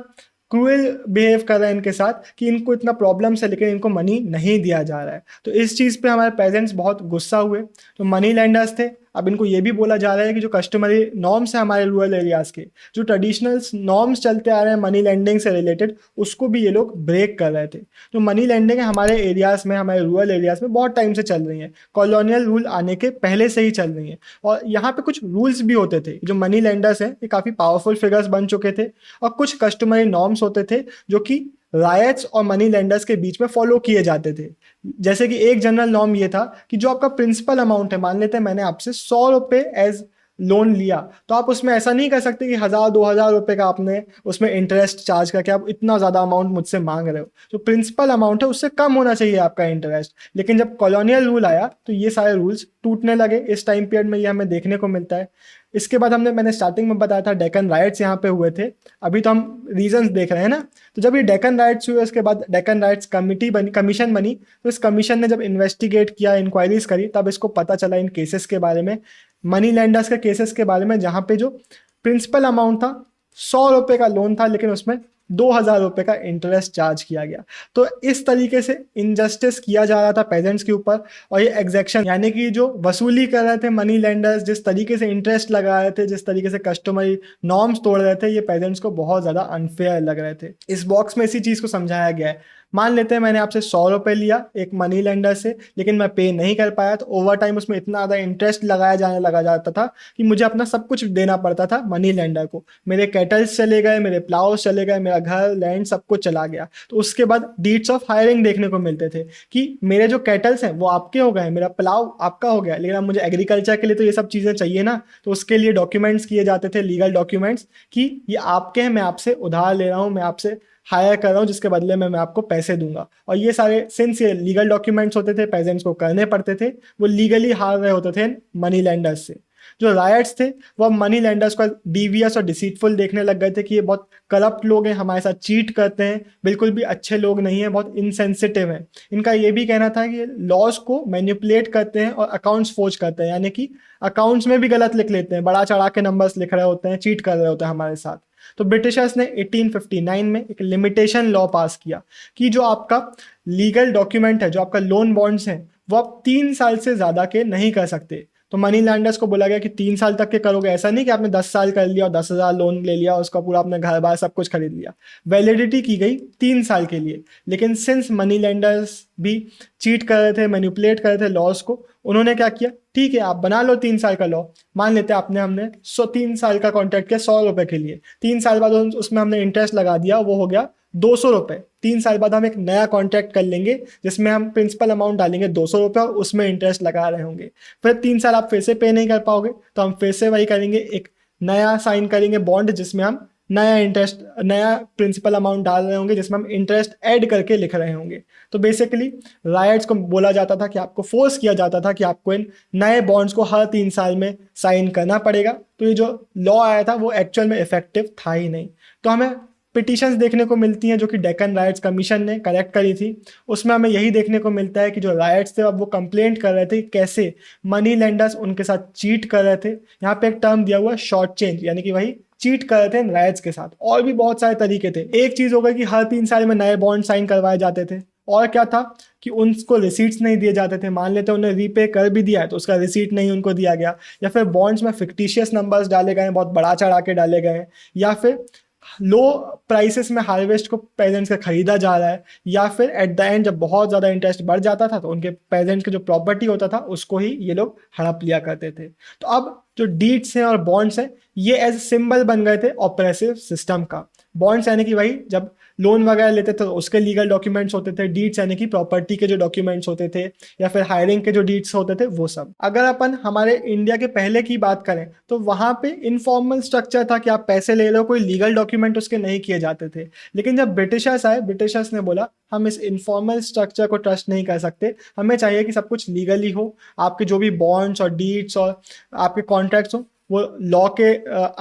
क्रूएल बिहेव कर रहे हैं इनके साथ कि इनको इतना प्रॉब्लम्स है लेकिन इनको मनी नहीं दिया जा रहा है। तो इस चीज़ पे हमारे पेरेंट्स बहुत गुस्सा हुए। तो मनी लेंडर्स थे, अब इनको ये भी बोला जा रहा है कि जो कस्टमरी नॉर्म्स है हमारे रूरल एरियाज़ के, जो ट्रेडिशनल नॉर्म्स चलते आ रहे हैं मनी लेंडिंग से रिलेटेड, उसको भी ये लोग ब्रेक कर रहे थे। तो मनी लेंडिंग हमारे एरियाज़ में, हमारे रूरल एरियाज़ में बहुत टाइम से चल रही है, कॉलोनियल रूल आने के पहले से ही चल रही है। और यहाँ पे कुछ रूल्स भी होते थे। जो मनी लेंडर्स हैं ये काफ़ी पावरफुल फिगर्स बन चुके थे, और कुछ कस्टमरी नॉर्म्स होते थे जो कि रायट्स और मनी लेंडर्स के बीच में फॉलो किए जाते थे। जैसे कि एक जनरल नॉर्म ये था कि जो आपका प्रिंसिपल अमाउंट है, मान लेते हैं मैंने आपसे 100 रुपये एज लोन लिया, तो आप उसमें ऐसा नहीं कर सकते कि 1000-2000 रुपये का आपने उसमें इंटरेस्ट चार्ज करके आप इतना ज़्यादा अमाउंट मुझसे मांग रहे हो। जो प्रिंसिपल अमाउंट है उससे कम होना चाहिए आपका इंटरेस्ट। लेकिन जब कॉलोनियल रूल आया तो ये सारे रूल्स टूटने लगे। इस टाइम पीरियड में ये हमें देखने को मिलता है। इसके बाद मैंने स्टार्टिंग में बताया था डेक्कन राइट्स यहाँ पे हुए थे। अभी तो हम रीजंस देख रहे हैं ना। तो जब ये डेक्कन राइट्स हुए उसके बाद डेक्कन राइट्स कमीशन बनी। तो इस कमीशन ने जब इन्वेस्टिगेट किया, इंक्वायरीज करी, तब इसको पता चला इन केसेस के बारे में, मनी लेंडर्स के केसेस के बारे में, जहाँ पे जो प्रिंसिपल अमाउंट था 100 रुपये का लोन था लेकिन उसमें 2000 रुपये का इंटरेस्ट चार्ज किया गया। तो इस तरीके से इनजस्टिस किया जा रहा था पेजेंट्स के ऊपर। और ये एग्जैक्शन यानी कि जो वसूली कर रहे थे मनी लेंडर्स, जिस तरीके से इंटरेस्ट लगा रहे थे, जिस तरीके से कस्टमरी नॉर्म्स तोड़ रहे थे, ये पेजेंट्स को बहुत ज़्यादा अनफेयर लग रहे थे। इस बॉक्स में इसी चीज़ को समझाया गया है। मान लेते हैं मैंने आपसे 100 रुपये लिया एक मनी लेंडर से, लेकिन मैं पे नहीं कर पाया, तो ओवर टाइम उसमें इतना ज़्यादा इंटरेस्ट लगा जाता था कि मुझे अपना सब कुछ देना पड़ता था मनी लेंडर को। मेरे कैटल्स चले गए, मेरे प्लाउस चले गए, मेरा घर लैंड सब कुछ चला गया। तो उसके बाद डीड्स ऑफ हायरिंग देखने को मिलते थे कि मेरे जो कैटल्स हैं वो आपके हो गए, मेरा प्लाव आपका हो गया, लेकिन अब मुझे एग्रीकल्चर के लिए तो ये सब चीज़ें चाहिए ना। तो उसके लिए डॉक्यूमेंट्स किए जाते थे, लीगल डॉक्यूमेंट्स, कि ये आपके हैं, मैं आपसे उधार ले रहा हूँ, मैं आपसे हायर कर रहा हूँ, जिसके बदले में मैं आपको पैसे दूंगा। और ये सारे सिंस ये लीगल डॉक्यूमेंट्स होते थे, पेजेंट्स को करने पड़ते थे, वो लीगली हार रहे होते थे मनी लेंडर्स से। जो रायट्स थे वो मनी लेंडर्स को डीवियस और डिसीटफुल देखने लग गए थे कि ये बहुत करप्ट लोग हैं, हमारे साथ चीट करते हैं, बिल्कुल भी अच्छे लोग नहीं हैं, बहुत इनसेंसिटिव हैं। इनका ये भी कहना था कि लॉज को मैनिपुलेट करते हैं और अकाउंट्स फोर्ज करते हैं, यानी कि अकाउंट्स में भी गलत लिख लेते हैं, बड़ा चढ़ा के नंबर्स लिख रहे होते हैं, चीट कर रहे होते हैं हमारे साथ। तो ब्रिटिशर्स ने 1859 में एक लिमिटेशन लॉ पास किया कि जो आपका लीगल डॉक्यूमेंट है, जो आपका लोन बॉन्ड्स हैं, वो आप 3 साल से ज़्यादा के नहीं कर सकते। तो मनी लैंडर्स को बोला गया कि 3 साल तक के करोगे, ऐसा नहीं कि आपने 10 साल कर लिया और 10,000 लोन ले लिया, उसका पूरा आपने घर बार सब कुछ खरीद लिया। वैलिडिटी की गई 3 साल के लिए। लेकिन सिंस मनी लैंडर्स भी चीट कर रहे थे, मैनिपुलेट कर रहे थे लॉज को, उन्होंने क्या किया, ठीक है आप बना लो 3 साल का लॉ। मान लेते हैं हमने 3 साल का कॉन्ट्रैक्ट किया 100 रुपये के लिए। 3 साल बाद उसमें हमने इंटरेस्ट लगा दिया, वो हो गया 200 रुपये। 3 साल बाद हम एक नया कॉन्ट्रैक्ट कर लेंगे जिसमें हम प्रिंसिपल अमाउंट डालेंगे 200 रुपये और उसमें इंटरेस्ट लगा रहे होंगे। फिर 3 साल आप फिर से पे नहीं कर पाओगे तो हम फिर से वही करेंगे, एक नया साइन करेंगे बॉन्ड जिसमें हम नया प्रिंसिपल अमाउंट डाल रहे होंगे, जिसमें हम इंटरेस्ट ऐड करके लिख रहे होंगे। तो बेसिकली राइट्स को बोला जाता था कि आपको फोर्स किया जाता था कि आपको इन नए बॉन्ड्स को हर 3 साल में साइन करना पड़ेगा। तो ये जो लॉ आया था वो एक्चुअल में इफेक्टिव था ही नहीं। तो हमें पिटिशंस देखने को मिलती हैं जो कि डेक्कन राइट्स कमीशन ने कलेक्ट करी थी। उसमें हमें यही देखने को मिलता है कि जो राइट्स थे अब वो कंप्लेंट कर रहे थे कि कैसे मनी लेंडर्स उनके साथ चीट कर रहे थे। यहाँ पे एक टर्म दिया हुआ है शॉर्ट चेंज, यानी कि वही चीट कर रहे थे राइट्स के साथ। और भी बहुत सारे तरीके थे। एक चीज हो गई कि हर 3 साल में नए बॉन्ड साइन करवाए जाते थे। और क्या था कि उनको रिसीट्स नहीं दिए जाते थे। मान लेते उन्हें रीपे कर भी दिया है तो उसका रिसीट नहीं उनको दिया गया, या फिर बॉन्ड्स में फिक्टिशियस नंबर्स डाले गए, बहुत बड़ा चढ़ा के डाले गए, या फिर लो प्राइसेस में हार्वेस्ट को पेजेंट्स का खरीदा जा रहा है, या फिर एट द एंड जब बहुत ज़्यादा इंटरेस्ट बढ़ जाता था तो उनके पेजेंट्स के जो प्रॉपर्टी होता था उसको ही ये लोग हड़प लिया करते थे। तो अब जो डीड्स हैं और बॉन्ड्स हैं ये एज सिंबल बन गए थे ऑपरेसिव सिस्टम का। बॉन्ड्स यानी कि वही जब लोन वगैरह लेते थे तो उसके लीगल डॉक्यूमेंट्स होते थे, डीड्स यानी कि प्रॉपर्टी के जो डॉक्यूमेंट्स होते थे, या फिर हायरिंग के जो डीड्स होते थे वो सब। अगर अपन हमारे इंडिया के पहले की बात करें तो वहाँ पे इनफॉर्मल स्ट्रक्चर था कि आप पैसे ले लो, कोई लीगल डॉक्यूमेंट उसके नहीं किए जाते थे। लेकिन जब ब्रिटिशर्स आए, ब्रिटिशर्स ने बोला हम इस इनफॉर्मल स्ट्रक्चर को ट्रस्ट नहीं कर सकते, हमें चाहिए कि सब कुछ लीगली हो, आपके जो भी बॉन्ड्स और डीड्स और आपके कॉन्ट्रैक्ट्स हो वो लॉ के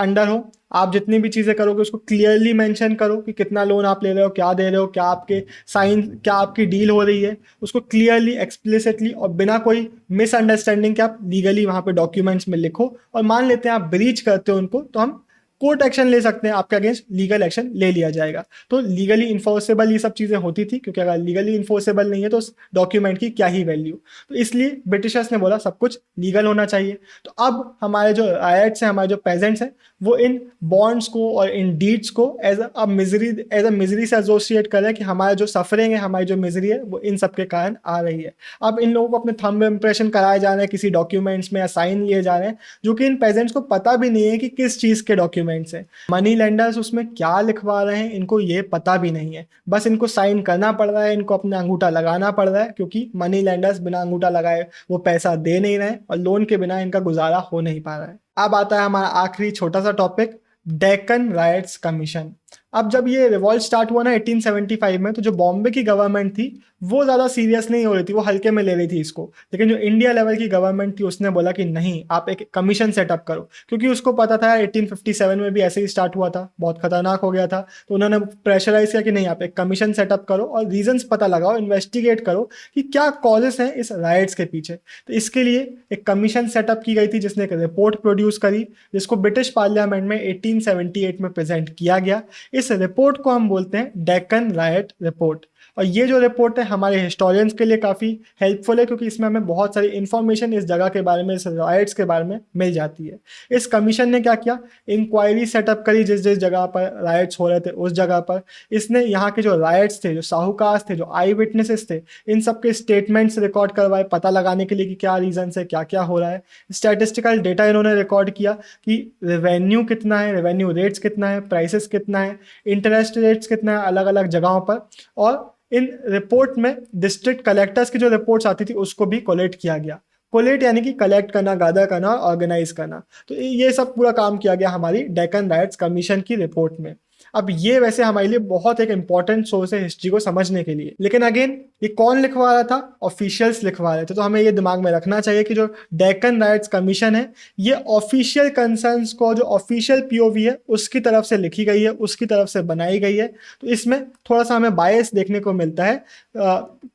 अंडर हो। आप जितनी भी चीज़ें करोगे उसको क्लियरली मेंशन करो कि कितना लोन आप ले रहे हो, क्या दे रहे हो, क्या आपके साइन, क्या आपकी डील हो रही है, उसको क्लियरली एक्सप्लिसिटली और बिना कोई मिसअंडरस्टैंडिंग के आप लीगली वहाँ पे डॉक्यूमेंट्स में लिखो। और मान लेते हैं आप ब्रीच करते हो उनको, तो हम कोर्ट एक्शन ले सकते हैं, आपके अगेंस्ट लीगल एक्शन ले लिया जाएगा। तो लीगली इन्फोर्सेबल ये सब चीज़ें होती थी, क्योंकि अगर लीगली इन्फोर्सेबल नहीं है तो उस डॉक्यूमेंट की क्या ही वैल्यू। तो इसलिए ब्रिटिशर्स ने बोला सब कुछ लीगल होना चाहिए। तो अब हमारे जो राइट्स हैं, हमारे जो पेजेंट्स हैं, वो इन बॉन्ड्स को और इन डीड्स को एज अ मिजरी से एसोसिएट करें कि हमारा जो सफरिंग है, हमारी जो मिजरी है, वो इन सब के कारण आ रही है। अब इन लोगों को अपने थंब इम्प्रेशन कराए जा रहे हैं किसी डॉक्यूमेंट्स में, या साइन लिए जा रहे हैं, जो कि इन पेजेंट्स को पता भी नहीं है कि किस चीज़ के डॉक्यूमेंट्स हैं। मनी लेंडर्स उसमें क्या लिखवा रहे हैं इनको ये पता भी नहीं है, बस इनको साइन करना पड़ रहा है, इनको अपना अंगूठा लगाना पड़ रहा है, क्योंकि मनी लेंडर्स बिना अंगूठा लगाए वो पैसा दे नहीं रहे और लोन के बिना इनका गुजारा हो नहीं पा रहा है। अब आता है हमारा आखिरी छोटा सा टॉपिक, डेक्कन राइट्स कमीशन। अब जब ये रिवॉल्ट स्टार्ट हुआ ना 1875 में, तो जो बॉम्बे की गवर्नमेंट थी वो ज़्यादा सीरियस नहीं हो रही थी, वो हल्के में ले रही थी इसको। लेकिन जो इंडिया लेवल की गवर्नमेंट थी उसने बोला कि नहीं, आप एक कमीशन सेटअप करो, क्योंकि उसको पता था 1857 में भी ऐसे ही स्टार्ट हुआ था, बहुत खतरनाक हो गया था। तो उन्होंने प्रेशराइज किया कि नहीं, आप एक कमीशन सेटअप करो और रीजंस पता लगाओ, इन्वेस्टिगेट करो कि क्या कॉजेस हैं इस राइट्स के पीछे। तो इसके लिए एक कमीशन सेटअप की गई थी जिसने एक रिपोर्ट प्रोड्यूस करी, जिसको ब्रिटिश पार्लियामेंट में 1878 में प्रेजेंट किया गया। इस रिपोर्ट को हम बोलते हैं डेक्कन राइट रिपोर्ट। और ये जो रिपोर्ट है हमारे हिस्टोरियंस के लिए काफ़ी हेल्पफुल है, क्योंकि इसमें हमें बहुत सारी इन्फॉर्मेशन इस जगह के बारे में, इस राइट्स के बारे में मिल जाती है। इस कमीशन ने क्या किया, इंक्वायरी सेटअप करी जिस जिस जगह पर राइट्स हो रहे थे उस जगह पर। इसने यहाँ के जो राइट्स थे, जो साहूकार थे, जो आई विटनेसेस थे, इन सब के स्टेटमेंट्स रिकॉर्ड करवाए, पता लगाने के लिए कि क्या रीजन है, क्या क्या हो रहा है। स्टैटिस्टिकल डेटा इन्होंने रिकॉर्ड किया कि रेवेन्यू कितना है, रेवेन्यू रेट्स कितना है, प्राइसेस कितना है, इंटरेस्ट रेट्स कितना है अलग अलग जगहों पर। और इन रिपोर्ट में डिस्ट्रिक्ट कलेक्टर्स की जो रिपोर्ट्स आती थी उसको भी कोलेक्ट किया गया। कोलेट यानी कि कलेक्ट करना, गैदर करना, ऑर्गेनाइज करना। तो ये सब पूरा काम किया गया हमारी डेक्कन राइट्स कमीशन की रिपोर्ट में। अब ये वैसे हमारे लिए बहुत एक इंपॉर्टेंट सोर्स है हिस्ट्री को समझने के लिए, लेकिन अगेन ये कौन लिखवा रहा था, ऑफिशियल्स लिखवा रहे थे। तो हमें ये दिमाग में रखना चाहिए कि जो डेक्कन राइट्स कमीशन है ये ऑफिशियल कंसर्न्स को, जो ऑफिशियल पीओवी है उसकी तरफ से लिखी गई है, उसकी तरफ से बनाई गई है। तो इसमें थोड़ा सा हमें बायस देखने को मिलता है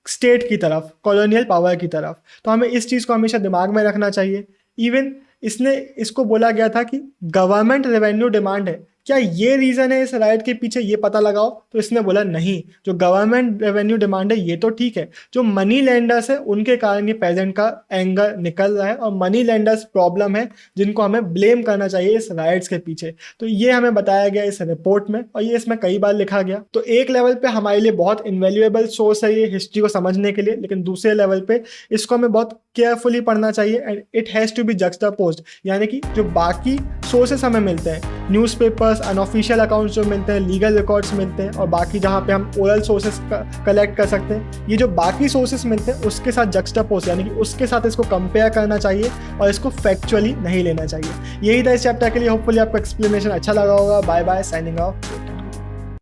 स्टेट की तरफ, कॉलोनियल पावर की तरफ। तो हमें इस चीज़ को हमेशा दिमाग में रखना चाहिए। इवन इसको बोला गया था कि गवर्नमेंट रेवेन्यू डिमांड है, क्या ये रीज़न है इस राइट के पीछे, ये पता लगाओ। तो इसने बोला नहीं, जो गवर्नमेंट रेवेन्यू डिमांड है ये तो ठीक है, जो मनी लेंडर्स है उनके कारण ये पेजेंट का एंगर निकल रहा है, और मनी लेंडर्स प्रॉब्लम है जिनको हमें ब्लेम करना चाहिए इस राइट्स के पीछे। तो ये हमें बताया गया इस रिपोर्ट में, और ये इसमें कई बार लिखा गया। तो एक लेवल पे हमारे लिए बहुत इनवैल्यूएबल सोर्स है ये हिस्ट्री को समझने के लिए, लेकिन दूसरे लेवल पे इसको हमें बहुत केयरफुली पढ़ना चाहिए, and it has to be juxtaposed. यानी कि जो बाकी सोर्सेस हमें मिलते हैं, न्यूज़पेपर्स, अनऑफिशियल अकाउंट्स जो मिलते हैं, लीगल रिकॉर्ड्स मिलते हैं, और बाकी जहाँ पे हम ओरल सोर्सेस कलेक्ट कर सकते हैं, ये जो बाकी सोर्सेस मिलते हैं उसके साथ जक्सटापोज, यानी कि उसके साथ इसको कंपेयर करना चाहिए और इसको फैक्चुअली नहीं लेना चाहिए। यही था इस चैप्टर के लिए। होपफुली आपको एक्सप्लेनेशन अच्छा लगा होगा। Bye bye, signing of.